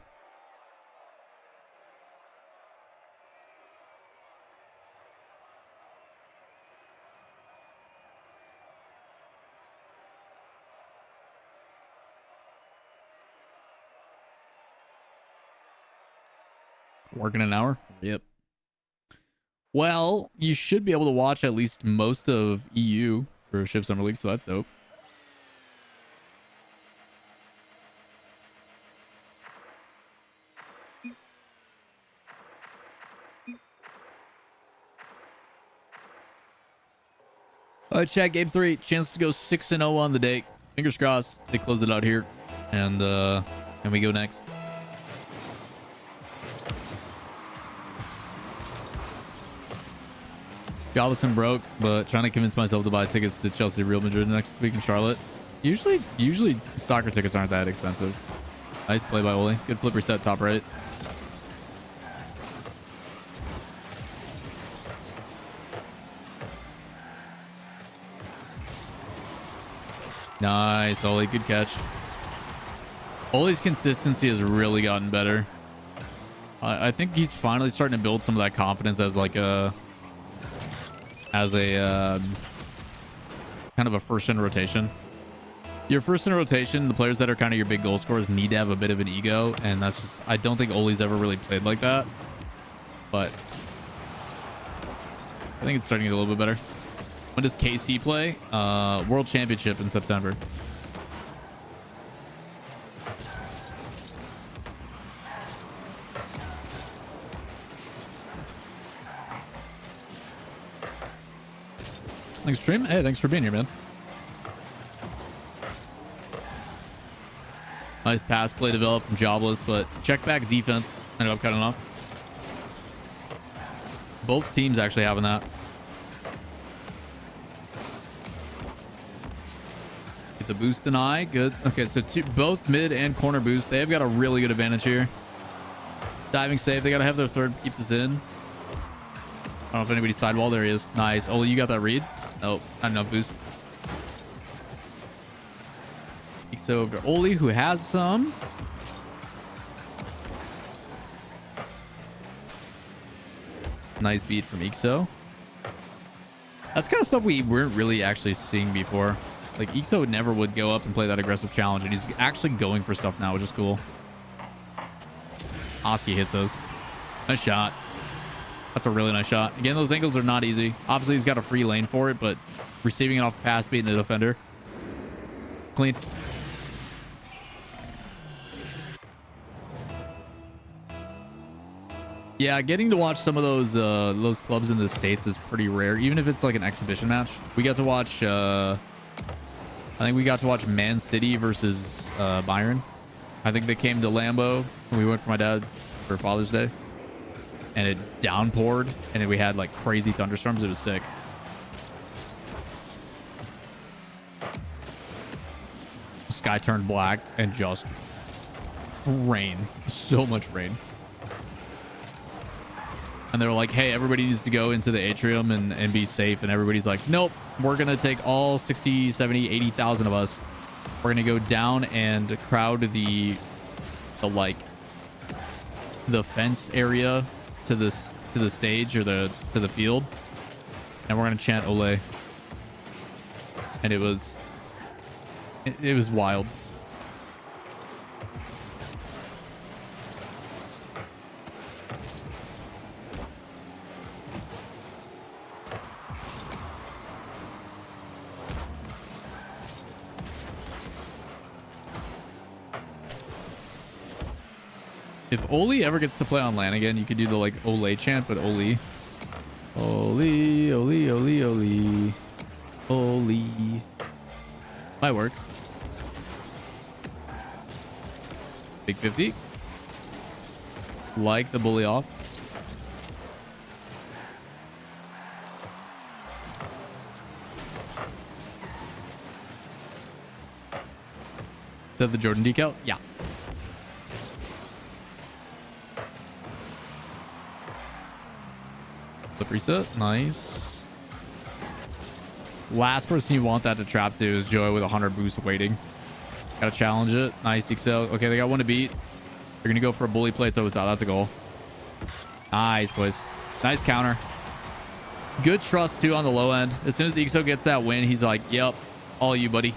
Working an hour? Yep. Well, you should be able to watch at least most of EU for Shift Summer League, so that's dope. Chat, game 3, chance to go 6-0 on the day. Fingers crossed they close it out here, and we go next. Galveston broke, but trying to convince myself to buy tickets to Chelsea Real Madrid next week in Charlotte. Usually soccer tickets aren't that expensive. Nice play by Oli. Good flip reset top right. Nice, Oli. Good catch. Oli's consistency has really gotten better. I think he's finally starting to build some of that confidence as like a kind of a first in rotation. Your first in rotation, the players that are kind of your big goal scorers need to have a bit of an ego, and that's just, I don't think Oli's ever really played like that, but I think it's starting to get a little bit better. When does KC play? World Championship in September. Thanks, stream. Hey, thanks for being here, man. Nice pass play developed from Jobless, but check back defense ended up cutting off. Both teams actually having that. Get the boost deny. Good. Okay, so both mid and corner boost. They've got a really good advantage here. Diving safe. They got to have their third. Keep this in. I don't know if anybody's sidewall. There he is. Nice. Oli, you got that read? Nope. Not enough boost. So over to Oli, who has some. Nice beat from Ixo. That's kind of stuff we weren't really actually seeing before. Like, Ixo never would go up and play that aggressive challenge, and he's actually going for stuff now, which is cool. Oski hits those. Nice shot. That's a really nice shot. Again, those angles are not easy. Obviously, he's got a free lane for it, but receiving it off pass, beating the defender. Clean. Yeah, getting to watch some of those clubs in the States is pretty rare, even if it's like an exhibition match. We got to watch, I think we got to watch Man City versus Bayern. I think they came to Lambeau when we went for my dad for Father's Day. And it downpoured, and then we had like crazy thunderstorms. It was sick. Sky turned black and just rain. So much rain. And they were like, hey, everybody needs to go into the atrium and be safe. And everybody's like, nope, we're going to take all 60, 70, 80,000 of us. We're going to go down and crowd the fence area to the stage or to the field. And we're going to chant Ole. And it was wild. If Oli ever gets to play on LAN again, you could do the like Ole chant, but Oli. Oli, oli, oli, oli. Oli. Might work. Big 50. Like the bully off. Is that the Jordan decal? Yeah. Flip reset. Nice. Last person you want that to trap to is Joy with 100 boost waiting. Gotta challenge it. Nice excel. Okay, they got one to beat. They're gonna go for a bully play to the top. That's a goal. Nice, boys. Nice counter. Good trust too on the low end. As soon as Ixo gets that win, he's like, yep, all you, buddy.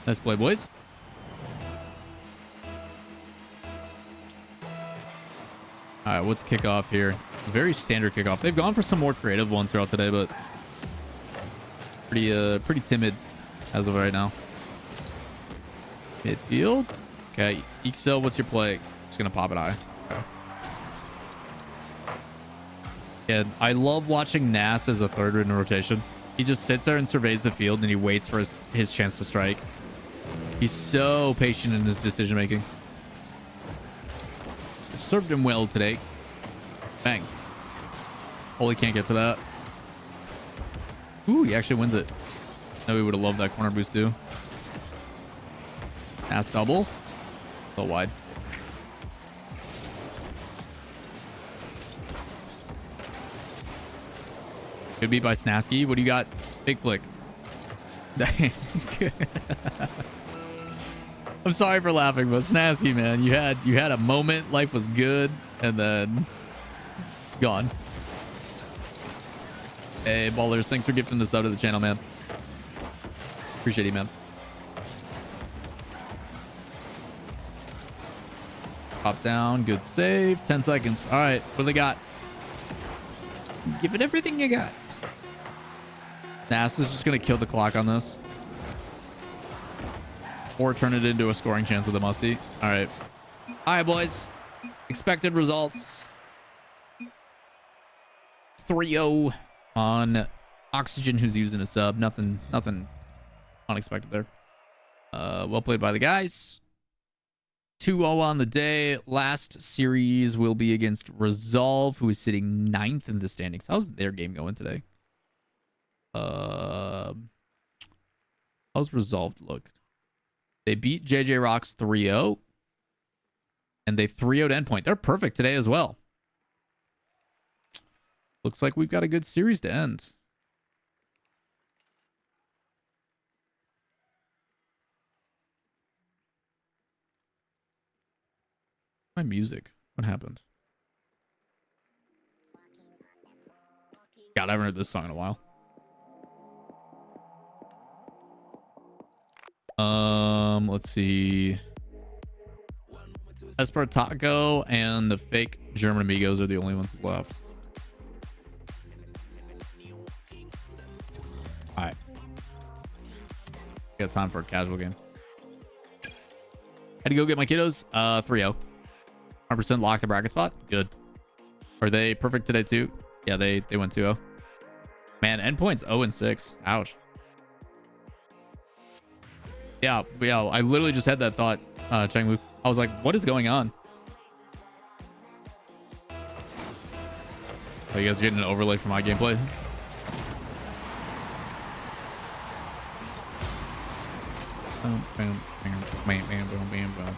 Nice play, boys. All right, what's kickoff here? Very standard kickoff. They've gone for some more creative ones throughout today, but pretty timid as of right now. Midfield. Okay, Ixo, what's your play? Just gonna pop it high. Okay. And I love watching Nas as a third in rotation. He just sits there and surveys the field, and he waits for his chance to strike. He's so patient in his decision making. Served him well today. Bang. Holy can't get to that. Ooh, he actually wins it. No, we would have loved that corner boost too. Pass double. A little wide. Good beat by Snasky. What do you got? Big flick. I'm sorry for laughing, but Snasky, man, you had a moment, life was good, and then gone. Hey, ballers, thanks for gifting this out to the channel, man. Appreciate you, man. Pop down, good save. 10 seconds. All right, what do they got? Give it everything you got. NASA's just gonna kill the clock on this. Or turn it into a scoring chance with a musty. All right. All right, boys. Expected results. 3-0 on Oxygen, who's using a sub. Nothing unexpected there. Well played by the guys. 2-0 on the day. Last series will be against Resolve, who is sitting 9th in the standings. How's their game going today? How's Resolve look? They beat JJ Rocks 3-0. And they 3-0'd Endpoint. They're perfect today as well. Looks like we've got a good series to end. My music. What happened? God, I haven't heard this song in a while. Let's see. Esper Taco and the fake German Amigos are the only ones left. All right. Got time for a casual game. Had to go get my kiddos. 3-0. 100% locked the bracket spot. Good. Are they perfect today too? Yeah, they went 2-0. Man, Endpoint's 0-6. Ouch. Yeah, I literally just had that thought, Chenglu. I was like, what is going on? Oh, you guys are getting an overlay for my gameplay? Bam, bam, bam, bam, bam, bam, bam, bam.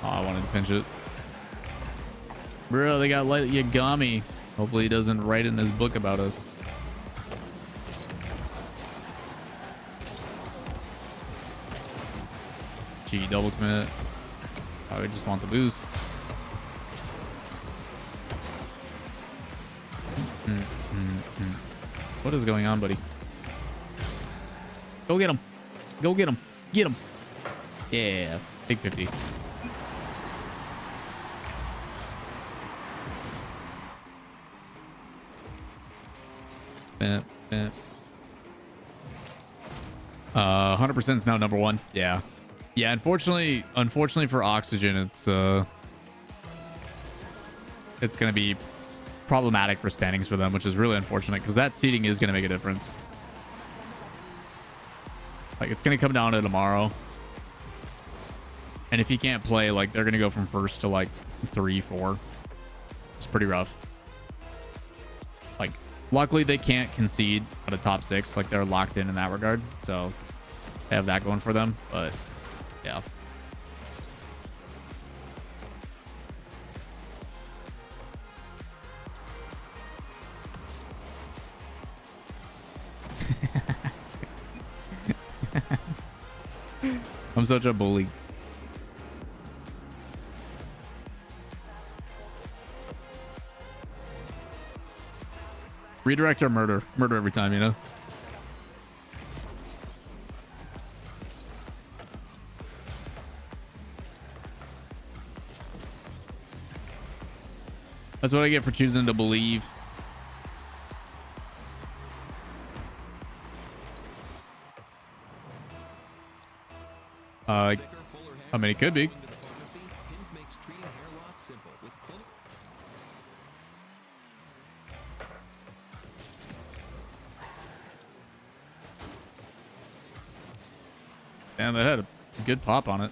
I wanted to pinch it. Bro, they got Light Yagami. Hopefully he doesn't write in his book about us. Gee, double commit. I just want the boost. What is going on, buddy? Go get him. Go get him. Get him. Yeah. Big 50. 100% is now number one. Yeah. Yeah, unfortunately for Oxygen, it's gonna be problematic for standings for them, which is really unfortunate because that seeding is gonna make a difference. Like, it's gonna come down to tomorrow. And if he can't play, like, they're gonna go from first to like 3, 4. It's pretty rough. Like, luckily they can't concede at a top 6. Like, they're locked in that regard. So they have that going for them. But yeah. I'm such a bully. Redirect or murder. Murder every time, you know? That's what I get for choosing to believe. I mean, it could be. Damn, that had a good pop on it.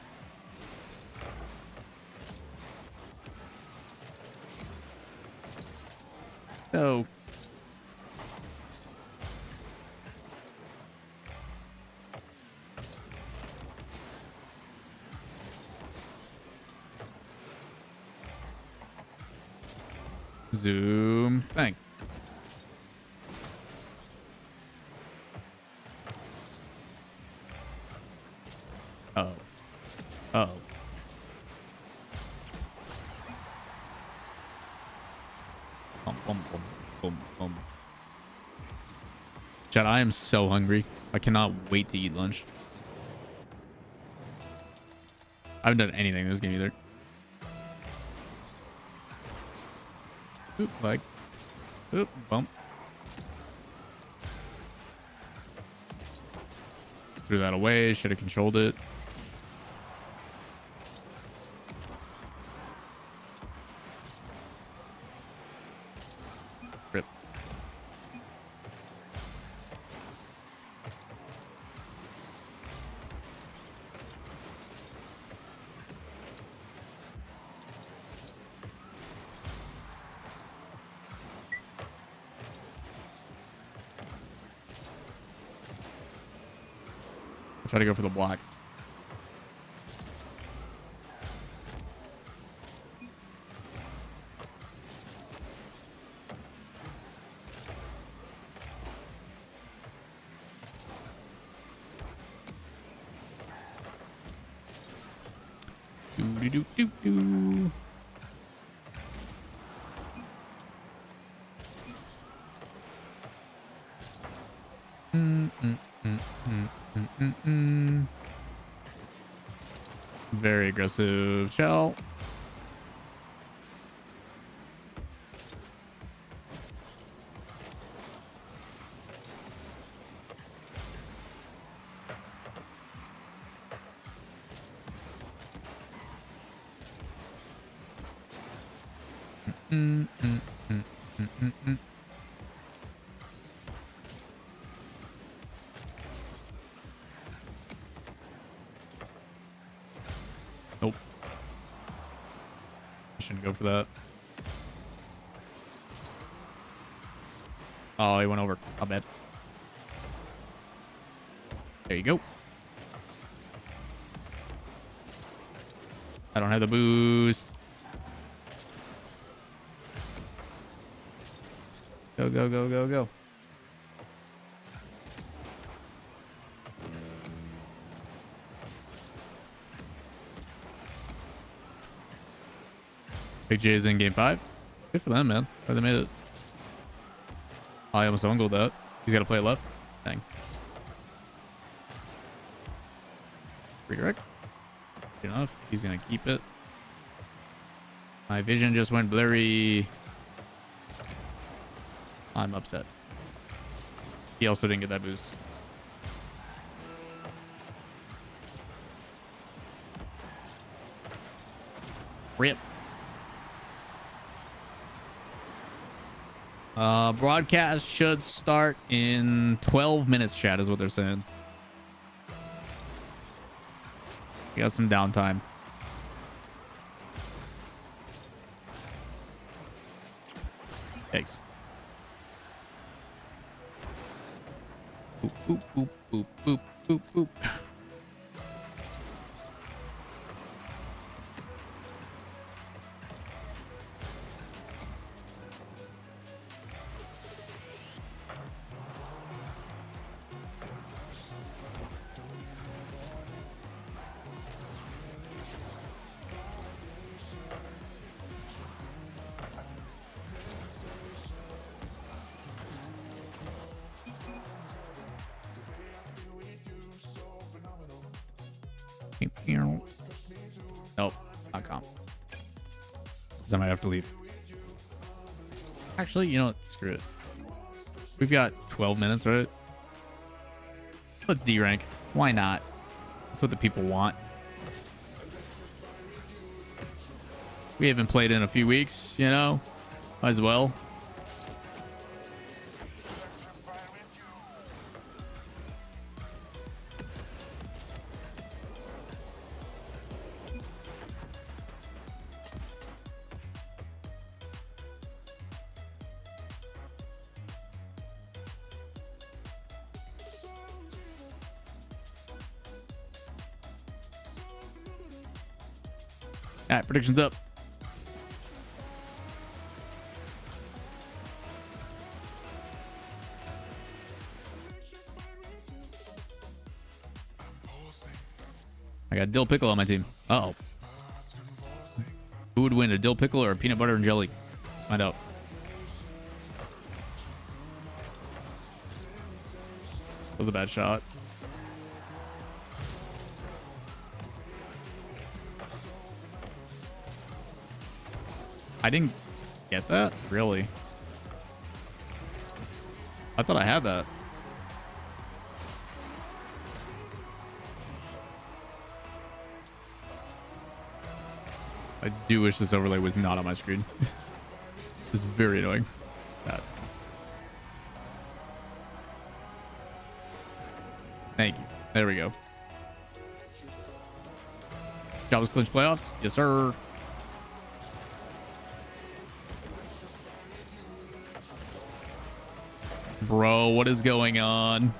Oh. Zoom. Bang. Oh. Oh. Boom, boom, boom, boom, boom. Chat, I am so hungry. I cannot wait to eat lunch. I haven't done anything in this game either. Oop, like. Oop, bump. Just threw that away. Should have controlled it. Rip. Try to go for the block. Do do do do. Very aggressive shell. Nope. I shouldn't go for that. Oh, he went over. I'll bet. There you go. I don't have the boost. Go, go, go, go, go. Big J is in game 5. Good for them, man. They made it. Oh, I almost ungled that. He's got to play it left. Dang. Redirect. Good enough. He's going to keep it. My vision just went blurry. I'm upset. He also didn't get that boost. Rip. Broadcast should start in 12 minutes, chat, is what they're saying. We got some downtime. Thanks. Boop, boop, boop, boop, boop, boop, boop. Nope, not comp. Because I might have to leave. Actually, you know what? Screw it. We've got 12 minutes, right? Let's D rank. Why not? That's what the people want. We haven't played in a few weeks, you know? Might as well. All right, predictions up. I got dill pickle on my team. Uh-oh. Who would win, a dill pickle or a peanut butter and jelly? Let's find out. That was a bad shot. I didn't get that? Really? I thought I had that. I do wish this overlay was not on my screen. This is very annoying. That. Thank you. There we go. Jobless clinch playoffs? Yes, sir. Bro, what is going on?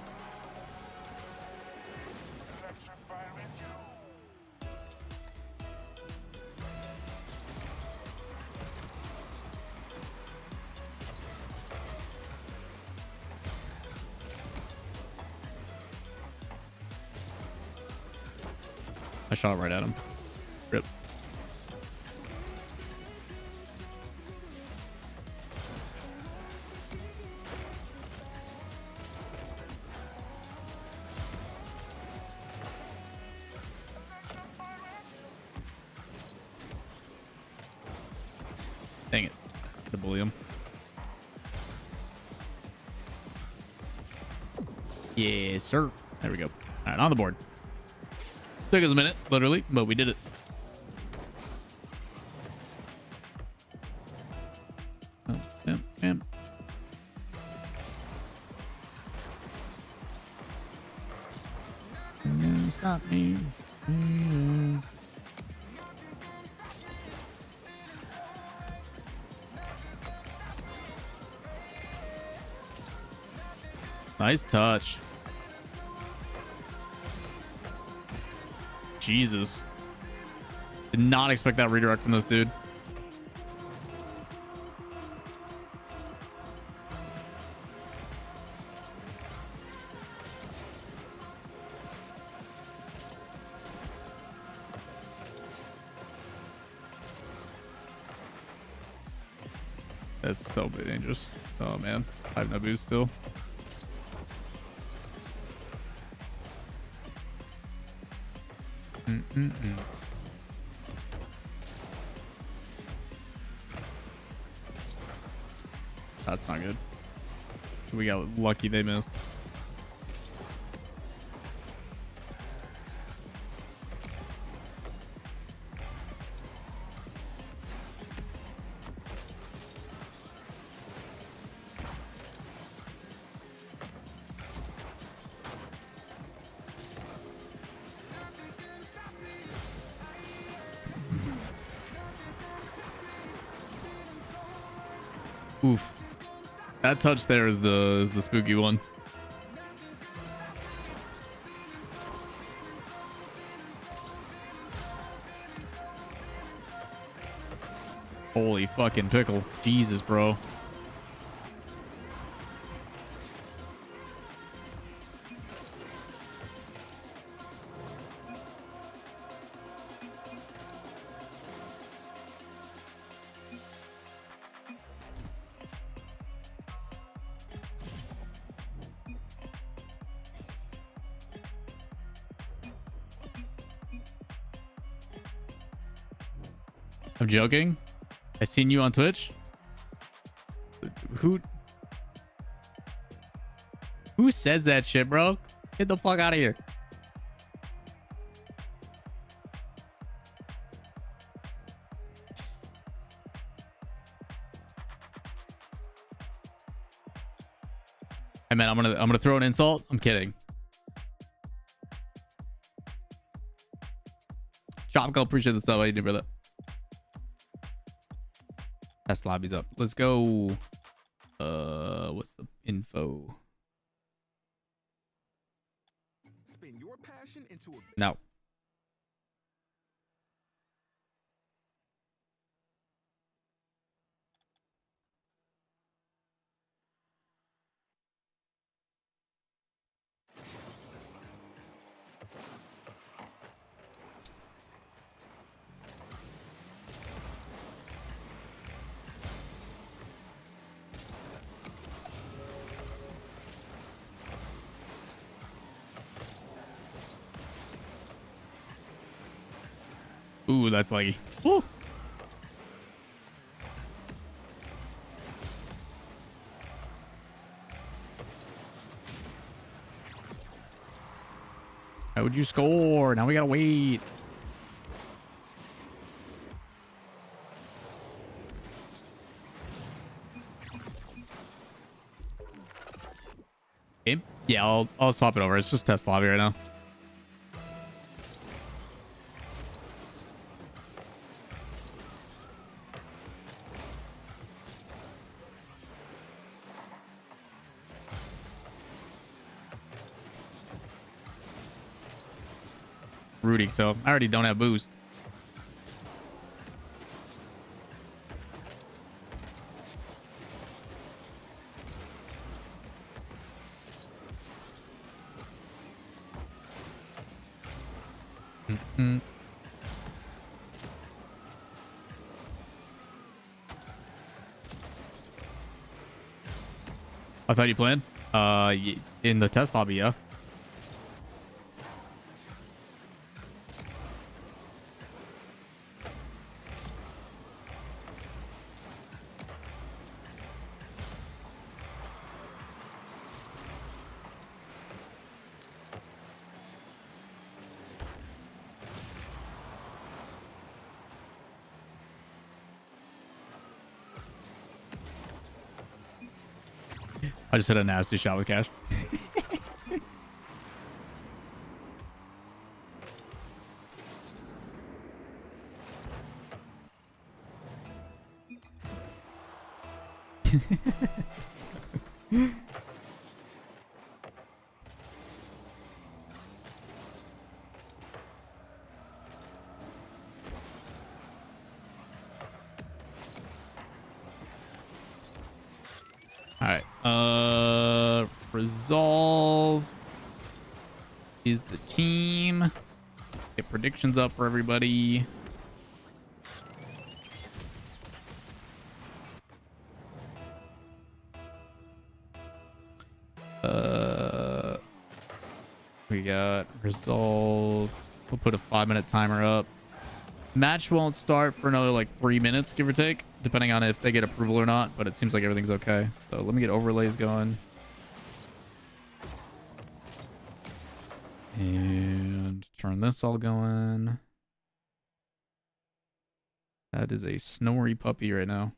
I shot right at him. Rip. Dang it. To bully him. Yes, sir. There we go. All right, on the board. Took us a minute, literally, but we did it. Stop me. Nice touch. Jesus. Did not expect that redirect from this dude. That's so dangerous. Oh man. I have no boost still. That's not good. We got lucky they missed. Oof. That touch there is the spooky one. Holy fucking pickle. Jesus, bro. I'm joking. I seen you on Twitch. Who says that shit, bro? Get the fuck out of here. Hey man, I'm gonna throw an insult. I'm kidding. Chopco, appreciate the sub. How you doing, brother? Test lobby's up. Let's go. What's the info?
Spin your passion into a
No. Ooh, that's laggy. Woo. How would you score? Now we gotta wait. Okay. Yeah, I'll swap it over. It's just test lobby right now. Rudy, so I already don't have boost. I thought you played in the test lobby, yeah. I just hit a nasty shot with cash. All right. Resolve is the team. Get predictions up for everybody. We got resolve. We'll put a 5-minute timer up. Match won't start for another like 3 minutes, give or take, depending on if they get approval or not, but it seems like everything's okay. So let me get overlays going. And turn this all going. That is a snory puppy right now.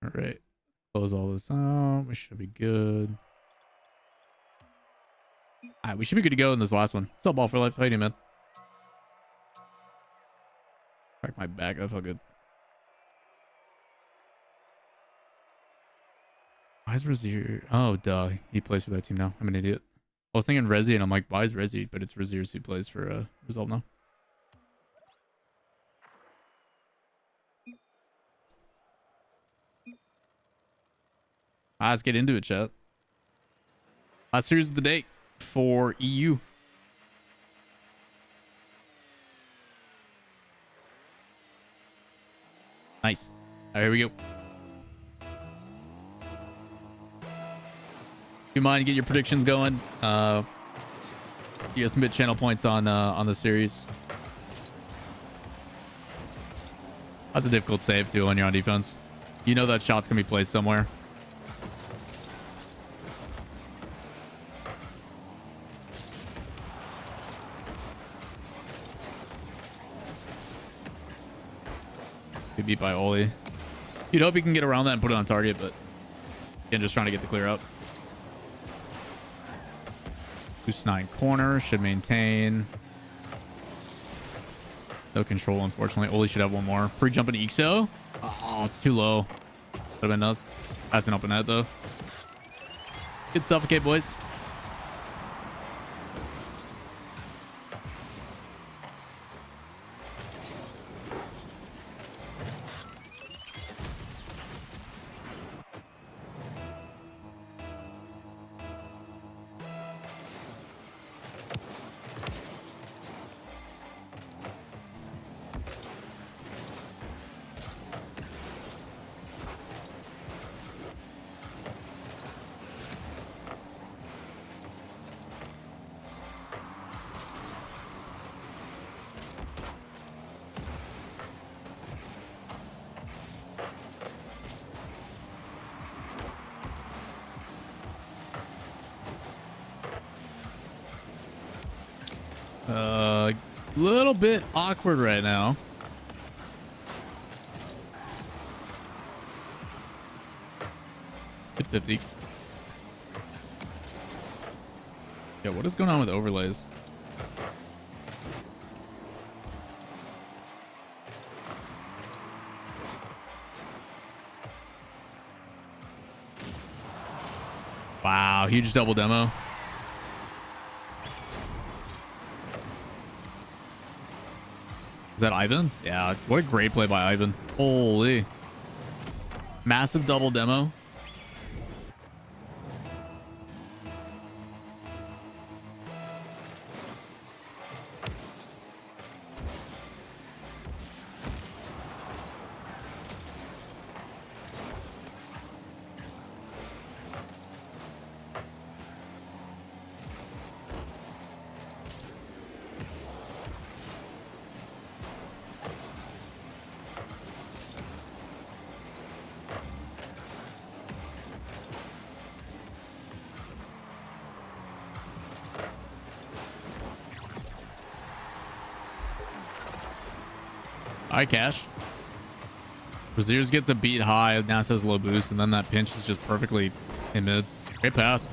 All right. Close all this out. We should be good. All right, we should be good to go in this last one. What's up, Ball for Life? How you doing, man? Crack my back. That felt good. Why is Razier? Oh, duh. He plays for that team now. I'm an idiot. I was thinking Rezi, and I'm like, why is Rezi? But it's Razier's who plays for Result now. Let's get into it, chat. Last series of the day for EU. Nice. All right, here we go. If you mind, get your predictions going. You get some bit channel points on the series. That's a difficult save too when you're on defense. You know that shot's gonna be placed somewhere. Be beat by Oli. You'd hope he can get around that and put it on target, but again, just trying to get the clear up. Boost 9 corner, should maintain. No control, unfortunately. Oli should have one more. Pre-jumping Ixo. Oh, it's too low. Would have been nuts. That's an open net, though. Good suffocate, boys. Little bit awkward right now. Hit 50. Yeah, what is going on with overlays? Wow, huge double demo. Is that Ivan? Yeah, what a great play by Ivan. Holy. Massive double demo. Hi, Cash. Braziers gets a beat high. Nas has low boost, and then that pinch is just perfectly in mid. Great pass.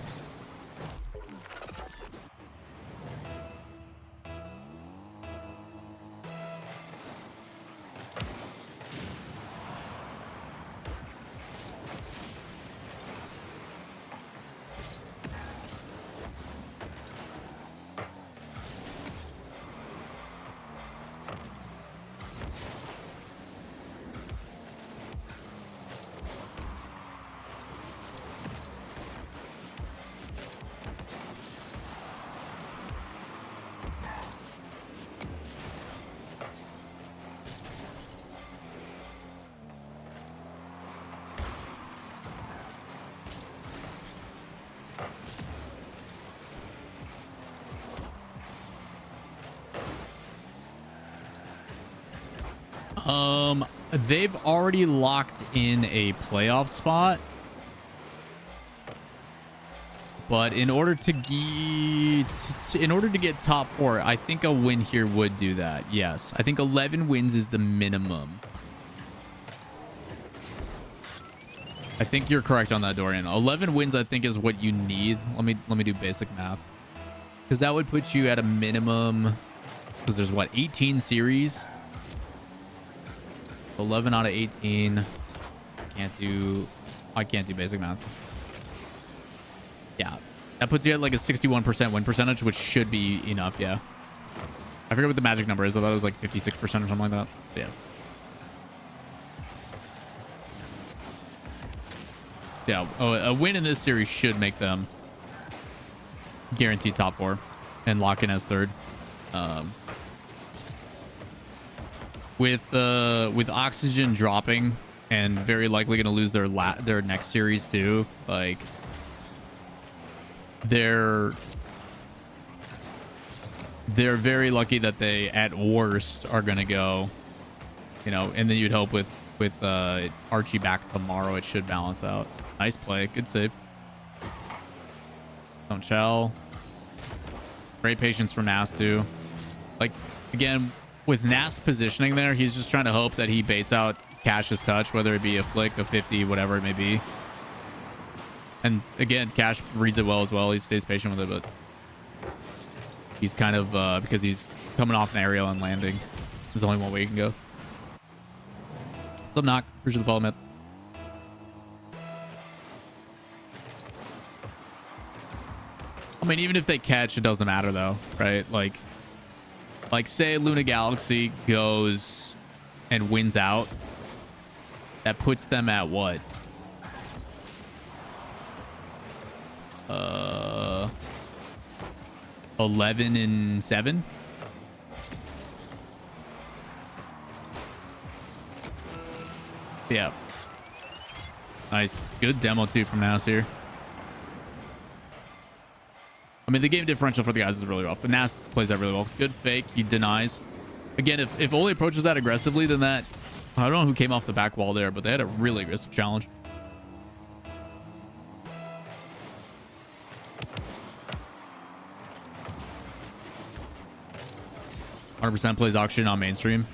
They've already locked in a playoff spot. But in order to get top 4, I think a win here would do that. Yes. I think 11 wins is the minimum. I think you're correct on that, Dorian. 11 wins I think is what you need. Let me do basic math. Cuz that would put you at a minimum, cuz there's what, 18 series? 11 out of 18. I can't do basic math. Yeah. That puts you at like a 61% win percentage, which should be enough, yeah. I forget what the magic number is. I thought it was like 56% or something like that. But yeah. So yeah, a win in this series should make them guaranteed top 4 and lock in as 3rd. With oxygen dropping and very likely going to lose their next series too, like they're very lucky that they at worst are going to go, you know, and then you'd hope with Archie back tomorrow it should balance out. Nice play, good save. Don't shell. Great patience from Nas too. Like again, with Nas positioning there, he's just trying to hope that he baits out Cash's touch, whether it be a flick, a 50, whatever it may be. And again, Cash reads it well as well. He stays patient with it, but he's kind of, because he's coming off an aerial and landing. There's only one way you can go. What's up, Knock? Appreciate the follow, man. I mean, even if they catch, it doesn't matter though, right? Like say Luna Galaxy goes and wins out. That puts them at what? 11-7. Yeah. Nice. Good demo too from Nas here. I mean, the game differential for the guys is really rough, but Nas plays that really well. Good fake. He denies. Again, if Oli approaches that aggressively, then that... I don't know who came off the back wall there, but they had a really aggressive challenge. %, plays auction on mainstream.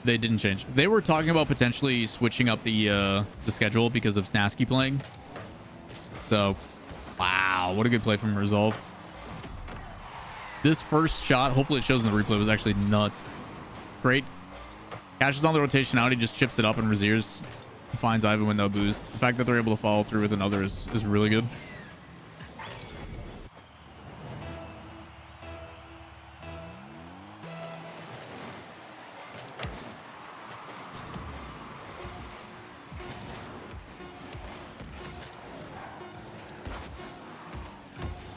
They didn't change. They were talking about potentially switching up the schedule because of Snasky playing. So, wow, what a good play from Resolve. This first shot, hopefully it shows in the replay, was actually nuts. Great. Cash is on the rotation out. He just chips it up and Raziers finds Ivan with no boost. The fact that they're able to follow through with another is really good.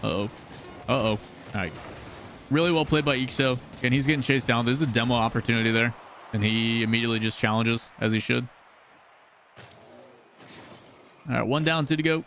Uh-oh. Uh-oh. All right. Really well played by Ixo. And he's getting chased down. There's a demo opportunity there. And he immediately just challenges, as he should. All right, 1 down, 2 to go.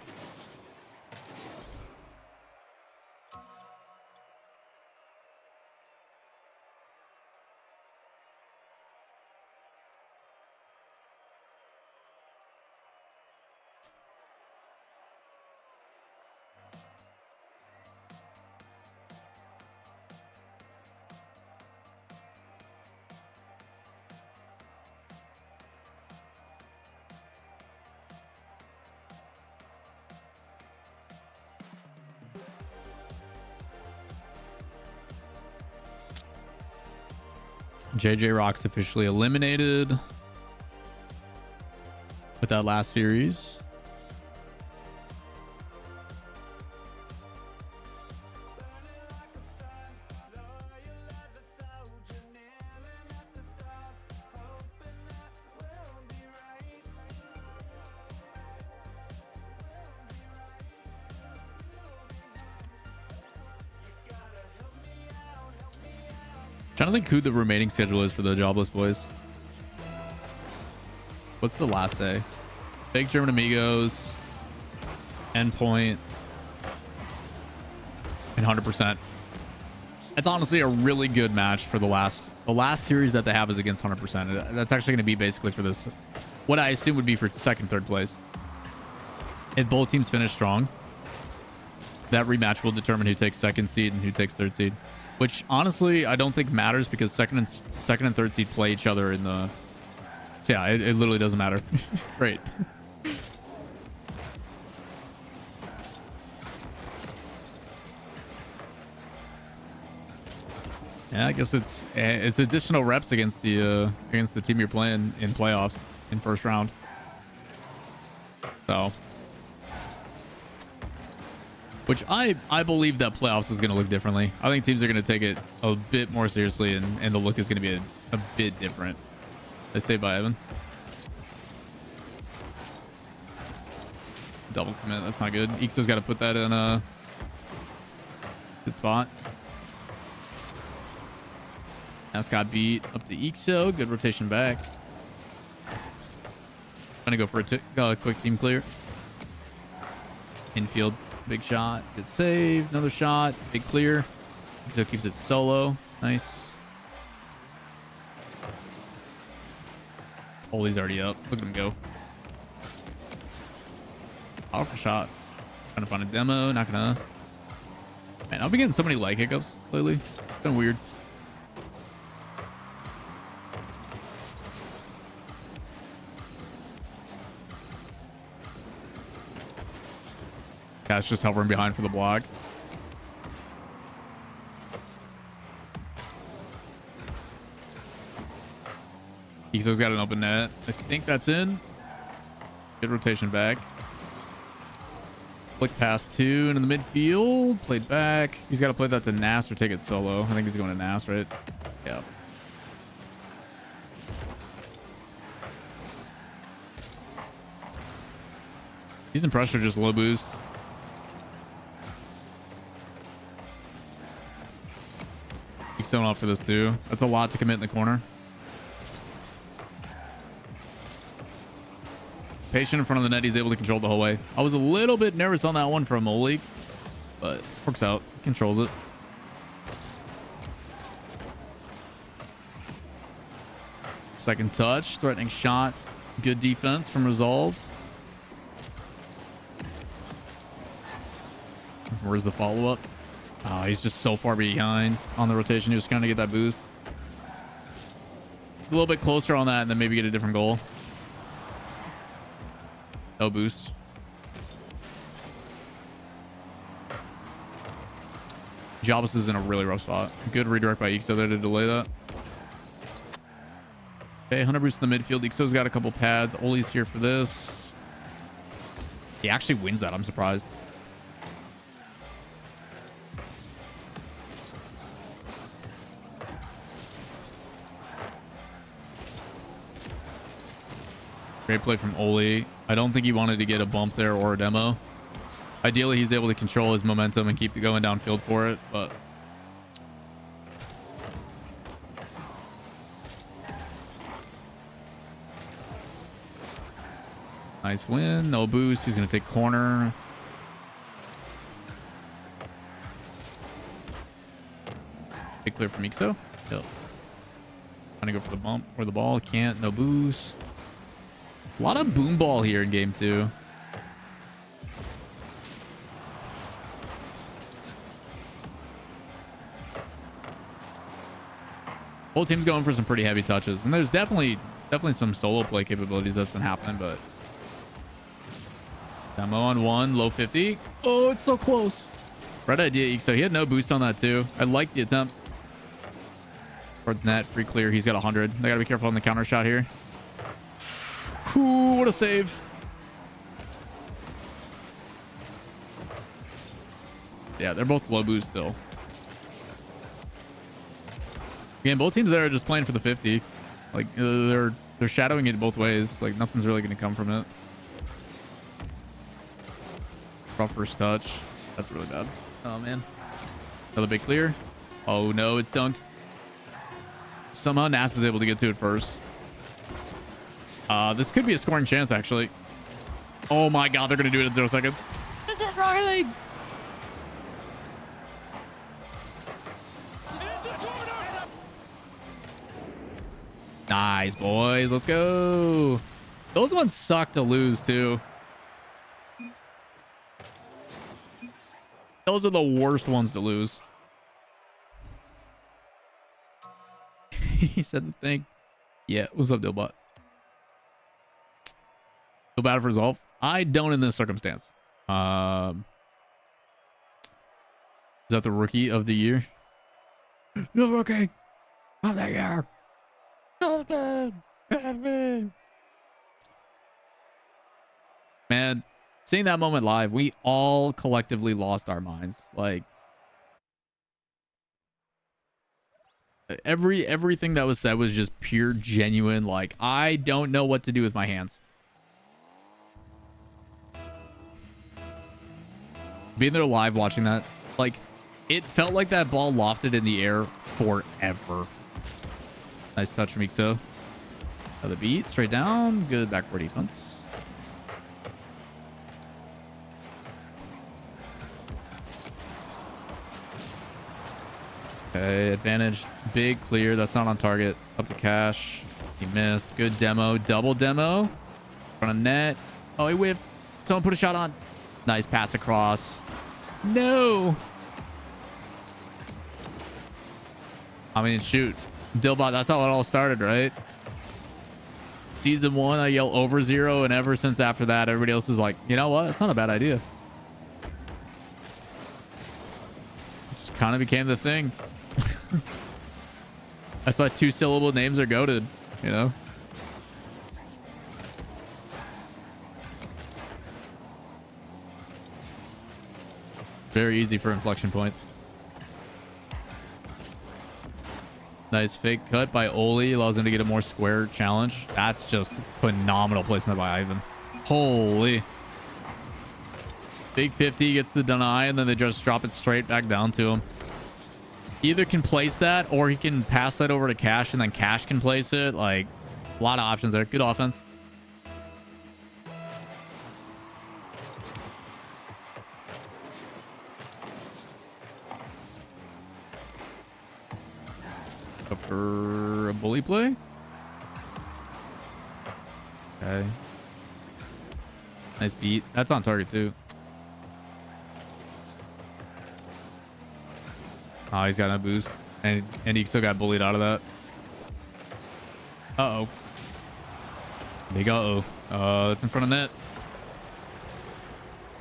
JJ Rock's officially eliminated with that last series. Trying to think who the remaining schedule is for the jobless boys. What's the last day? Big German Amigos, Endpoint, and 100%. That's honestly a really good match for the last series that they have is against 100%. That's actually going to be basically for this, what I assume would be for second, third place. If both teams finish strong, that rematch will determine who takes second seed and who takes third seed. Which honestly I don't think matters because second and third seed play each other in the. So yeah, it literally doesn't matter. Great. Yeah, I guess it's additional reps against the team you're playing in playoffs in first round. So. Which I believe that playoffs is going to look differently. I think teams are going to take it a bit more seriously and the look is going to be a bit different. I say by Evan. Double commit. That's not good. Ixo's got to put that in a good spot. Ascot beat up to Ixo. Good rotation back. Trying to go for a quick team clear. Infield. Big shot. Good save. Another shot. Big clear. Ixo keeps it solo. Nice. Oli's already up. Look at him go. Powerful shot. Trying to find a demo. Not gonna. Man, I've been getting so many lag hiccups lately. It's been weird. Cat's just hovering behind for the block. Ixo's got an open net. I think that's in. Good rotation back. Flick past two into the midfield. Played back. He's got to play that to Nas or take it solo. I think he's going to Nas, right? Yeah. He's in pressure, just low boost. Ixo off for this too. That's a lot to commit in the corner. Patient in front of the net. He's able to control the whole way. I was a little bit nervous on that one from Oli, but works out. Controls it. Second touch. Threatening shot. Good defense from Resolve. Where's the follow-up? Oh, he's just so far behind on the rotation. He was trying to get that boost. It's a little bit closer on that and then maybe get a different goal. No boost. Jobs is in a really rough spot. Good redirect by Ixo there to delay that. Okay, 100 boost in the midfield. Ixo's got a couple pads. Oli's here for this. He actually wins that. I'm surprised. Great play from Oli. I don't think he wanted to get a bump there or a demo. Ideally, he's able to control his momentum and keep going downfield for it, but... Nice win. No boost. He's going to take corner. Big clear from Ixo. Yep. Trying to go for the bump or the ball. Can't. No boost. A lot of boom ball here in game 2. Whole team's going for some pretty heavy touches, and there's definitely some solo play capabilities that's been happening, but demo on 1, low 50. Oh, it's so close. Red idea, Ixo. He had no boost on that too. I like the attempt. Towards net. Free clear. He's got 100. They got to be careful on the counter shot here. Ooh, what a save. Yeah, they're both low boost still. Again, both teams there are just playing for the 50. Like, they're shadowing it both ways. Like, nothing's really going to come from it. Rough first touch. That's really bad. Oh, man. Another big clear. Oh, no, it's dunked. Somehow Nas is able to get to it first. This could be a scoring chance, actually. Oh, my God. They're going to do it in 0 seconds. This is Rocket League. Nice, boys. Let's go. Those ones suck to lose, too. Those are the worst ones to lose. He said the thing. Yeah, what's up, Dillbot? Feel bad for resolve? I don't in this circumstance. Is that the rookie of the year? No rookie of the year. Man, seeing that moment live, we all collectively lost our minds. Like, everything that was said was just pure, genuine. Like, I don't know what to do with my hands. Being there live watching that, like, it felt like that ball lofted in the air forever. Nice touch from Ixo. Another beat, straight down. Good backboard defense. Okay, advantage. Big clear. That's not on target. Up to cash. He missed. Good demo. Double demo. Front of net. Oh, he whiffed. Someone put a shot on. Nice pass across. No. I mean, shoot. Dillbot, that's how it all started, right? Season 1, I yell over 0, and ever since after that, everybody else is like, you know what? That's not a bad idea. It just kind of became the thing. That's why 2-syllable names are goated, you know? Very easy for inflection points. Nice fake cut by Oli. Allows him to get a more square challenge. That's just phenomenal placement by Ivan. Holy. Big 50 gets the deny, and then they just drop it straight back down to him. Either can place that, or he can pass that over to Cash, and then Cash can place it. Like, a lot of options there. Good offense. Up for a bully play. Okay. Nice beat. That's on target too. Oh, he's got no boost. And he still got bullied out of that. Uh-oh. Big uh-oh. That's in front of net.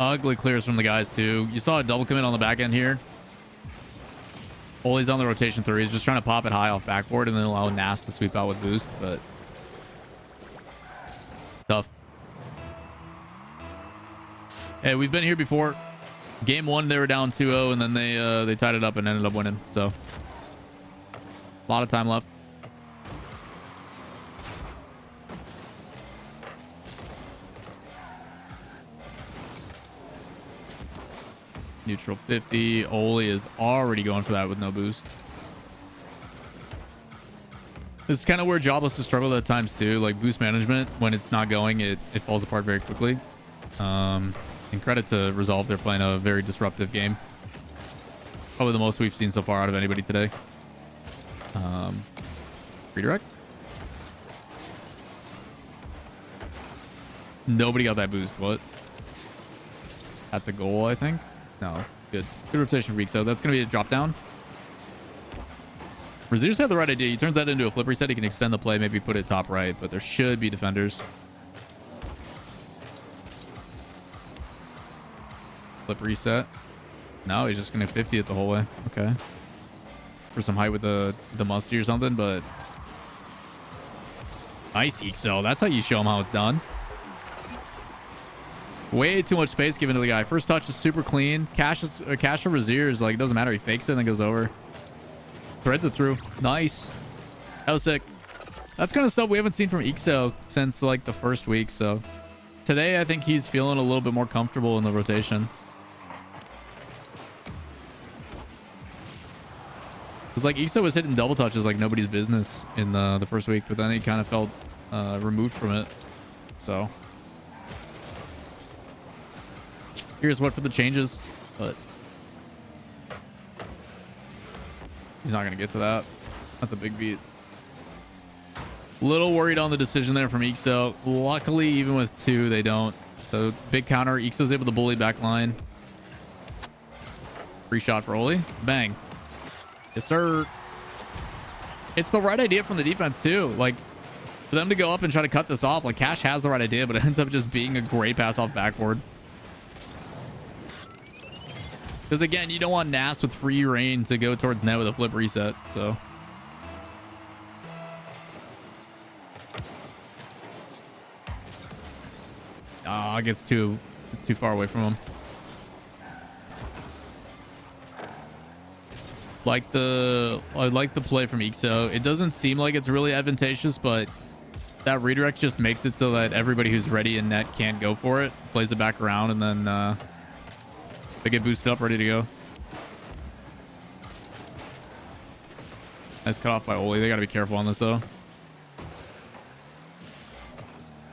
Ugly clears from the guys too. You saw a double commit on the back end here. Oli's on the rotation 3. He's just trying to pop it high off backboard and then allow Nas to sweep out with boost, but tough. Hey, we've been here before. Game 1, they were down 2-0, and then they tied it up and ended up winning. So, a lot of time left. Neutral 50. Oli is already going for that with no boost. This is kind of where Jobless has struggled at times too. Like boost management, when it's not going, it falls apart very quickly. And credit to Resolve, they're playing a very disruptive game. Probably the most we've seen so far out of anybody today. Redirect. Nobody got that boost. What? That's a goal, I think. No, good rotation for weak. So that's going to be a drop down. Razir's had the right idea. He turns that into a flip reset. He can extend the play, maybe put it top right, but there should be defenders. Flip reset. No, he's just going to 50 it the whole way. Okay. for some height with the musty or something, but nice EXO. That's how you show him how it's done. Way too much space given to the guy. First touch is super clean. Cash or Razir is like, it doesn't matter. He fakes it and then goes over. Threads it through. Nice. That was sick. That's kind of stuff we haven't seen from EXO since like the first week. So today, I think he's feeling a little bit more comfortable in the rotation. Because like EXO was hitting double touches like nobody's business in the first week, but then he kind of felt removed from it. So here's what for the changes, but he's not going to get to that. That's a big beat. Little worried on the decision there from EXO. Luckily, even with 2, they don't. So big counter. EXO's able to bully back line. Free shot for Oli. Bang. Yes, sir. It's the right idea from the defense, too. Like, for them to go up and try to cut this off, like, Cash has the right idea, but it ends up just being a great pass off backboard. Because, again, you don't want Nas with free reign to go towards net with a flip reset, so... Ah, it's too far away from him. I like the play from EXO. It doesn't seem like it's really advantageous, but that redirect just makes it so that everybody who's ready in net can't go for it. Plays it back around, and then they get boosted up, ready to go. Nice cut off by Oli. They got to be careful on this, though.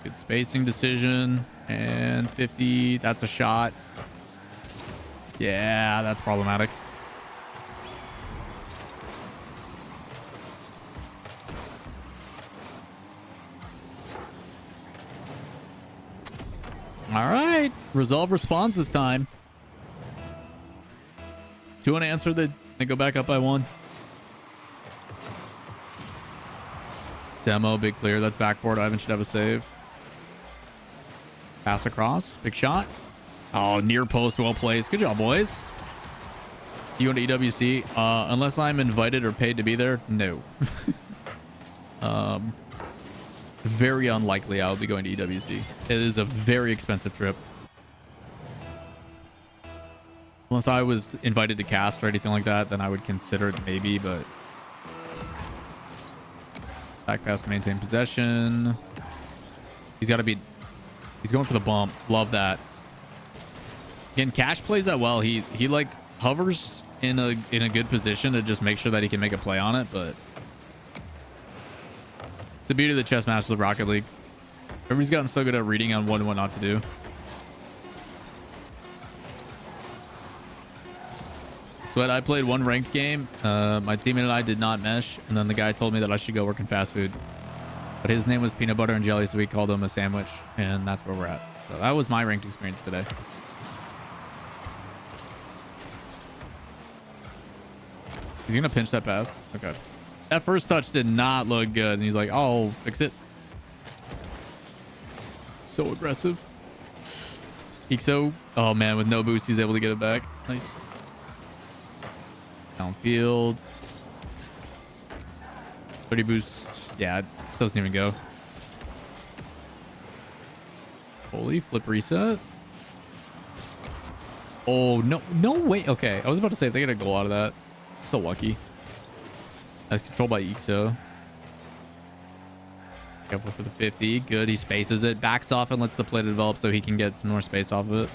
Good spacing decision. And 50. That's a shot. Yeah, that's problematic. All right. Resolve response this time. 2 unanswered. They go back up by 1. Demo, big clear. That's backboard. Ivan should have a save. Pass across. Big shot. Oh, near post. Well placed. Good job, boys. You going to EWC? Unless I'm invited or paid to be there, no. Very unlikely I'll be going to EWC. It is a very expensive trip. Unless I was invited to cast or anything like that, then I would consider it maybe, but... Back pass to maintain possession. He's got to be... He's going for the bump. Love that. Again, Cash plays that well. He like hovers in a good position to just make sure that he can make a play on it, but it's the beauty of the chess masters of Rocket League. Everybody's gotten so good at reading on what and what not to do. Sweat, I played 1 ranked game. My teammate and I did not mesh, and then the guy told me that I should go work in fast food. But his name was Peanut Butter and Jelly, so we called him a sandwich, and that's where we're at. So that was my ranked experience today. He's going to pinch that pass. Okay. That first touch did not look good, and he's like, oh, I'll fix it. So aggressive. EXO. Oh, man, with no boost, he's able to get it back. Nice. Downfield. 30 boost. Yeah, it doesn't even go. Holy flip reset. Oh, no way. Okay, I was about to say if they get a goal out of that. So lucky. Nice control by EXO. Careful for the 50. Good. He spaces it, backs off, and lets the play develop so he can get some more space off of it.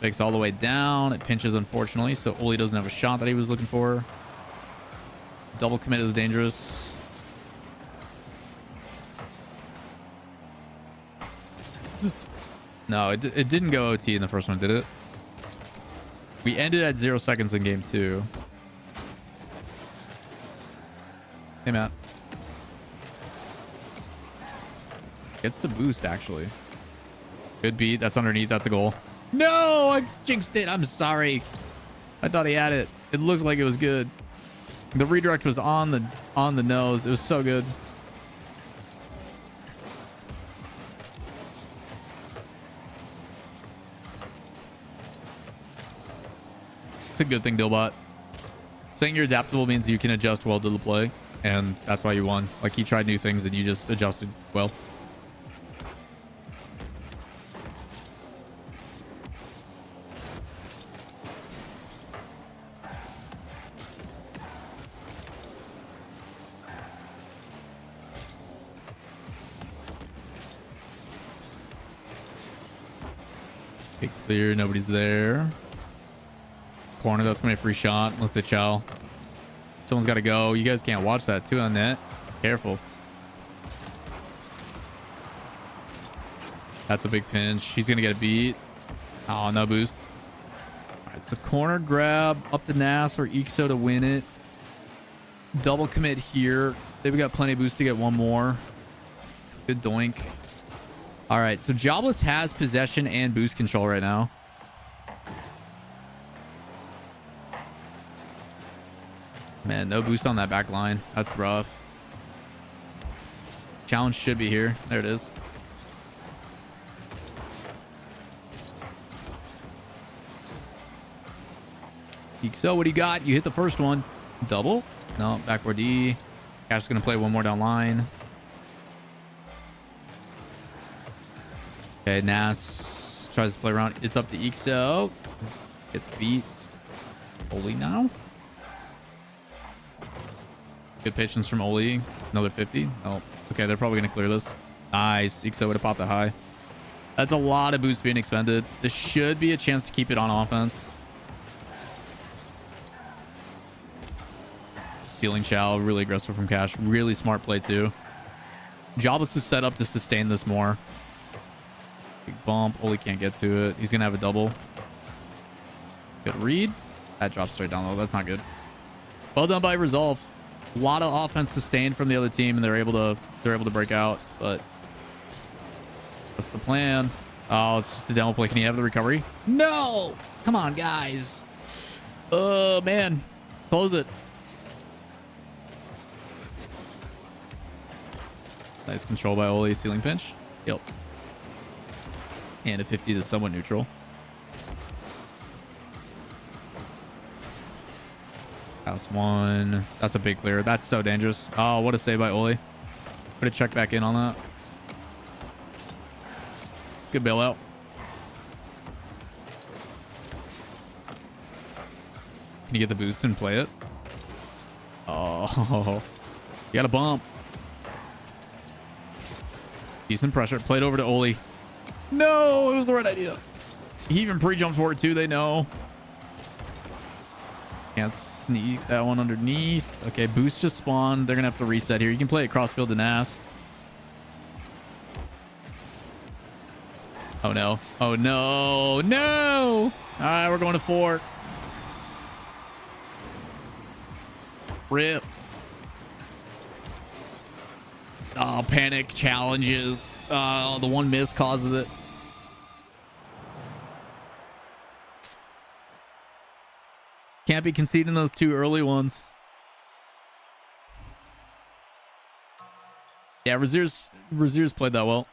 Fakes all the way down. It pinches, unfortunately, so Oli doesn't have a shot that he was looking for. Double commit is dangerous. No, it didn't go OT in the first one, did it? We ended at 0 seconds in game 2. Hey, Matt. Gets the boost, actually. Good beat. That's underneath. That's a goal. No, I jinxed it. I'm sorry. I thought he had it. It looked like it was good. The redirect was on the nose. It was so good. It's a good thing, Dillbot. Saying you're adaptable means you can adjust well to the play, and that's why you won. Like, he tried new things and you just adjusted well. Okay, clear. Nobody's there. Corner, that's gonna be a free shot unless they chow. Someone's got to go. You guys can't watch that too on net. Careful. That's a big pinch. He's gonna get a beat. Oh, no boost. All right, so corner grab up to Nas or Ixo to win it. Double commit here. They've got plenty of boost to get one more. Good doink. All right, so Jobless has possession and boost control right now. Man, no boost on that back line. That's rough. Challenge should be here. There it is. So what do you got? You hit the first one. Double? No, backward D. Cash is going to play one more down line. Okay, Nas tries to play around. It's up to Ixo. Gets beat. Oli now. Good patience from Oli. Another 50. Oh, okay. They're probably going to clear this. Nice. Ixo would have popped that high. That's a lot of boost being expended. This should be a chance to keep it on offense. Stealing Chow. Really aggressive from Cash. Really smart play too. Jobless is set up to sustain this more. Big bump. Oli can't get to it. He's going to have a double. Good read. That drops straight down low. That's not good. Well done by Resolve. A lot of offense sustained from the other team, and they're able to break out. But what's the plan? Oh, it's just a demo play. Can he have the recovery? No! Come on, guys. Oh, man. Close it. Nice control by Oli. Ceiling pinch. Yep. And a 50 to somewhat neutral. House one. That's a big clear. That's so dangerous. Oh, what a save by Oli. Put a check back in on that. Good bailout. Can you get the boost and play it? Oh, you got a bump. Decent pressure. Played over to Oli. No, it was the right idea. He even pre-jumped for it too. They know. Can't sneak that one underneath. Okay, boost just spawned. They're gonna have to reset here. You can play it crossfield to Nas. Oh no. Oh no. No. All right, we're going to 4. Rip. Oh, panic challenges. Oh, the one miss causes it. Can't be conceding those 2 early ones. Yeah, Razir's played that well.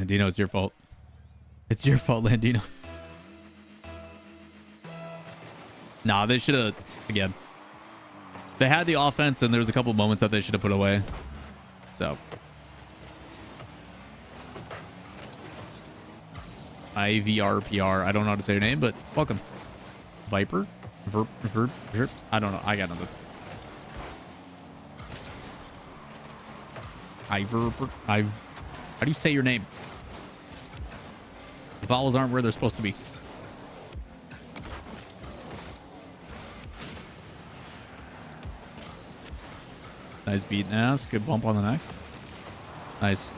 Landino, it's your fault. It's your fault, Landino. Nah, they should have... Again. They had the offense, and there was a couple moments that they should have put away. So. IVRPR. I don't know how to say your name, but welcome. Viper? Verp? I don't know. I got nothing. How do you say your name? The vowels aren't where they're supposed to be. Nice beat and ass. Good bump on the next. Nice.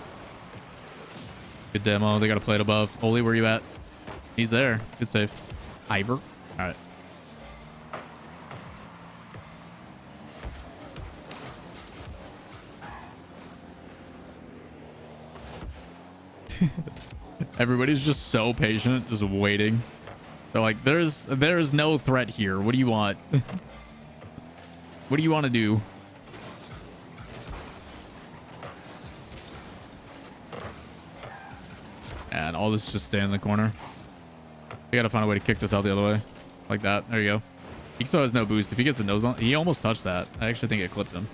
Good demo. They got to play it above. Oli, where you at? He's there. Good save. Ivor. All right. Everybody's just so patient, just waiting. They're like, there's no threat here. What do you want? What do you want to do? And all this just stay in the corner. We gotta find a way to kick this out the other way. Like that. There you go. He still has no boost. If he gets a nose on, he almost touched that. I actually think it clipped him.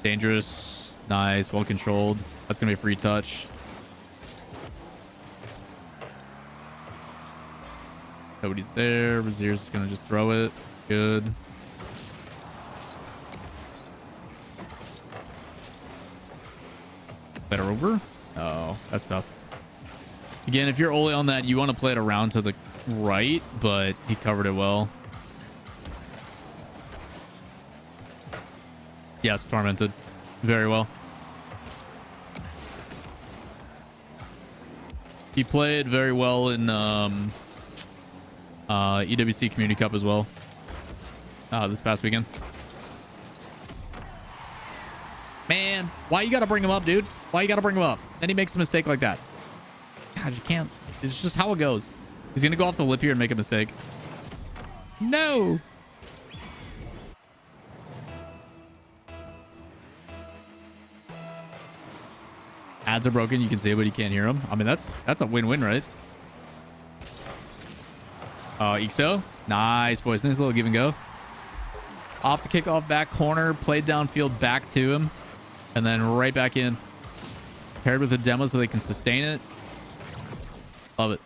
Dangerous. Nice. Well controlled. That's gonna be a free touch. Nobody's there. Razier's gonna just throw it. Good. Better over? Oh, that's tough. Again, if you're Ole on that, you want to play it around to the right, but he covered it well. Yes, tormented. Very well. He played very well in EWC Community Cup as well. This past weekend. Man, why you gotta bring him up, dude? Why you gotta bring him up? Then he makes a mistake like that. God, you can't. It's just how it goes. He's gonna go off the lip here and make a mistake. No. Ads are broken. You can see it, but you can't hear them. I mean, that's a win-win, right? Ixo. Nice, boys. Nice little give and go. Off the kickoff back corner. Played downfield back to him. And then right back in. Paired with a demo so they can sustain it. Love it.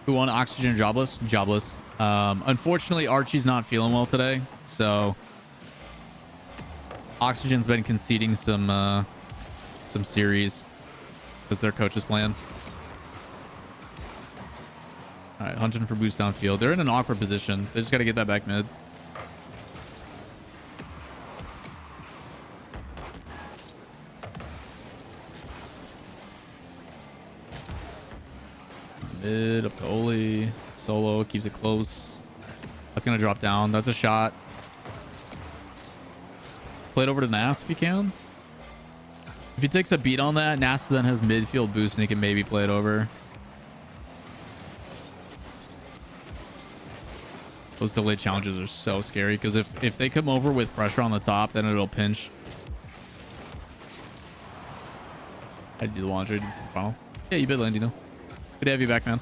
Who won Oxygen Jobless? Jobless. Unfortunately, Archie's not feeling well today. So Oxygen's been conceding some series because their coach is playing. All right, hunting for boost downfield. They're in an awkward position. They just got to get that back mid. Mid up to Oli. Solo keeps it close. That's going to drop down. That's a shot. Play it over to Nas if you can. If he takes a beat on that, Nas then has midfield boost and he can maybe play it over. Those delayed challenges are so scary because if they come over with pressure on the top, then it'll pinch. I do the laundry. Did the final. Yeah, you bet, Landino. Good to have you back, man.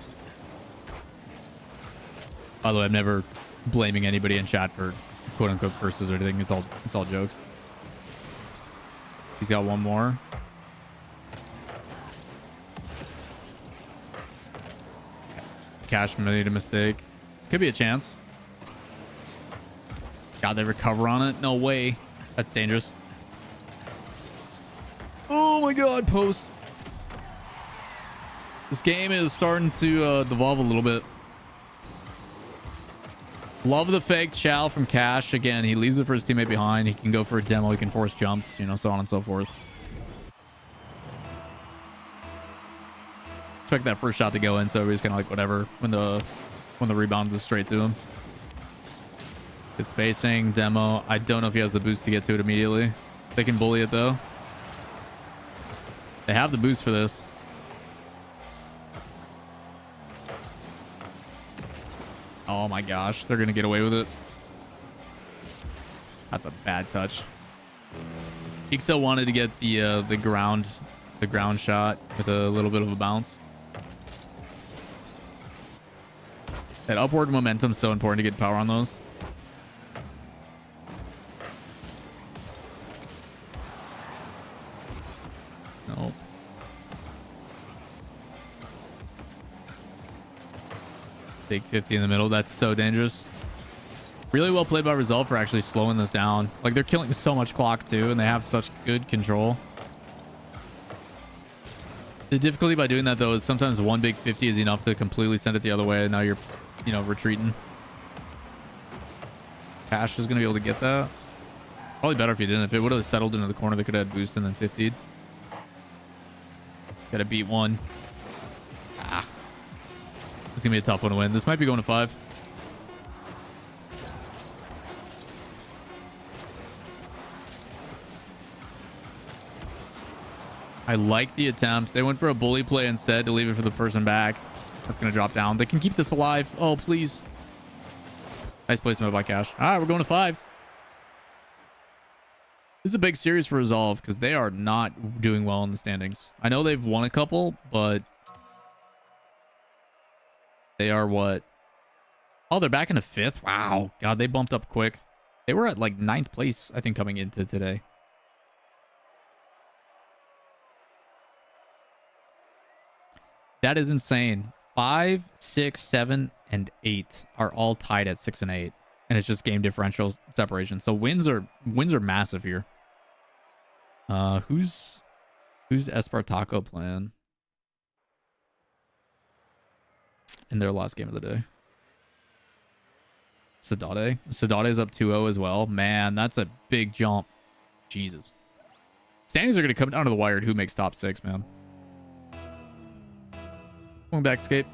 By the way, I'm never blaming anybody in chat for quote unquote curses or anything. It's all jokes. He's got one more. Cash made a mistake. This could be a chance. God, they recover on it? No way. That's dangerous. Oh my god, post. This game is starting to devolve a little bit. Love the fake chow from Cash. Again, he leaves it for his teammate behind. He can go for a demo. He can force jumps, you know, so on and so forth. Expect that first shot to go in, so he's kind of like whatever when the rebound is straight to him. Good spacing, demo. I don't know if he has the boost to get to it immediately. They can bully it though. They have the boost for this. Oh my gosh, they're gonna get away with it. That's a bad touch. Ixo wanted to get the ground shot with a little bit of a bounce. That upward momentum is so important to get power on those. Nope. Take 50 in the middle. That's so dangerous. Really well played by Resolve for actually slowing this down. Like, they're killing so much clock too, and they have such good control. The difficulty by doing that though is sometimes one big 50 is enough to completely send it the other way, and now you're, you know, retreating. Cash is gonna be able to get that. Probably better if he didn't. If it would have settled into the corner, they could have had boost and then 50'd. Gotta beat one. Ah. It's gonna be a tough one to win. This might be going to 5. I like the attempt. They went for a bully play instead to leave it for the person back. That's gonna drop down. They can keep this alive. Oh, please. Nice placement by Cash. All right, we're going to 5. This is a big series for Resolve because they are not doing well in the standings. I know they've won a couple, but they are what? Oh, they're back into 5th. Wow. God, they bumped up quick. They were at like 9th place, I think, coming into today. That is insane. 5, 6, 7, and 8 are all tied at 6 and 8. And it's just game differential separation. So wins are massive here. Who's Esper Taco playing in their last game of the day? Sadade. Sadade's up 2-0 as well. Man, that's a big jump. Jesus. Standings are going to come down to the wire. Who makes top 6, man? Going back escape.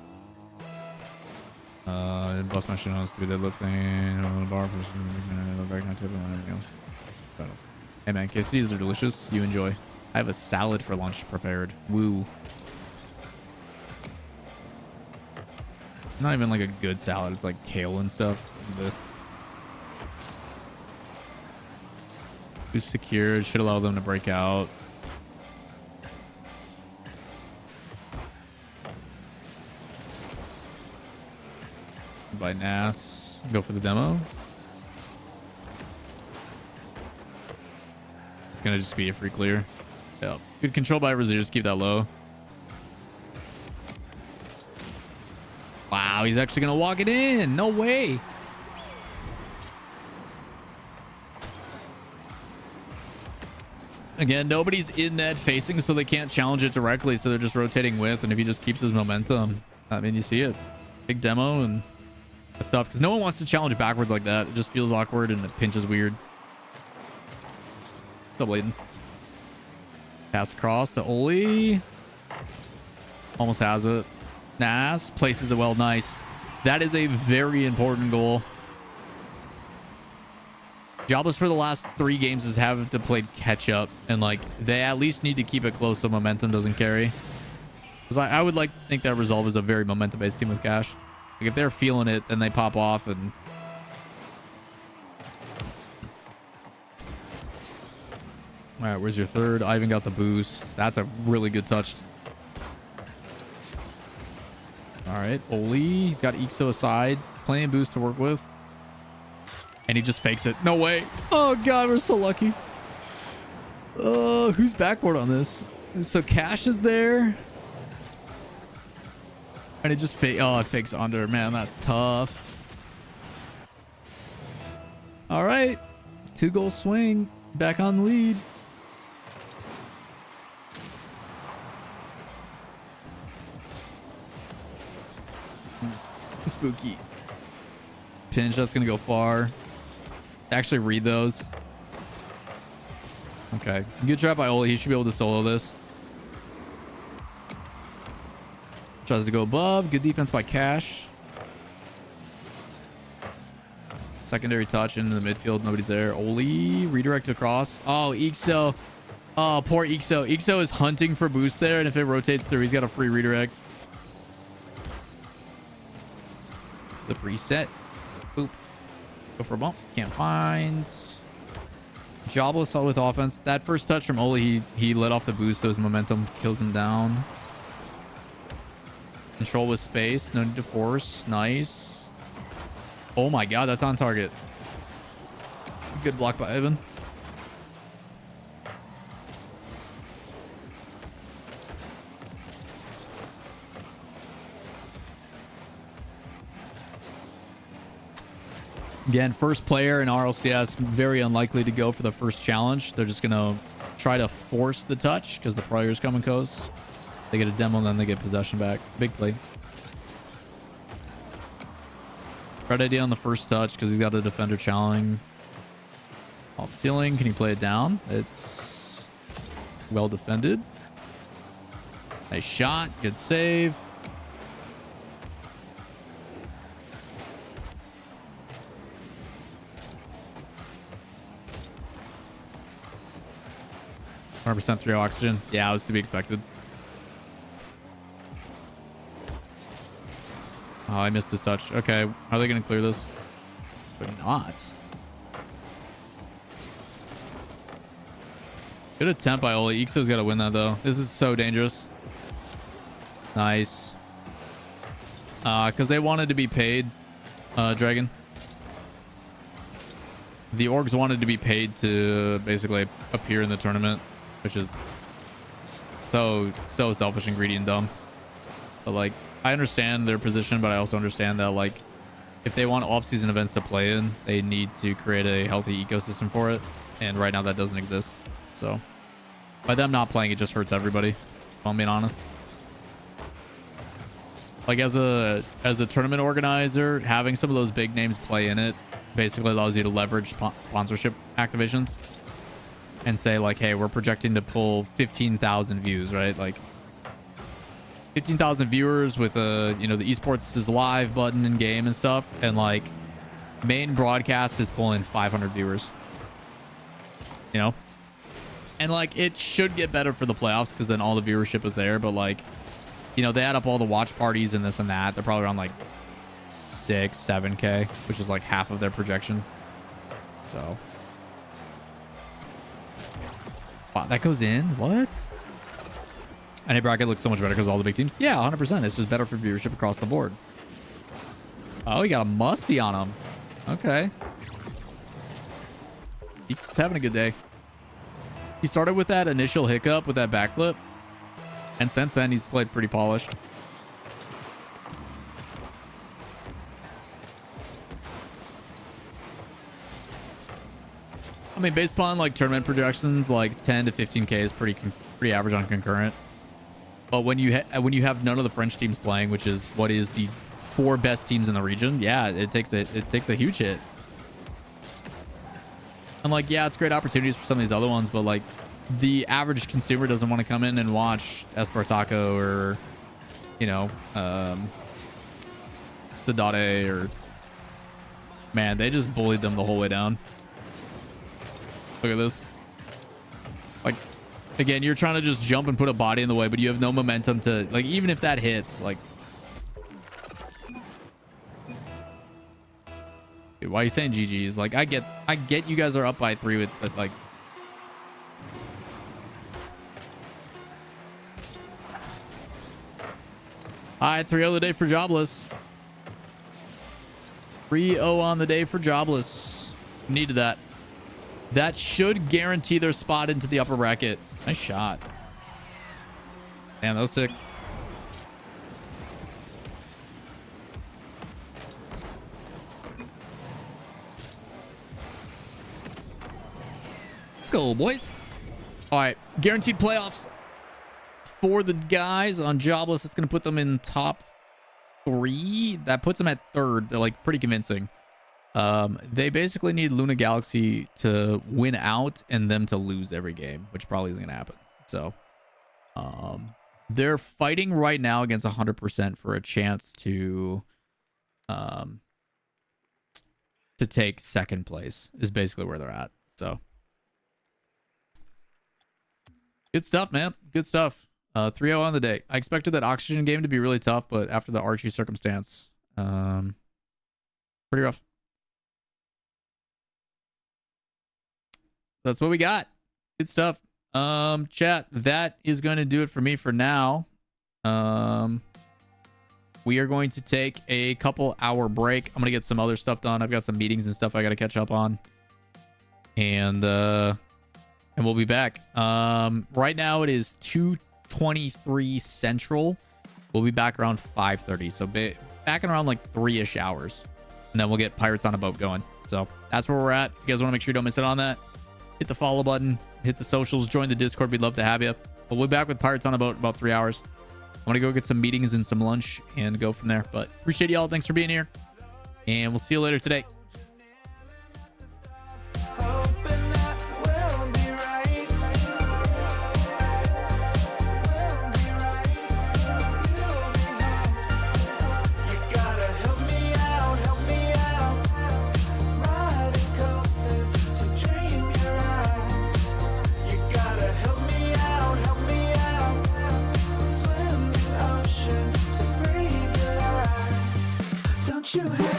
Bust my shit on to be deadlifting. On the bar for back tip and everything else. Hey man, quesadillas are delicious. You enjoy. I have a salad for lunch prepared. Woo. Not even like a good salad. It's like kale and stuff. Who's secured? Should allow them to break out. By Nas. Go for the demo. It's gonna just be a free clear. Yep. Good control by Razir. Just keep that low. Wow, he's actually gonna walk it in. No way. Again, nobody's in net facing, so they can't challenge it directly. So they're just rotating with, and if he just keeps his momentum, I mean, you see it. Big demo and stuff, because no one wants to challenge backwards like that. It just feels awkward and it pinches weird. Double Aiden. Pass across to Oli. Almost has it. Nas places it well. Nice. That is a very important goal. Jobless for the last 3 games is having to play catch up, and like they at least need to keep it close so momentum doesn't carry. Because I would like to think that Resolve is a very momentum based team with Cash. Like if they're feeling it, then they pop off and. All right, where's your third? Ivan got the boost. That's a really good touch. All right, Oli. He's got Ixo aside. Playing boost to work with. And he just fakes it. No way. Oh, God, we're so lucky. Who's backboard on this? So Cash is there. And it just it fakes under. Man, that's tough. All right. 2-goal swing. Back on the lead. Spooky. Pinch, that's going to go far. Actually read those. Okay. Good try by Oli. He should be able to solo this. Tries to go above. Good defense by Cash. Secondary touch into the midfield. Nobody's there. Oli. Redirect across. Oh, Ixo. Oh, poor Ixo. Ixo is hunting for boost there. And if it rotates through, he's got a free redirect. The preset. Boop. Go for a bump. Can't find. Jobless with offense. That first touch from Oli, he let off the boost, so his momentum kills him down. Control with space. No need to force. Nice. Oh my God, that's on target. Good block by Evan. Again, first player in RLCS, very unlikely to go for the first challenge. They're just going to try to force the touch because the players come and goes. They get a demo and then they get possession back. Big play. Red idea on the first touch because he's got a defender challenging. Off ceiling. Can you play it down? It's well defended. Nice shot. Good save. %, 3 oxygen. Yeah, it was to be expected. Oh, I missed this touch. Okay, how are they going to clear this? But not. Good attempt by Oli. Ixo's got to win that, though. This is so dangerous. Nice. Because they wanted to be paid, Dragon. The orgs wanted to be paid to basically appear in the tournament, which is so selfish and greedy and dumb. But like, I understand their position, but I also understand that like, if they want off-season events to play in, they need to create a healthy ecosystem for it, and right now that doesn't exist. So by them not playing, it just hurts everybody, if I'm being honest. Like as a tournament organizer, having some of those big names play in it basically allows you to leverage sponsorship activations and say like, hey, we're projecting to pull 15,000 views, right? Like 15,000 viewers with the esports is live button in game and stuff, and like main broadcast is pulling 500 viewers, and like it should get better for the playoffs because then all the viewership is there. But like, they add up all the watch parties and this and that, they're probably around like 6-7k, which is like half of their projection. So wow, that goes in. What? NA bracket looks so much better because all the big teams. Yeah, 100%. It's just better for viewership across the board. Oh, he got a musty on him. Okay. He's having a good day. He started with that initial hiccup with that backflip, and since then he's played pretty polished. I mean, based upon like tournament projections, like 10 to 15k is pretty average on concurrent. But when you have none of the French teams playing, which is what is the 4 best teams in the region, yeah, it takes a huge hit. And like, yeah, it's great opportunities for some of these other ones, but like the average consumer doesn't want to come in and watch Esper Taco or Sadate, or man, they just bullied them the whole way down. Look at this. Like, again, you're trying to just jump and put a body in the way, but you have no momentum to, like, even if that hits, like... Dude, why are you saying GG's? Like, I get you guys are up by 3 with, like... Alright, 3-0 the day for Jobless. 3-0 on the day for Jobless. Needed that. That should guarantee their spot into the upper bracket. Nice shot. Damn, that was sick. Go, boys. All right, guaranteed playoffs for the guys on Jobless. It's going to put them in top 3. That puts them at 3rd. They're like pretty convincing. They basically need Luna Galaxy to win out and them to lose every game, which probably isn't going to happen. So, they're fighting right now against 100% for a chance to take 2nd place is basically where they're at. So, good stuff, man. Good stuff. 3-0 on the day. I expected that Oxygen game to be really tough, but after the Archie circumstance, pretty rough. That's what we got. Good stuff. Chat, that is going to do it for me for now. We are going to take a couple hour break. I'm going to get some other stuff done. I've got some meetings and stuff I got to catch up on. And we'll be back. Right now it is 2:23 Central. We'll be back around 5:30. So back in around like 3-ish hours. And then we'll get Pirates on a Boat going. So that's where we're at. If you guys want to make sure you don't miss it on that, hit the follow button, hit the socials, join the Discord. We'd love to have you. But we'll be back with Pirates on a Boat in about 3 hours. I want to go get some meetings and some lunch and go from there. But appreciate y'all. Thanks for being here. And we'll see you later today.
Open what you have.